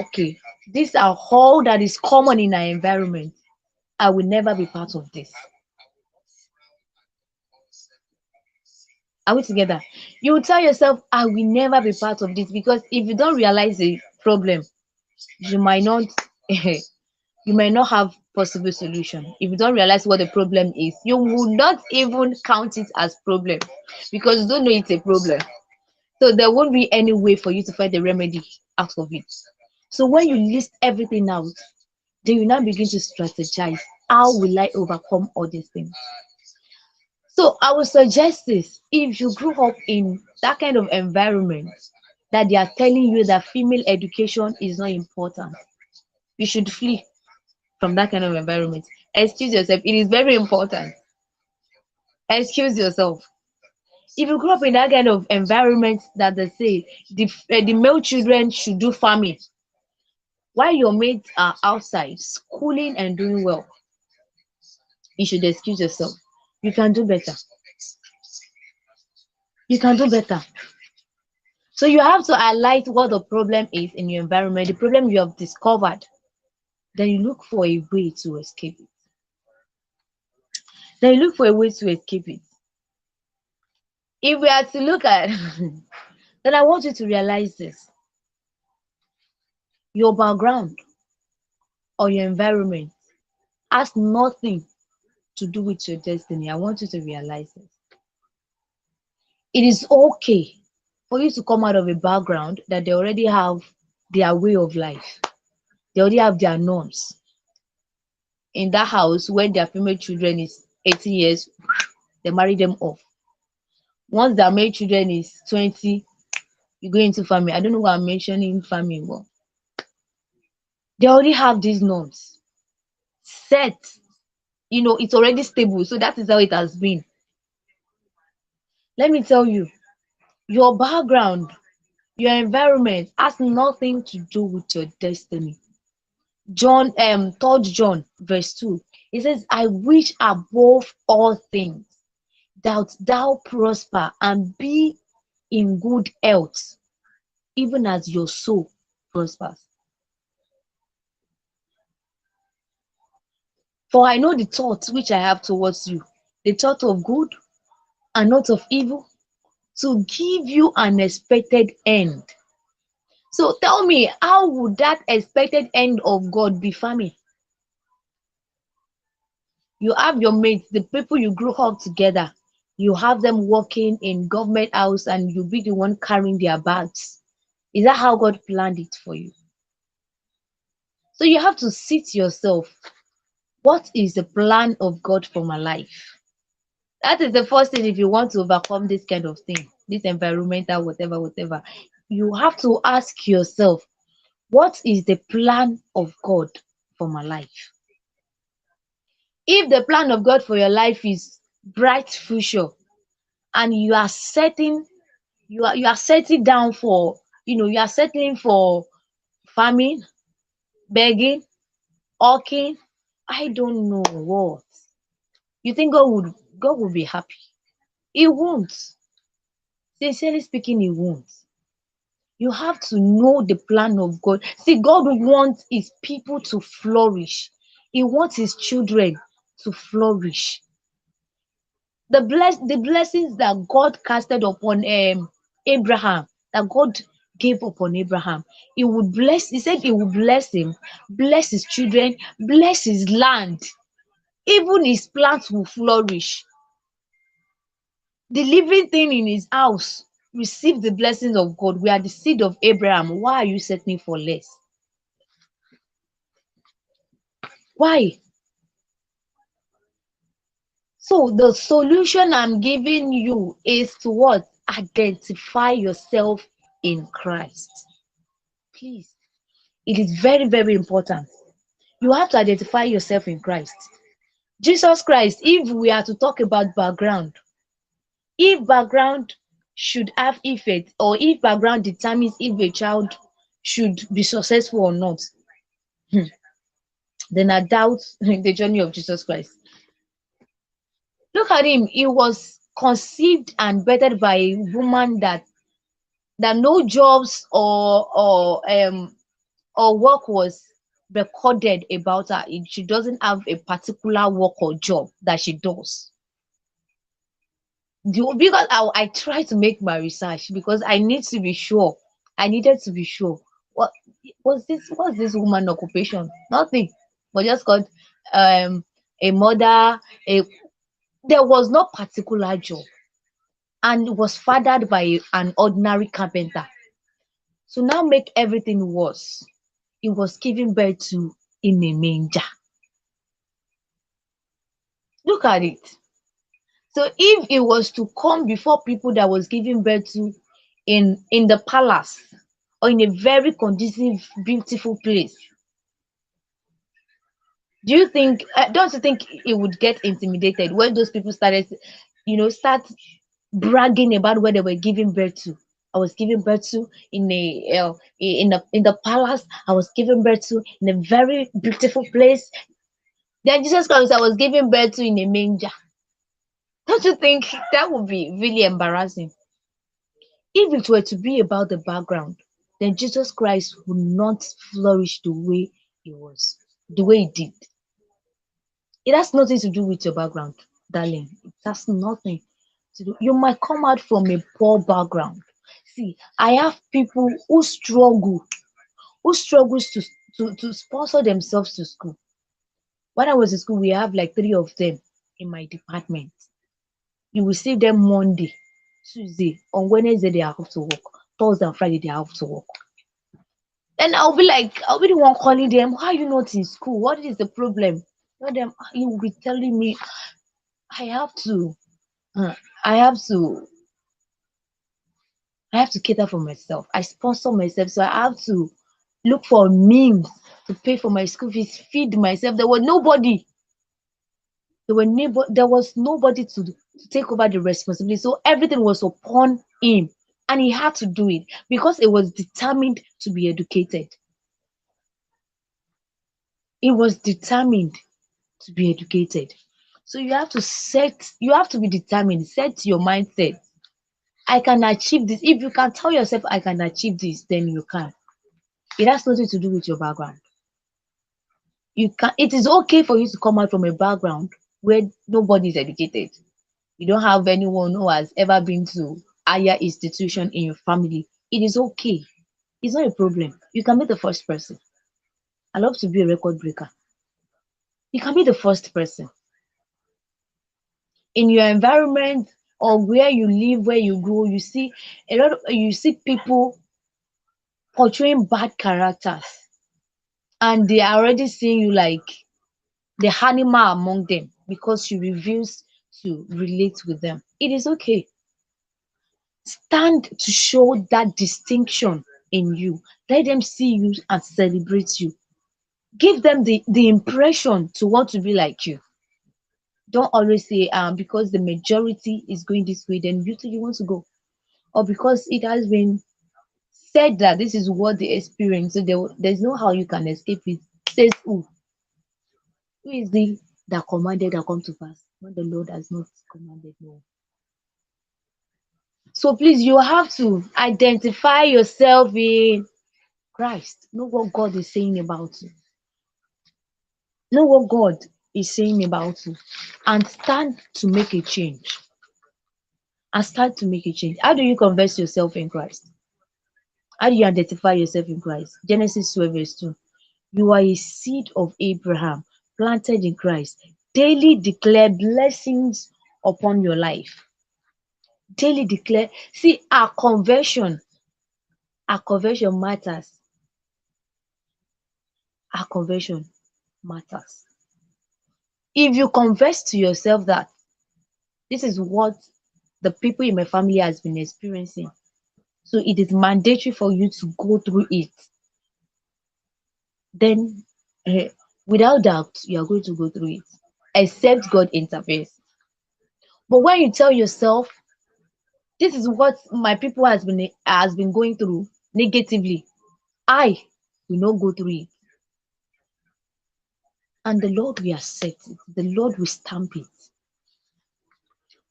Okay, these are all that is common in our environment. I will never be part of this. Are we together? You will tell yourself, I will never be part of this, because if you don't realize the problem, you might not have possible solution. If you don't realize what the problem is, you will not even count it as problem because you don't know it's a problem. So there won't be any way for you to find a remedy out of it. So when you list everything out, then you now begin to strategize. How will I overcome all these things? So I would suggest this: if you grew up in that kind of environment that they are telling you that female education is not important, you should flee from that kind of environment. Excuse yourself, it is very important. Excuse yourself. If you grew up in that kind of environment that they say the male children should do farming while your mates are outside schooling and doing well, you should excuse yourself. You can do better. You can do better. So you have to highlight what the problem is in your environment, the problem you have discovered. Then you look for a way to escape it. If we are to look at, then I want you to realize this: your background or your environment has nothing to do with your destiny. I want you to realize this. It is okay for you to come out of a background that they already have their way of life. They already have their norms. In that house, when their female children is 18 years, they marry them off. Once their male children is 20, you go into family. I don't know why I'm mentioning family, but they already have these norms. set. It's already stable. So that is how it has been. Let me tell you, your background, your environment has nothing to do with your destiny. John 3 John verse 2, it says, I wish above all things that thou prosper and be in good health, even as your soul prospers. For I know the thoughts which I have towards you, the thought of good and not of evil, to give you an expected end. So tell me, how would that expected end of God be famine? You have your mates, the people you grew up together, you have them working in government house and you be the one carrying their bags. Is that how God planned it for you? So you have to sit yourself. What is the plan of God for my life? That is the first thing if you want to overcome this kind of thing, this environmental, whatever, whatever. You have to ask yourself, what is the plan of God for my life? If the plan of God for your life is bright future, and you are setting down for, you are settling for farming, begging, hawking, I don't know what. You think God would be happy? He won't. Sincerely speaking, he won't. You have to know the plan of God. See, God wants his people to flourish. He wants his children to flourish. The blessings that God casted upon Abraham, that God gave upon Abraham, he said he would bless him, bless his children, bless his land. Even his plants will flourish. The living thing in his house receive the blessings of God. We are the seed of Abraham. Why are you settling for less? Why? So the solution I'm giving you is to what? Identify yourself in Christ. Please. It is very, very important. You have to identify yourself in Christ. Jesus Christ, if we are to talk about background, if background should have effect, or if background determines if a child should be successful or not, then I doubt the journey of Jesus Christ. Look at him. He was conceived and birthed by a woman that no jobs or work was recorded about her. She doesn't have a particular work or job that she does. Because I try to make my research because I need to be sure. I needed to be sure. What what's this woman occupation? Nothing. But just called a mother. There was no particular job, and was fathered by an ordinary carpenter. So now make everything worse. He was given birth to in a manger. Look at it. So if it was to come before people that was giving birth to in the palace or in a very conducive, beautiful place, don't you think it would get intimidated when those people started, start bragging about where they were giving birth to? I was giving birth to in the palace. I was giving birth to in a very beautiful place. Then Jesus Christ, I was giving birth to in a manger. Don't you think that would be really embarrassing? If it were to be about the background, then Jesus Christ would not flourish the way he did. It has nothing to do with your background, darling. It has nothing to do. You might come out from a poor background. See, I have people who struggles to sponsor themselves to school. When I was in school, we have like three of them in my department. You will see them Monday, Tuesday, on Wednesday they are off to work, Thursday and Friday they are off to work. Then I'll be the one calling them, why are you not in school? What is the problem? Tell them, you will be telling me I have to uh, I have to I have to cater for myself. I sponsor myself, so I have to look for means to pay for my school fees, feed myself. There was nobody to take over the responsibility. So everything was upon him. And he had to do it because he was determined to be educated. He was determined to be educated. So you have to be determined, set your mindset. I can achieve this. If you can tell yourself I can achieve this, then you can. It has nothing to do with your background. It is okay for you to come out from a background where nobody is educated. You don't have anyone who has ever been to higher institution in your family. It is okay. It's not a problem. You can be the first person. I love to be a record breaker. You can be the first person in your environment or where you live, where you grow. You see people portraying bad characters, and they are already seeing you like the animal among them because you refuse to relate with them. It is okay. Stand to show that distinction in you. Let them see you and celebrate you. Give them the impression to want to be like you. Don't always say because the majority is going this way, then you too you want to go. Or because it has been said that this is what they experience, so there's no how you can escape it. Says who? Who is the that commanded that come to pass when the Lord has not commanded? No. So please, you have to identify yourself in Christ. Know what God is saying about you. Know what God is saying about you, and stand to make a change. And start to make a change. How do you converse yourself in Christ? How do you identify yourself in Christ? Genesis 12 verse 2. You are a seed of Abraham, planted in Christ. Daily declare blessings upon your life. Daily declare. See, our conversion matters. Our conversion matters. If you confess to yourself that this is what the people in my family has been experiencing, so it is mandatory for you to go through it, then eh, without doubt you are going to go through it, except God intervenes. But when you tell yourself this is what my people has been going through negatively, I will not go through it, and the Lord will accept it, the Lord will stamp it.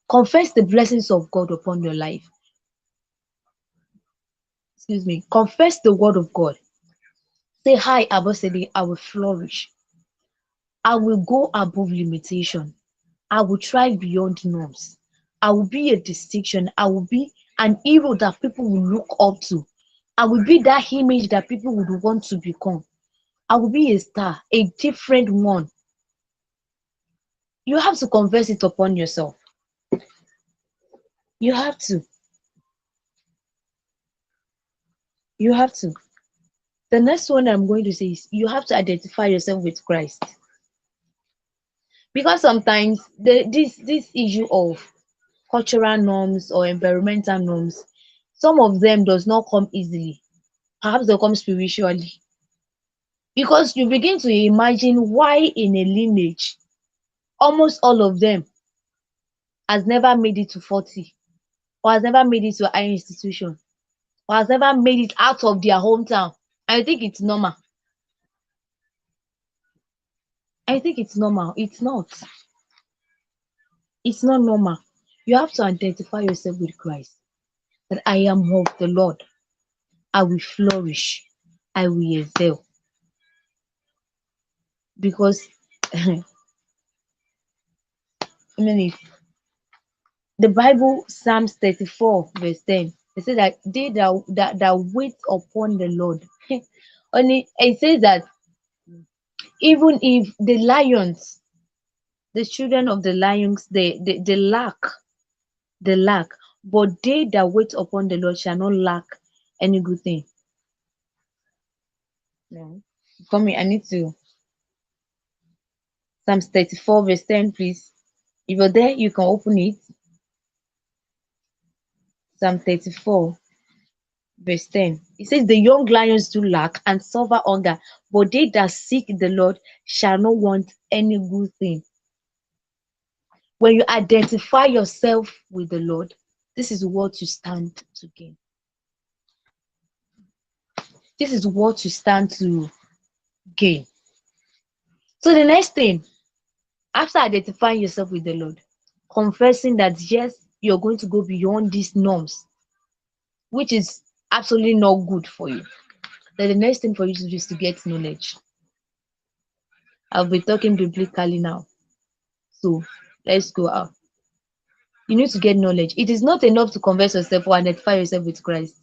Confess the blessings of God upon your life. Excuse me. Confess the word of God. Say, hi, Abosede, I will flourish. I will go above limitation. I will thrive beyond norms. I will be a distinction. I will be an hero that people will look up to. I will be that image that people would want to become. I will be a star, a different one. You have to confess it upon yourself. You have to. You have to. The next one I'm going to say is you have to identify yourself with Christ. Because sometimes this issue of cultural norms or environmental norms, some of them does not come easily. Perhaps they come spiritually. Because you begin to imagine why in a lineage, almost all of them has never made it to 40, or has never made it to a higher institution, or has never made it out of their hometown. I think it's normal. I think it's normal. It's not. It's not normal. You have to identify yourself with Christ. That I am of the Lord. I will flourish. I will excel. Because I mean, if the Bible, Psalms 34, verse 10, it says that they that wait upon the Lord. Only it says that even if the lions, the children of the lions, they lack, but they that wait upon the Lord shall not lack any good thing. No. For me, I need to Psalms 34, verse 10, please. If you're there, you can open it. Psalm 34, Verse 10. It says, the young lions do lack and suffer hunger, but they that seek the Lord shall not want any good thing. When you identify yourself with the Lord, this is what you stand to gain. This is what you stand to gain. So the next thing, after identifying yourself with the Lord, confessing that yes, you're going to go beyond these norms, which is absolutely not good for you. Then the next thing for you to do is to get knowledge. I'll be talking biblically now. So let's go out. You need to get knowledge. It is not enough to converse yourself or identify yourself with Christ.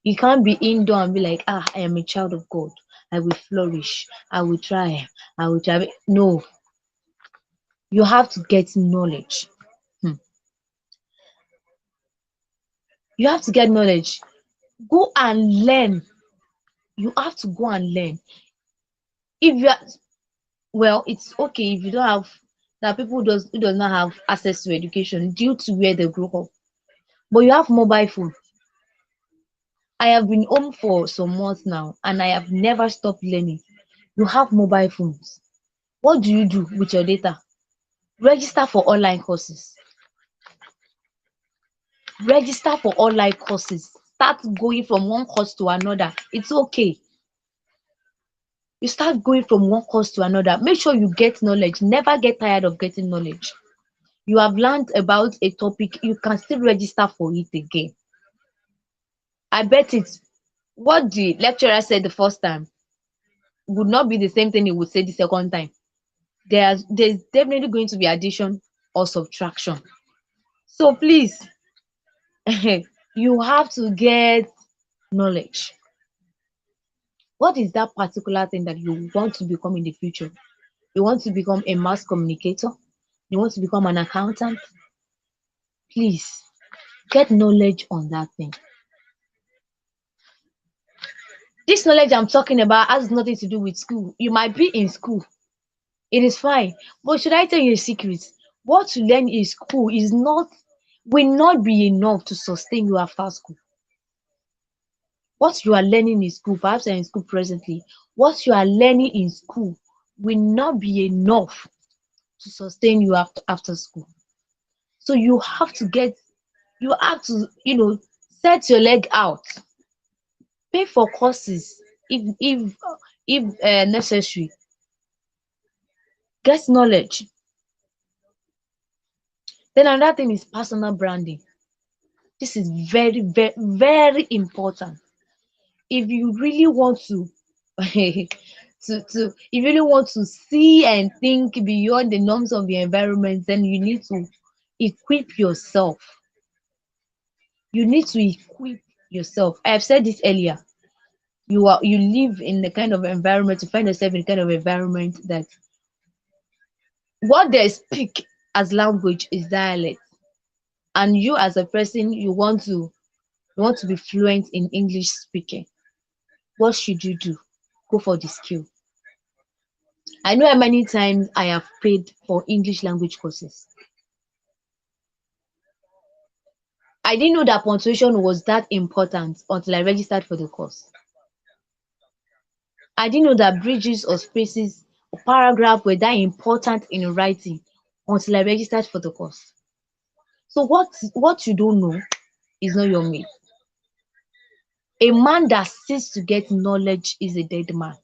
You can't be indoor and be like, I am a child of God. I will flourish. I will try. I will try. No, you have to get knowledge. Hmm. You have to get knowledge. Go and learn. You have to go and learn. If you are, well, it's okay if you don't have, there are people who does not have access to education due to where they grew up. But you have mobile phone. I have been home for some months now and I have never stopped learning. You have mobile phones. What do you do with your data? Register for online courses. Register for online courses. Start going from one course to another. It's okay. You start going from one course to another. Make sure you get knowledge. Never get tired of getting knowledge. You have learned about a topic, you can still register for it again. I bet it what the lecturer said the first time would not be the same thing he would say the second time. There's definitely going to be addition or subtraction. So please, you have to get knowledge. What is that particular thing that you want to become in the future? You want to become a mass communicator? You want to become an accountant? Please get knowledge on that thing. This knowledge I'm talking about has nothing to do with school. You might be in school. It is fine. But should I tell you a secret? What you learn in school will not be enough to sustain you after school. What you are learning in school, perhaps you're in school presently, what you are learning in school will not be enough to sustain you after school. So you have to, set your leg out. Pay for courses if necessary. Get knowledge. Then another thing is personal branding. This is very, very, very important. If you really want to if you really want to see and think beyond the norms of the environment, then you need to equip yourself. You need to equip yourself. I have said this earlier. You live in the kind of environment, you find yourself in the kind of environment that what they speak as language is dialect, and you as a person you want to be fluent in English speaking. What should you do? Go for the skill. I know how many times I have paid for English language courses. I didn't know that punctuation was that important until I registered for the course. I didn't know that bridges or spaces or paragraph were that important in writing until I registered for the course. So what you don't know is not your mate. A man that seeks to get knowledge is a dead man.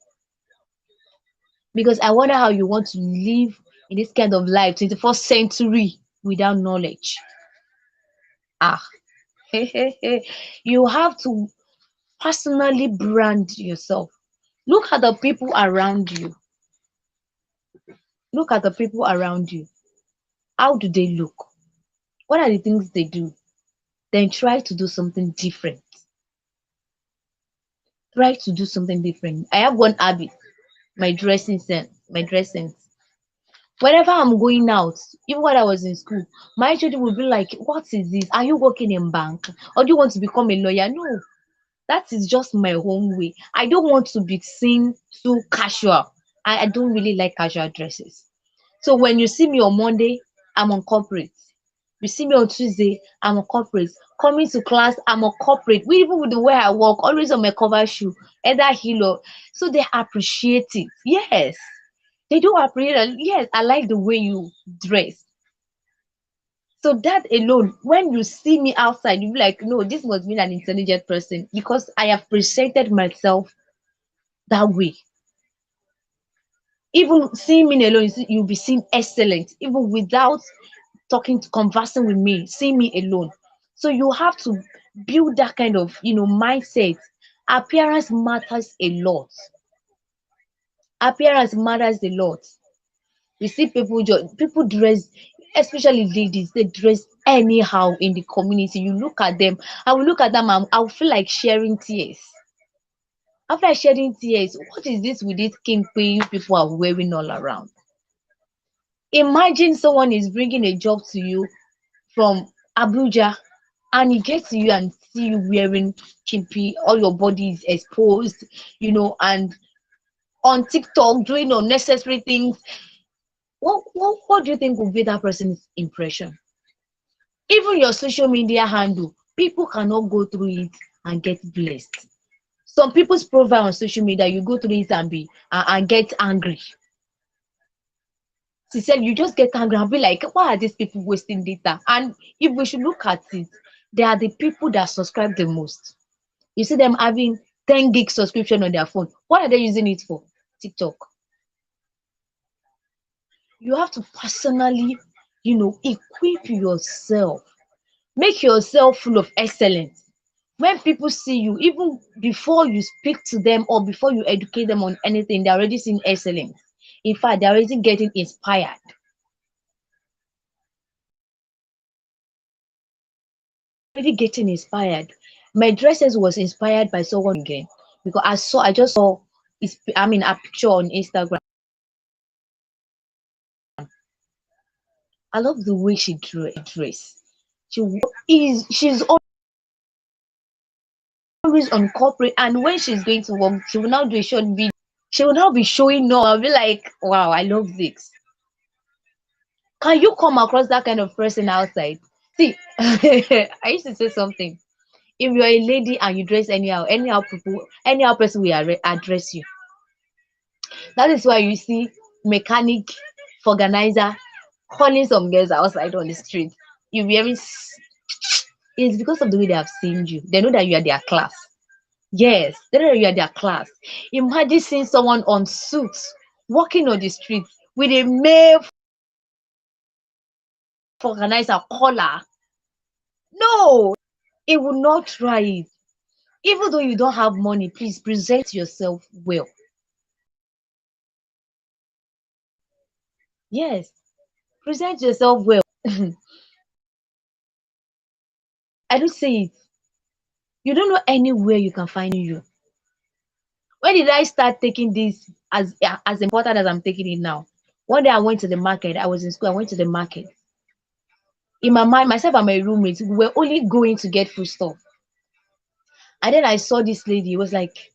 Because I wonder how you want to live in this kind of life, 21st century, without knowledge. Ah, you have to personally brand yourself. Look at the people around you. Look at the people around you. How do they look? What are the things they do? Then try to do something different. Try to do something different. I have one habit, my dressing sense. My dressing. Whenever I'm going out, even when I was in school, my children will be like, what is this? Are you working in bank? Or do you want to become a lawyer? No, that is just my own way. I don't want to be seen too casual. I don't really like casual dresses. So when you see me on Monday, I'm on corporate. You see me on Tuesday, I'm a corporate. Coming to class, I'm a corporate. We even with the way I walk, always on my cover shoe, either heel or so they appreciate it. Yes, they do appreciate it. Yes, I like the way you dress. So that alone, when you see me outside, you be like, no, this must be an intelligent person because I have presented myself that way. Even seeing me alone, you'll be seen excellent, even without talking, conversing with me, seeing me alone. So you have to build that kind of mindset. Appearance matters a lot. Appearance matters a lot. You see people dress, especially ladies, they dress anyhow in the community. You look at them, I will look at them and I'll feel like sharing tears. After shedding tears, what is this with this kimpe you people are wearing all around? Imagine someone is bringing a job to you from Abuja and he gets to you and see you wearing kimpe, all your body is exposed, and on TikTok doing unnecessary things. What do you think will be that person's impression? Even your social media handle, people cannot go through it and get blessed. Some people's profile on social media, you go through it and be and get angry. She said you just get angry and be like, why are these people wasting data? And if we should look at it, they are the people that subscribe the most. You see them having 10 gig subscription on their phone. What are they using it for? TikTok. You have to personally, equip yourself. Make yourself full of excellence. When people see you, even before you speak to them or before you educate them on anything, they're already seeing excellence. In fact, they're already getting inspired. Already getting inspired. My dresses was inspired by someone again because I just saw a picture on Instagram. I love the way she dress. She's always on corporate, and when she's going to work, she will now do a short video. She will now be showing off. I'll be like, wow, I love this. Can you come across that kind of person outside? See, I used to say something. If you're a lady and you dress anyhow person will address you. That is why you see mechanic, organizer calling some girls outside on the street. You wearing it's because of the way they have seen you. They know that you are their class. Yes, they know that you are their class. Imagine seeing someone on suits walking on the street with a male organizer collar. No, it will not try it. Even though you don't have money, please present yourself well. Yes, present yourself well. I don't say it. You don't know anywhere you can find you. When did I start taking this as important as I'm taking it now? One day I went to the market. I was in school. I went to the market. In my mind, myself and my roommates, we were only going to get food stuff. And then I saw this lady. It was like,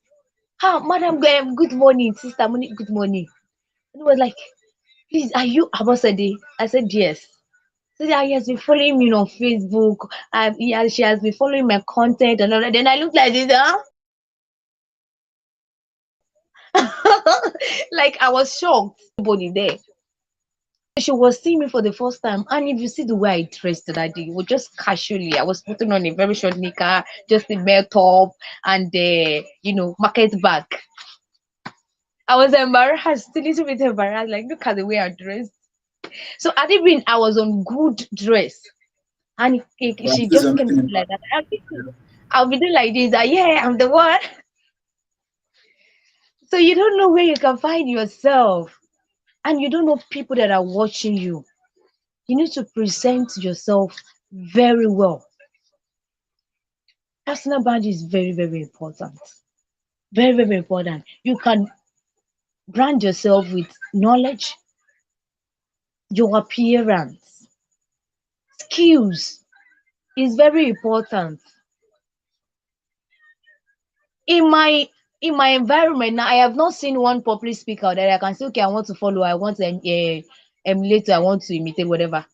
"Ah, madam, good morning, sister. Good morning." And it was like, "Please, are you Abosede?" I said, "Yes." So yeah, he has been following me on Facebook. Yeah, she has been following my content and all that. Then I looked like this, huh? Like I was shocked. Nobody there. She was seeing me for the first time, and if you see the way I dressed that day, it was just casually. I was putting on a very short knicker, just a bare top, and market bag. I was embarrassed, a little bit embarrassed. Like, look at the way I dressed. So at the beginning, I was on good dress, and But she please, you're just came making to it. me like that. I'll be doing like this. Yeah, I'm the one. So you don't know where you can find yourself, and you don't know people that are watching you. You need to present yourself very well. Personal brand is very, very important. Very, very important. You can brand yourself with knowledge, your appearance, skills is very important. In my environment now, I have not seen one public speaker that I can say, okay, I want to follow, I want to emulate, I want to imitate, whatever.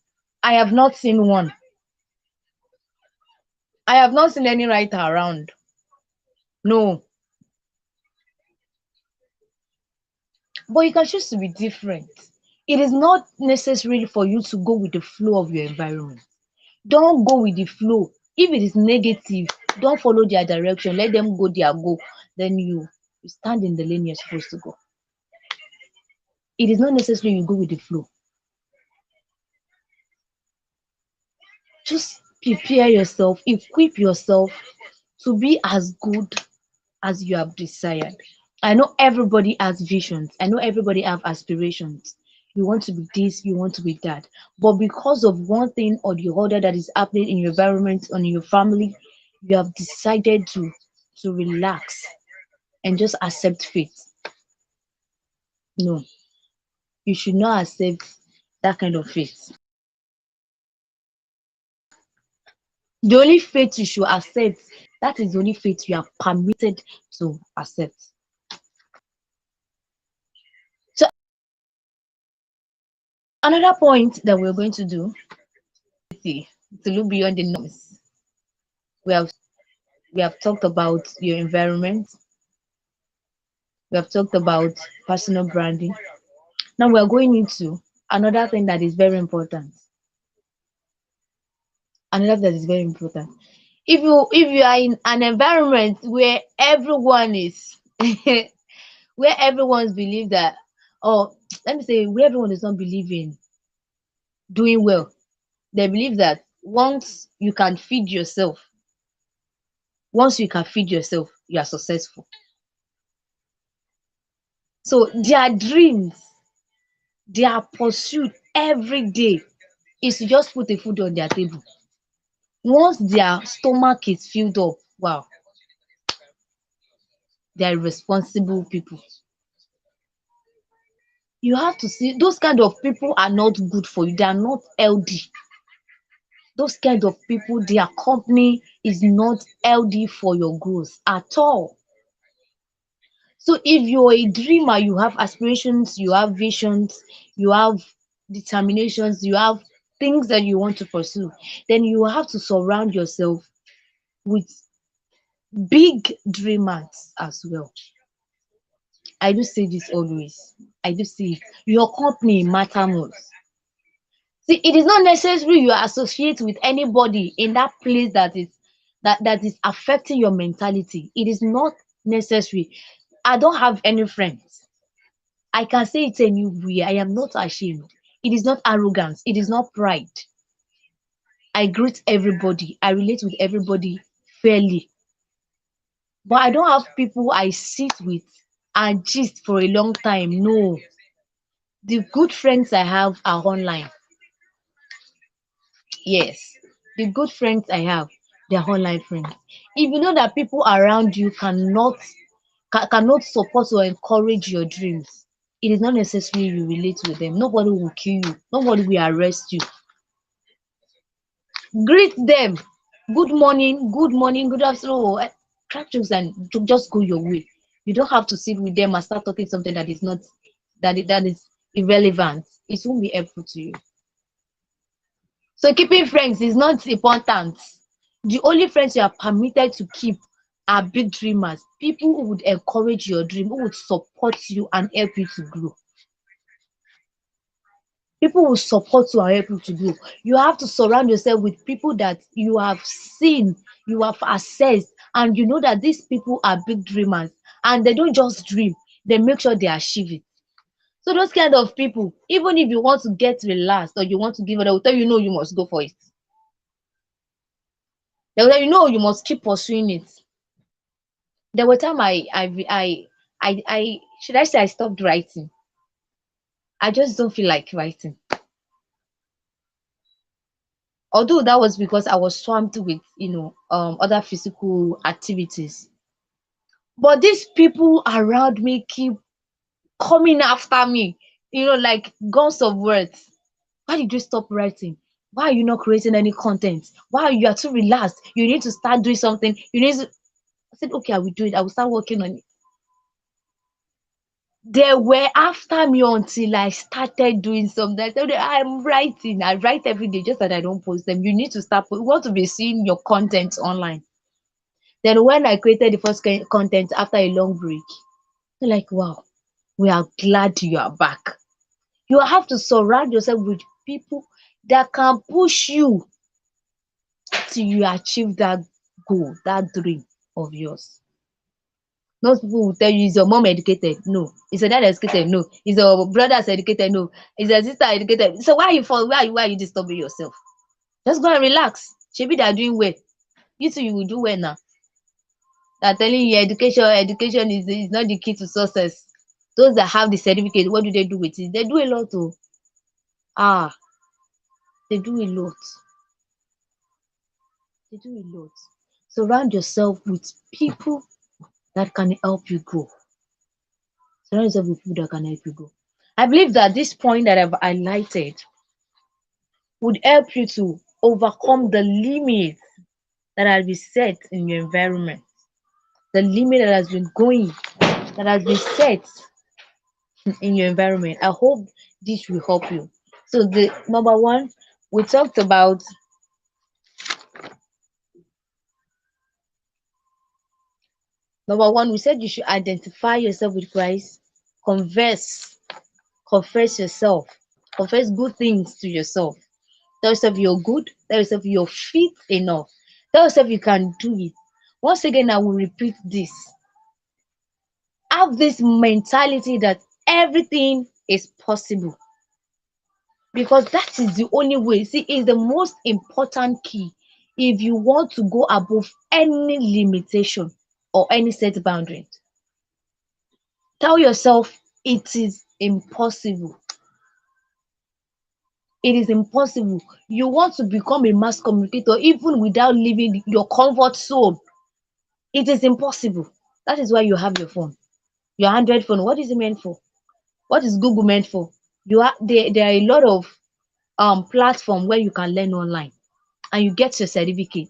I have not seen one. I have not seen any writer around. No. But you can choose to be different. It is not necessary for you to go with the flow of your environment. Don't go with the flow. If it is negative, don't follow their direction. Let them go their go. Then you stand in the lane you're supposed to go. It is not necessary you go with the flow. Just prepare yourself, equip yourself to be as good as you have desired. I know everybody has visions. I know everybody have aspirations. You want to be this, you want to be that. But because of one thing or the other that is happening in your environment or in your family, you have decided to relax and just accept fate. No, you should not accept that kind of fate. The only fate you should accept, that is the only fate you are permitted to accept. So another point that we're going to do is to look beyond the norms. We have we have talked about your environment, we have talked about personal branding. Now we are going into another thing that is very important. Another that is very important. If you are in an environment where everyone is where everyone's believe that, or let me say where everyone does not believe in doing well, they believe that once you can feed yourself, you are successful. So their dreams, their pursuit every day is to just put a food on their table. Once their stomach is filled up, wow, they are responsible people. You have to see those kind of people are not good for you. They are not healthy. Those kind of people, their company is not healthy for your growth at all. So if you're a dreamer, you have aspirations, you have visions, you have determinations, you have things that you want to pursue, then you have to surround yourself with big dreamers as well. I do say this always. I do say it. Your company matter most. See, it is not necessary you associate with anybody in that place that is affecting your mentality. It is not necessary. I don't have any friends. I can say it anywhere. I am not ashamed. It is not arrogance. It is not pride. I greet everybody. I relate with everybody fairly. But I don't have people I sit with and gist for a long time. No. The good friends I have are online. Yes. The good friends I have, they're online friends. If you know that people around you cannot support or encourage your dreams, it is not necessary you relate with them. Nobody will kill you. Nobody will arrest you. Greet them. Good morning, good afternoon. Crack jokes and just go your way. You don't have to sit with them and start talking something that is not that is irrelevant. It won't be helpful to you. So keeping friends is not important. The only friends you are permitted to keep are big dreamers, people who would encourage your dream, who would support you and help you to grow. People will support you and help you to grow. You have to surround yourself with people that you have seen, you have assessed, and you know that these people are big dreamers and they don't just dream, they make sure they achieve it. So those kind of people, even if you want to get relaxed or you want to give it, they will tell you no, you must go for it. They will tell you no, you must keep pursuing it. There were time I should I say I stopped writing. I just don't feel like writing. Although that was because I was swamped with other physical activities. But these people around me keep coming after me, like guns of words. Why did you stop writing? Why are you not creating any content? Why are you too relaxed? You need to start doing something. I said, okay, I will do it. I will start working on it. They were after me until I started doing something. I told them, I'm writing. I write every day, just that I don't post them. You need to start. We want to be seeing your content online. Then when I created the first content after a long break, they're like, wow, we are glad you are back. You have to surround yourself with people that can push you till you achieve that goal, that dream of yours. Most people will tell you, is your mom educated? No. Is your dad educated? No. Is your brothers educated? No. Is your sister educated? So why are you why are you disturbing yourself? Just go and relax. Shebi they are doing well. You too, you will do well now. They are telling you education is not the key to success. Those that have the certificate, what do they do with it? They do a lot. Oh. Ah, they do a lot. They do a lot. Surround yourself with people that can help you grow. Surround yourself with people that can help you grow. I believe that this point that I've highlighted would help you to overcome the limits that has been set in your environment, the limit that has been going, that has been set in your environment. I hope this will help you. So the number one, we talked about number one, we said you should identify yourself with Christ, converse, confess yourself, confess good things to yourself. Tell yourself you're good, tell yourself you're fit enough, tell yourself you can do it. Once again, I will repeat this. Have this mentality that everything is possible, because that is the only way. See, it's the most important key if you want to go above any limitation or any set boundary. Tell yourself it is impossible. It is impossible. You want to become a mass communicator even without leaving your comfort zone. It is impossible. That is why you have your phone, your Android phone. What is it meant for? What is Google meant for? There are a lot of platform where you can learn online and you get your certificate.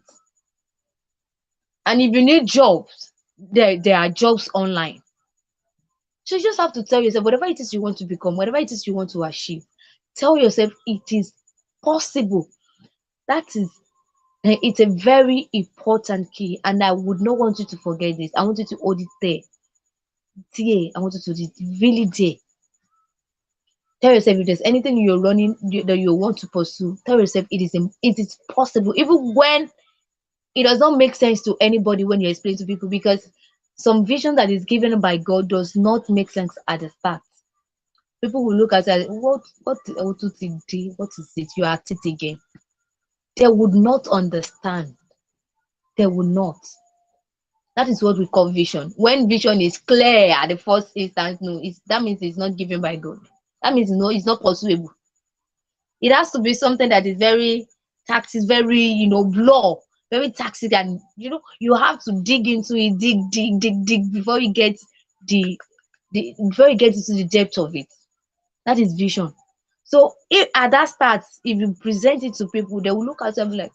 And if you need jobs, there are jobs online. So you just have to tell yourself whatever it is you want to become, whatever it is you want to achieve, tell yourself it is possible. That is it's a very important key, and I would not want you to forget this. I want you to hold it there. Dear, I want you to hold it really dear. Tell yourself if there's anything you're running that you want to pursue, tell yourself it is possible, even when it does not make sense to anybody when you explain to people, because some vision that is given by God does not make sense at the start. People will look at it, what is it? You are at it again. They would not understand. They will not. That is what we call vision. When vision is clear at the first instance, no, that means it's not given by God. That means no, it's not pursuable. It has to be something that is very taxing, very blur, very taxing, and you have to dig into it, dig before you get before you get into the depth of it. That is vision. So if at that start, if you present it to people, they will look at you and be like,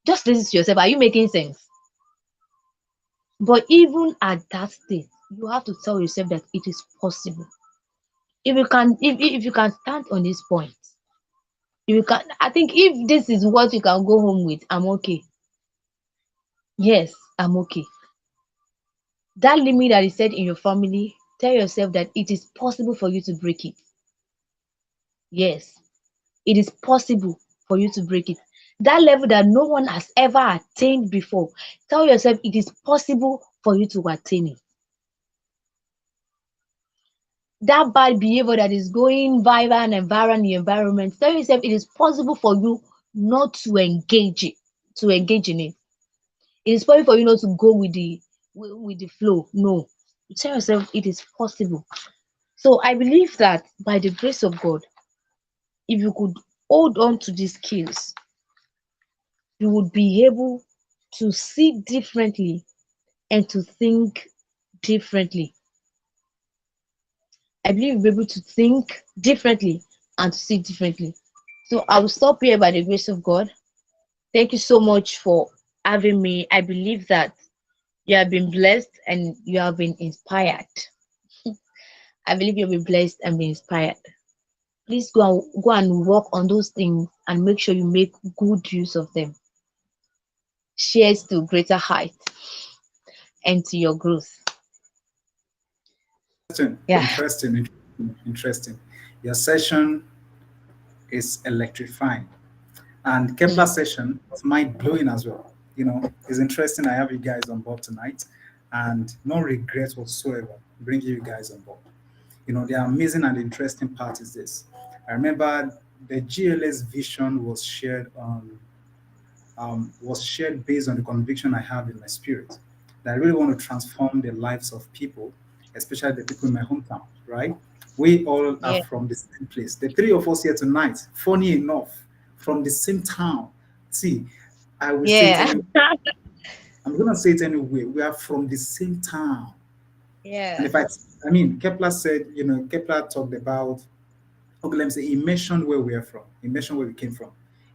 just listen to yourself. Are you making sense? But even at that stage, you have to tell yourself that it is possible. If you can stand on this point, you can. I think if this is what you can go home with, I'm okay. Yes, I'm okay. That limit that is set in your family, tell yourself that it is possible for you to break it. Yes, it is possible for you to break it. That level that no one has ever attained before, tell yourself it is possible for you to attain it. That bad behavior that is going viral and viral in the environment, tell yourself it is possible for you not to engage in it. It is possible for you not to go with the flow. No, tell yourself it is possible. So I believe that by the grace of God, if you could hold on to these skills, you would be able to see differently and to think differently. I believe you'll be able to think differently and to see differently. So I will stop here by the grace of God. Thank you so much for having me. I believe that you have been blessed and you have been inspired. I believe you'll be blessed and be inspired. Please go and work on those things and make sure you make good use of them. Shares to greater height and to your growth. Interesting, Yeah. interesting. Your session is electrifying. And Kepler Mm. session was mind blowing as well. It's interesting. I have you guys on board tonight, and no regrets whatsoever bringing you guys on board. The amazing and interesting part is this. I remember the GLS vision was shared based on the conviction I have in my spirit that I really want to transform the lives of people, especially the people in my hometown, right? We all are Yeah. from the same place. The three of us here tonight, funny enough, from the same town. See, I will say it Yeah. anyway. I'm going to say it anyway. We are from the same town. And Yeah. in fact, I mean, Kepler said, Kepler talked about, okay, let me say, he mentioned where we are from, he mentioned where we came from.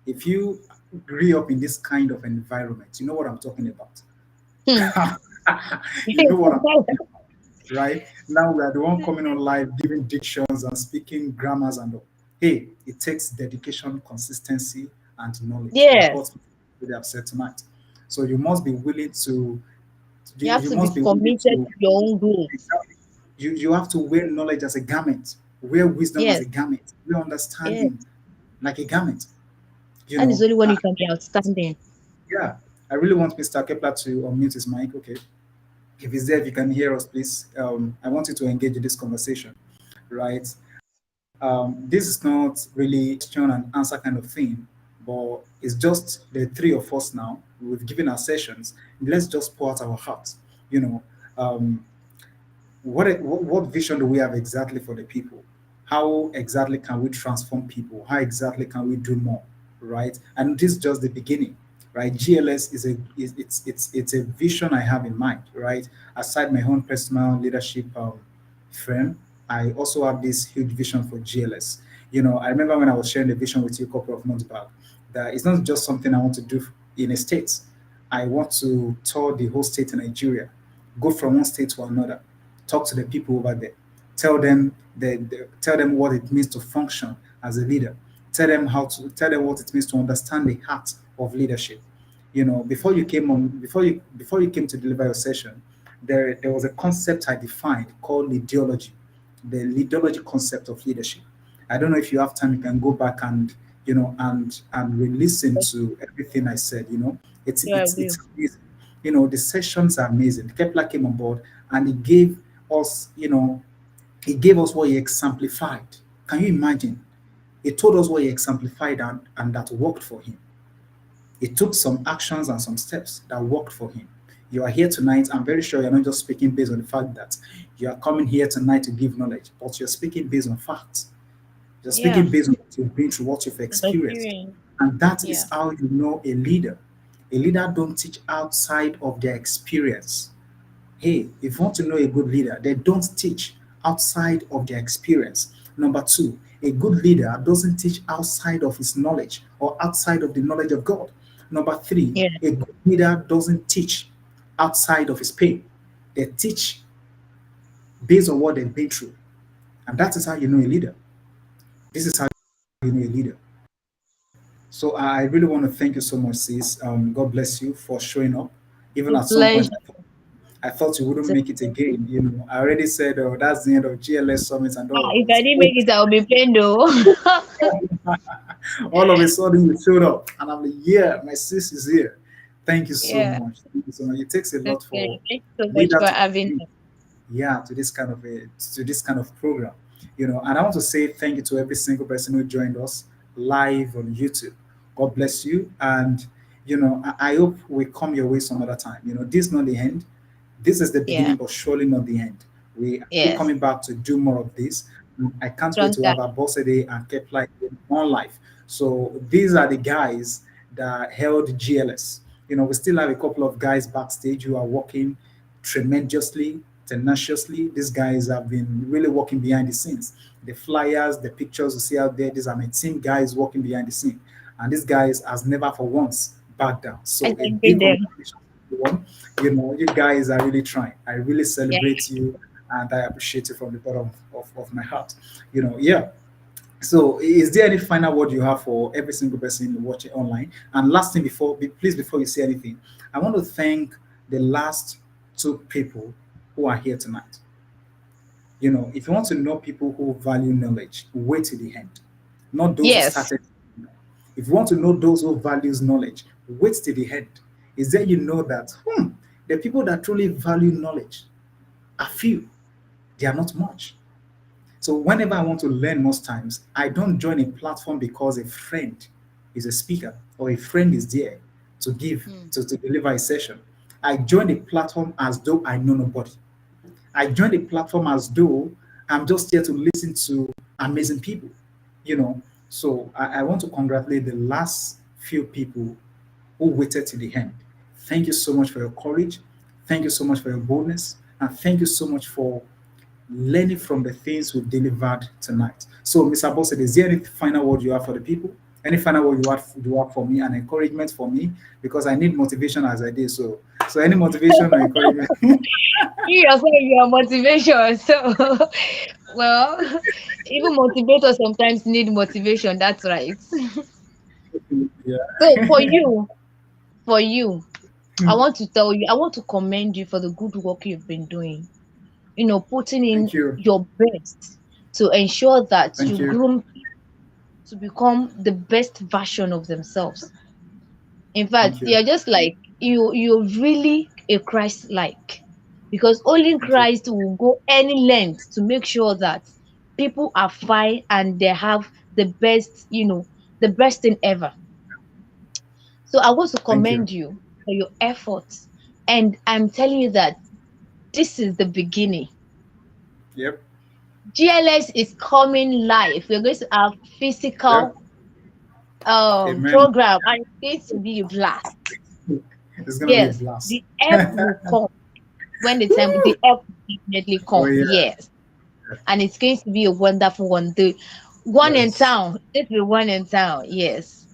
If you grew up in this kind of environment, you know what I'm talking about. Hmm. You know what I'm talking about, right? Now we are the one coming on live, giving dictions and speaking grammars and all. Hey, it takes dedication, consistency, and knowledge, like Yes. what they have said tonight. So you must be willing to, You you, have you to be must be willing committed to to, your own growth. exactly. You have to wear knowledge as a garment, wear wisdom as Yes. a garment, wear Yes. understanding like a garment. You That is know, only when I, you can be outstanding. yeah, I really want Mr. Kepler to unmute his mic. Okay, if he's there, if you can hear us, please. I want you to engage in this conversation, right? This is not really question and answer kind of thing, but it's just the three of us now. We've given our sessions. Let's just pour out our hearts. You know, um, what vision do we have exactly for the people? How exactly can we transform people? How exactly can we do more, right? And this is just the beginning, right? GLS it's a vision I have in mind, right? Aside my own personal leadership frame, I also have this huge vision for GLS. I remember when I was sharing the vision with you a couple of months back, that it's not just something I want to do in a state. I want to tour the whole state in Nigeria, go from one state to another, talk to the people over there, tell them what it means to function as a leader, tell them what it means to understand the heart of leadership. Before you came to deliver your session, there was a concept I defined called leadology, the leadology concept of leadership. I don't know if you have time, you can go back and re-listen to everything I said. It's Yeah, I it's will. it's amazing. The sessions are amazing. Kepler came on board and us, he gave us what he exemplified. Can you imagine? He told us what he exemplified and that worked for him. He took some actions and some steps that worked for him. You are here tonight. I'm very sure you're not just speaking based on the fact that you are coming here tonight to give knowledge, but you're speaking based on facts. You're Yeah. speaking based on what you've been through, what you've experienced. Experience. And that Yeah. is how you know a leader. A leader don't teach outside of their experience. Hey, if you want to know a good leader, they don't teach outside of their experience. Number two, a good leader doesn't teach outside of his knowledge or outside of the knowledge of God. Number three, Yeah. a good leader doesn't teach outside of his pain. They teach based on what they've been through. And that is how you know a leader. This is how you know a leader. So I really want to thank you so much, sis. God bless you for showing up. Even A at some point, pleasure. I thought you wouldn't make it again. I already said, oh, that's the end of GLS summit and all. If I didn't make it, I'll be pained though. All of a sudden you showed up, and I'm like, yeah, my sis is here. Thank you so Yeah. much. Thank you so much. It takes a Okay. lot for Thank you so much leader for to having commit, me. yeah, to this kind of program. And I want to say thank you to every single person who joined us live on YouTube. God bless you, and I hope we come your way some other time. This is not the end. This is the Yeah. beginning, but surely not the end. We are still Yes. coming back to do more of this. I can't wait Trust to that. have our boss day and kept like on life. So these are the guys that held GLS. We still have a couple of guys backstage who are working tremendously, tenaciously. These guys have been really working behind the scenes. The flyers, the pictures you see out there, these are my team guys working behind the scene. And these guys has never for once backed down. I So a can big bring them. congratulations to everyone. You guys are really trying. I really Yeah. celebrate you. and I appreciate it from the bottom of my heart. Yeah. So, is there any final word you have for every single person watching online? And last thing, please, before you say anything, I want to thank the last two people who are here tonight. If you want to know people who value knowledge, wait till the end, not those who Yes. started. If you want to know those who values knowledge, wait till the end. Is there that the people that truly value knowledge are few. They are not much. So whenever I want to learn, most times I don't join a platform because a friend is a speaker or a friend is there to give Hmm. to deliver a session. I join the platform as though I know nobody. I joined the platform as though I'm just here to listen to amazing people, you know. So I want to congratulate the last few people who waited to the end. Thank you so much for your courage. Thank you so much for your boldness. And thank you so much for learning from the things we've delivered tonight. So, Mr. Bossett, is there any final word you have for the people? Any final word you have for me, an encouragement for me? Because I need motivation as I did. So any motivation or encouragement? You yourself, your motivation. So, well, even motivators sometimes need motivation. That's right. Yeah. So for you, I want to tell you, I want to commend you for the good work you've been doing. Putting in Thank you. your best to ensure that Thank you you. groom to become the best version of themselves. In fact, Thank you. you're just like you're really a Christ like, because only Thank you. Christ will go any length to make sure that people are fine and they have the best thing ever. So I want to Thank you. commend you for your efforts. And I'm telling you that this is the beginning. Yep. GLS is coming live. We're going to have Yep. physical Amen. program, and it's going to be a blast. It's gonna be a Yes, blast. the help will come when the help will definitely Oh come. yeah. Yes, and it's going to be a wonderful one. The one in Yes. town. It's the one in town. Yes.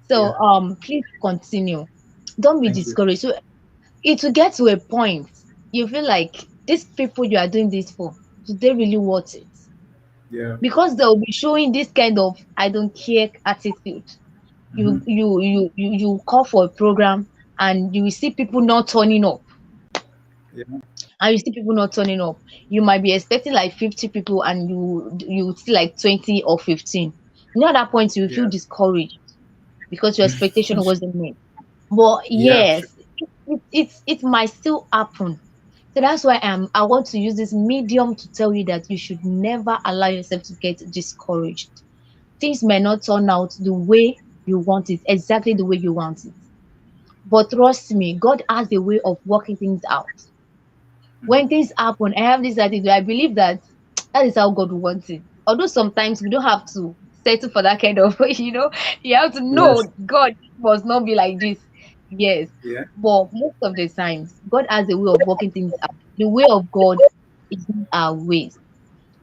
So Yeah. please continue. Don't be Thank you. discouraged. So it will get to a point you feel like these people you are doing this for, do they really worth it? Yeah. Because they'll be showing this kind of I don't care attitude. Hmm. You call for a program and you will see people not turning up, Yeah. and you see people not turning up. You might be expecting like 50 people and you would see like 20 or 15. At that point you will feel Yeah. discouraged because your expectation wasn't met. But Yeah. Sure. yes, it might still happen. So that's why I want to use this medium to tell you that you should never allow yourself to get discouraged. Things may not turn out the way you want it, exactly the way you want it. But trust me, God has a way of working things out. When things happen, I have this attitude. I believe that that is how God wants it. Although sometimes we don't have to settle for that kind of, you have to Yes. know God must not be like this. Yes. Yeah. But most of the times, God has a way of working things out. The way of God is not our ways.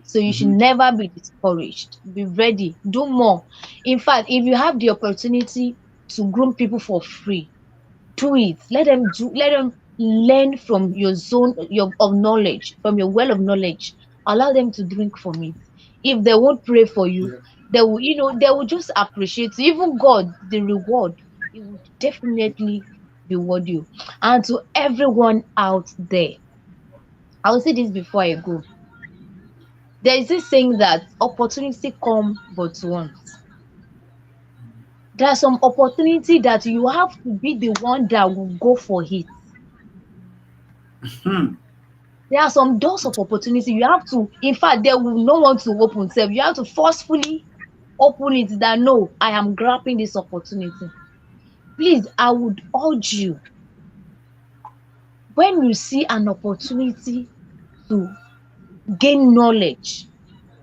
So you should Hmm. never be discouraged. Be ready. Do more. In fact, if you have the opportunity to groom people for free, do it. Let them learn from your zone of knowledge, from your well of knowledge. Allow them to drink from it. If they won't pray for you, Yeah. they will just appreciate you. Even God, the reward, it will definitely reward you. And to everyone out there, I will say this before I go. There is this saying that opportunity come but once. There are some opportunity that you have to be the one that will go for it. Hmm. There are some doors of opportunity you have to, in fact, they will not want to open self. You have to forcefully open it that no, I am grabbing this opportunity. Please, I would urge you, when you see an opportunity to gain knowledge,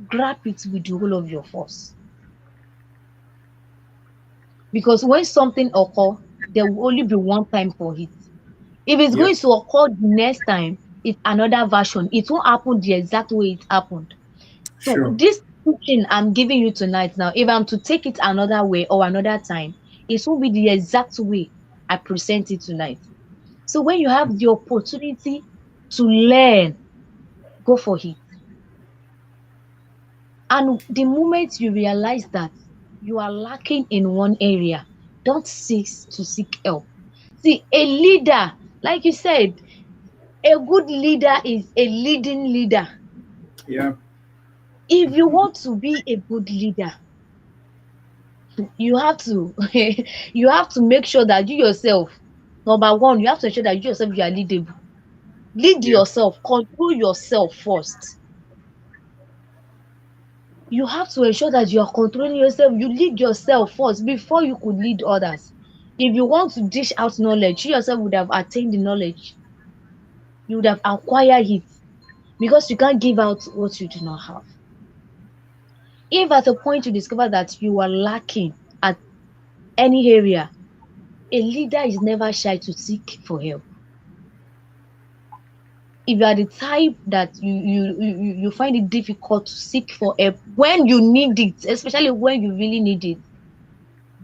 grab it with the whole of your force. Because when something occur, there will only be one time for it. If it's going Yep. to occur the next time, it's another version. It won't happen the exact way it happened. So Sure. this teaching I'm giving you tonight now, if I'm to take it another way or another time, it will be the exact way I present it tonight. So when you have the opportunity to learn, Go for it. And the moment you realize that you are lacking in one area, don't cease to seek help. See, a leader, like you said, a good leader is a leading leader. Yeah. If you want to be a good leader, you have to you have to make sure that you yourself, number one, you have to ensure that you yourself you are leadable. Lead Yeah. yourself, control yourself first. You have to ensure that you are controlling yourself. You lead yourself first before you could lead others. If you want to dish out knowledge, you yourself would have attained the knowledge. You would have acquired it, because you can't give out what you do not have. If at a point you discover that you are lacking at any area, a leader is never shy to seek for help. If you are the type that you find it difficult to seek for help when you need it, especially when you really need it,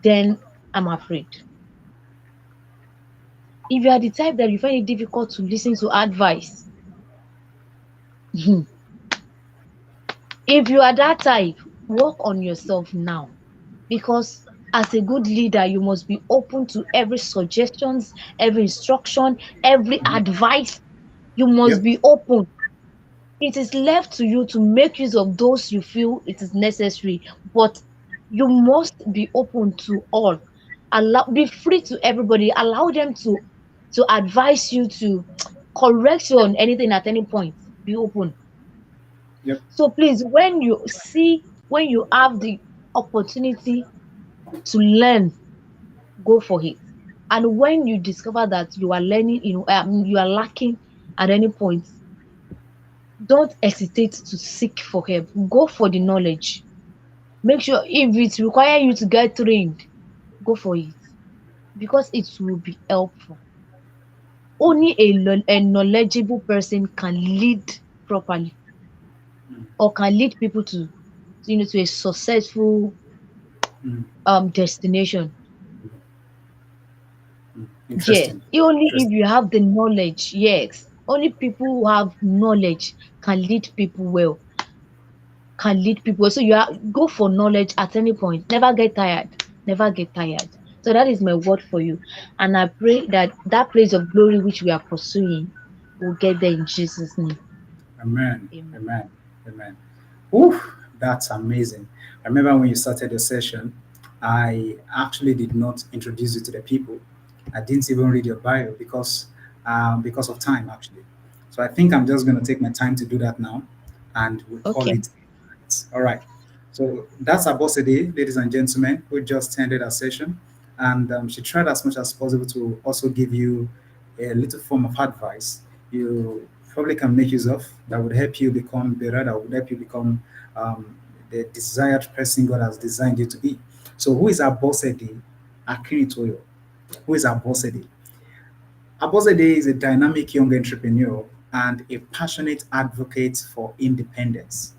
then I'm afraid. If you are the type that you find it difficult to listen to advice, if you are that type, work on yourself now. Because as a good leader, you must be open to every suggestions, every instruction, every Mhm. advice. You must Yep. be open. It is left to you to make use of those you feel it is necessary, but you must be open to all. Be free to everybody. Allow them to advise you, to correct you on anything at any point. Be open. Yep. So please, when you have the opportunity to learn, go for it. And when you discover that you are learning, you are lacking at any point, don't hesitate to seek for help. Go for the knowledge. Make sure if it requires you to get trained, go for it, because it will be helpful. Only a knowledgeable person can lead properly, Mm. or can lead people to a successful Mm. destination. Mm. Yeah, Interesting. only if Interesting. you have the knowledge. Yes, only people who have knowledge can lead people well, can lead people. So you are go for knowledge at any point. Never get tired. Never get tired. So that is my word for you. And I pray that that place of glory which we are pursuing will get there in Jesus' name. Amen. Amen. Amen. Amen. Oof, that's amazing. I remember when you started the session, I actually did not introduce you to the people. I didn't even read your bio because of time actually. So I think I'm just going to take my time to do that now, and we call Okay. it. All right. So that's our boss today, ladies and gentlemen, who just ended our session, and she tried as much as possible to also give you a little form of advice you probably can make use of that would help you become better, that would help you become the desired person God has designed you to be. So, who is Abosede Akinitoyo? Who is Abosede? Abosede is a dynamic young entrepreneur and a passionate advocate for independence.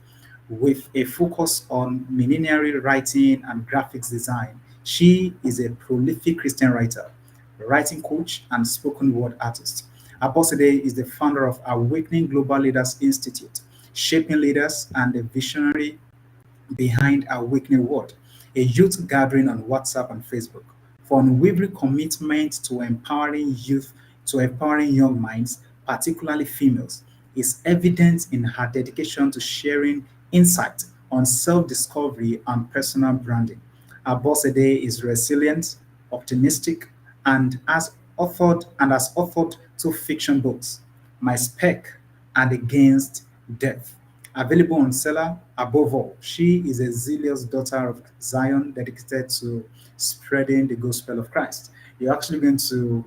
With a focus on millenary writing and graphics design, she is a prolific Christian writer, writing coach, and spoken word artist. Abosede is the founder of Awakening Global Leaders Institute, shaping leaders and a visionary behind Awakening World, a youth gathering on WhatsApp and Facebook. For unwavering commitment to empowering youth, to empowering young minds, particularly females, is evident in her dedication to sharing insight on self-discovery and personal branding. Abosede is resilient, optimistic, and has authored two fiction books, My Spec and Against Death. Available on seller. Above all, she is a zealous daughter of Zion dedicated to spreading the gospel of Christ. You're actually going to,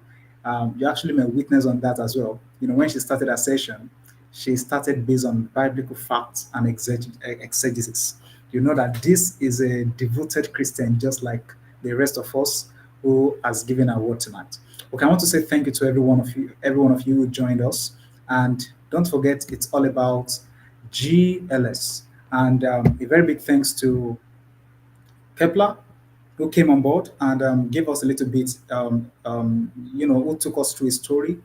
you actually may witness on that as well. You know, when she started her session, she started based on biblical facts and exegesis. You know that this is a devoted Christian, just like the rest of us, who has given our word tonight. Okay, I want to say thank you to every one of you who joined us, and don't forget, it's all about GLS. And a very big thanks to Kepler, who came on board and gave us a little bit, who took us through his story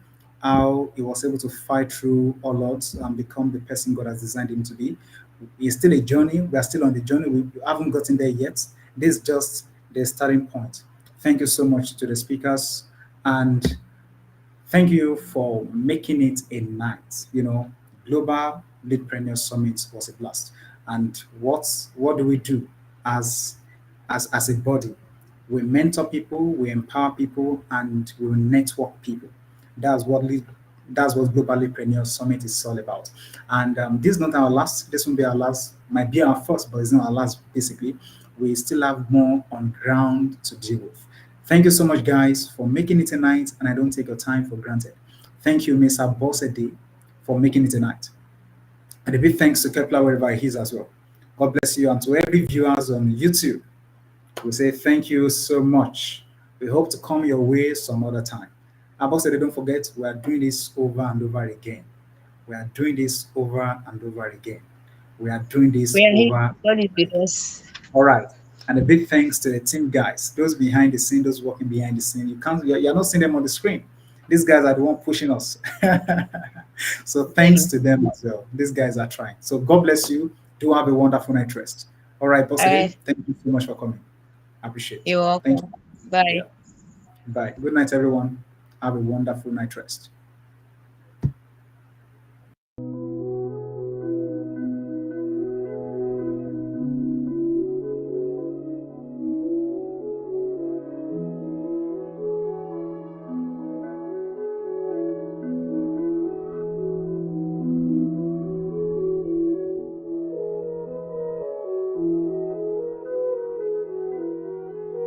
how he was able to fight through all odds and become the person God has designed him to be. It's still a journey. We are still on the journey. We haven't gotten there yet. This is just the starting point. Thank you so much to the speakers. And thank you for making it a night. Global Leadpreneur Summit was a blast. And what do we do as as a body? We mentor people, we empower people, and we network people. That's what lead, that's what Global Leadpreneur Summit is all about. And this is not our last. This will be our last. Might be our first, but it's not our last. Basically, we still have more on ground to deal with. Thank you so much, guys, for making it tonight, and I don't take your time for granted. Thank you, Mr. Bossede, for making it tonight. And a big thanks to Kepler wherever he is as well. God bless you, and to every viewers on YouTube, we say thank you so much. We hope to come your way some other time. Bossede, don't forget, we are doing this over and over again. We are doing this over and over again. We are doing this We are here. over. God is with us. All right. And a big thanks to the team guys, those behind the scene, those working behind the scene. You're not seeing them on the screen. These guys are the one pushing us. So thanks Really. to them as well. These guys are trying. So God bless you. Do have a wonderful night rest. All right, Boss All Ade, right. thank you so much for coming. I appreciate. You're Thank welcome. you. Bye. Yeah. Bye. Good night, everyone. Have a wonderful night rest.